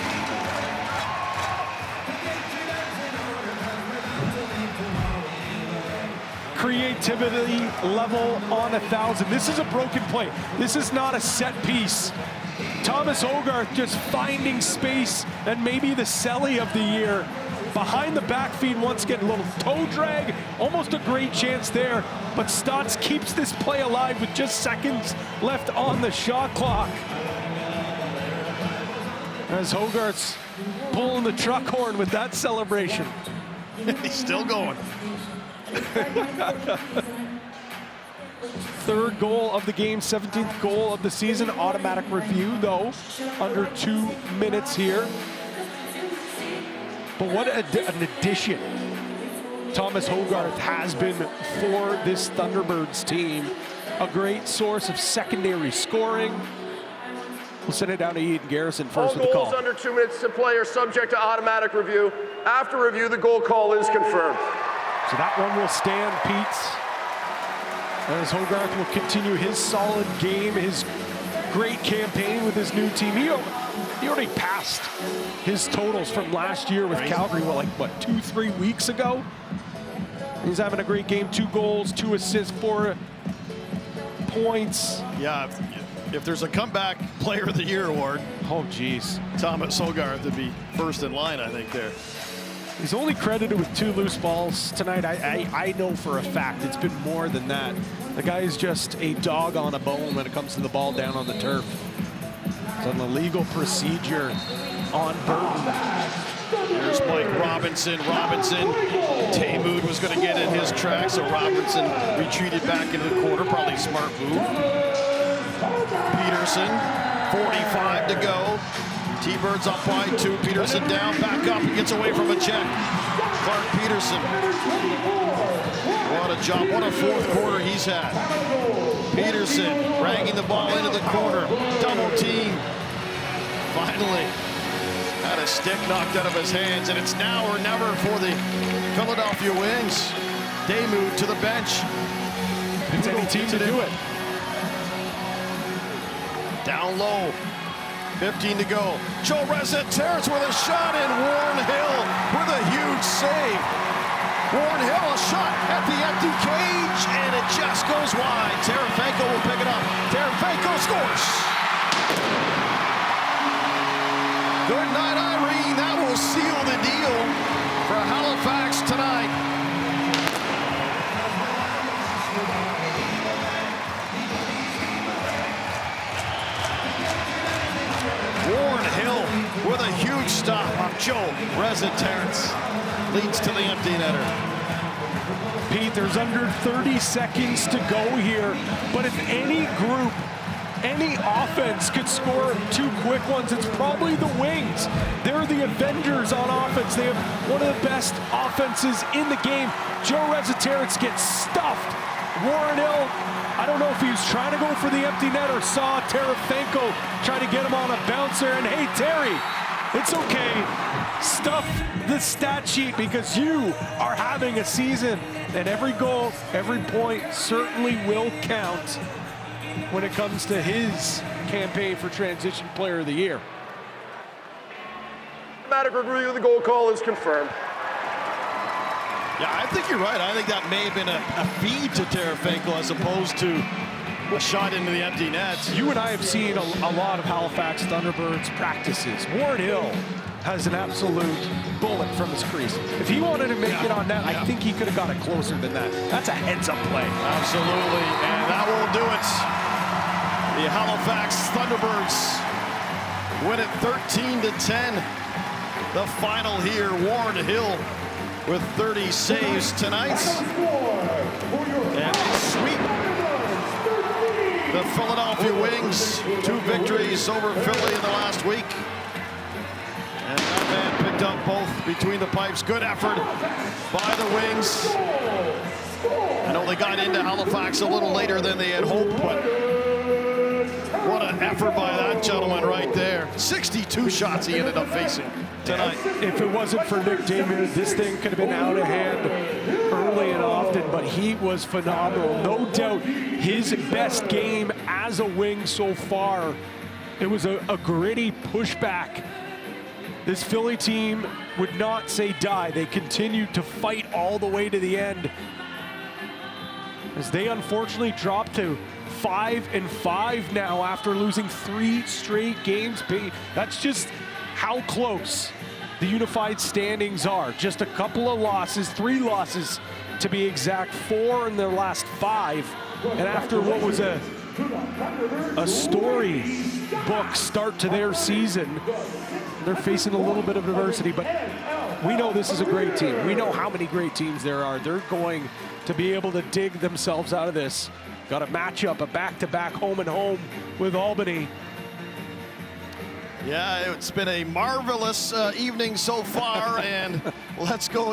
Creativity level on 1,000. This is a broken play. This is not a set piece. Thomas Hogarth just finding space, and maybe the Selly of the year. Behind the back feed, once again, a little toe drag, almost a great chance there, but Stotts keeps this play alive with just seconds left on the shot clock. As Hogarth's pulling the truck horn with that celebration. He's still going. Third goal of the game, 17th goal of the season. Automatic review, though, under 2 minutes here. But what an addition Thomas Hogarth has been for this Thunderbirds team. A great source of secondary scoring. We'll send it down to Eden Garrison first with the call. All goals under 2 minutes to play are subject to automatic review. After review, the goal call is confirmed. So that one will stand, Pete. As Hogarth will continue his solid game, his great campaign with his new team. He already passed his totals from last year with Calgary, well, like, what, 2-3 weeks ago? He's having a great game, 2 goals, 2 assists, 4 points. Yeah, if there's a comeback player of the year award, oh geez, Thomas Hogarth would be first in line, I think, there. He's only credited with 2 loose balls tonight. I know for a fact it's been more than that. The guy is just a dog on a bone when it comes to the ball down on the turf. It's an illegal procedure on Burton. Here's Mike Robinson. Taymood was going to get in his track, so Robinson retreated back into the corner. Probably a smart move. Peterson, 45 to go. T-Birds up by 2. Peterson down, back up. He gets away from a check. Clark Peterson. What a job. What a fourth quarter he's had. Peterson dragging the ball into the corner. Double team. Finally had a stick knocked out of his hands, and it's now or never for the Philadelphia Wings. They move to the bench. It's any team to do it. Down low. 15 to go. Joe Terrence with a shot, and Warren Hill with a huge save. Warren Hill, a shot at the empty cage, and it just goes wide. Terefenko will pick it up. Terefenko scores. Good night, Irene. That will seal the deal for Halifax tonight. Warren Hill with a huge stop on Joe Terrence. Leads to the empty netter. Pete, there's under 30 seconds to go here, but if any group, any offense could score 2 quick ones, it's probably the Wings. They're the Avengers on offense. They have one of the best offenses in the game. Joe Terrence gets stuffed. Warren Hill, I don't know if he was trying to go for the empty net or saw Terefenko try to get him on a bouncer, and hey, Terry, it's okay. Stuff the stat sheet because you are having a season, and every goal, every point certainly will count when it comes to his campaign for Transition Player of the Year. Automatic review of the goal call is confirmed. Yeah, I think you're right. I think that may have been a feed to Terefenko as opposed to a shot into the empty net. You and I have seen a lot of Halifax Thunderbirds practices. Warren Hill has an absolute bullet from his crease. If he wanted to make it on net, I think he could have got it closer than that. That's a heads-up play. Absolutely, and that will do it. The Halifax Thunderbirds win it 13-10. The final here, Warren Hill with 30 saves tonight. And they sweep the Philadelphia Wings. 2 victories over Philly in the last week. And that man picked up both between the pipes. Good effort by the Wings. I know they got into Halifax a little later than they had hoped, but what an effort by that gentleman right there. 62 shots he ended up facing tonight. If it wasn't for Nick Damon, this thing could have been out of hand early and often, but he was phenomenal. No doubt his best game as a Wing so far. It was a gritty pushback. This Philly team would not say die. They continued to fight all the way to the end, as they unfortunately dropped to 5-5 now after losing 3 straight games. That's just how close the unified standings are. Just a couple of losses, 3 losses to be exact, 4 in their last 5. And after what was a storybook start to their season, they're facing a little bit of adversity, but we know this is a great team. We know how many great teams there are. They're going to be able to dig themselves out of this. Got a matchup, a back-to-back home and home with Albany. Yeah, it's been a marvelous evening so far, and let's go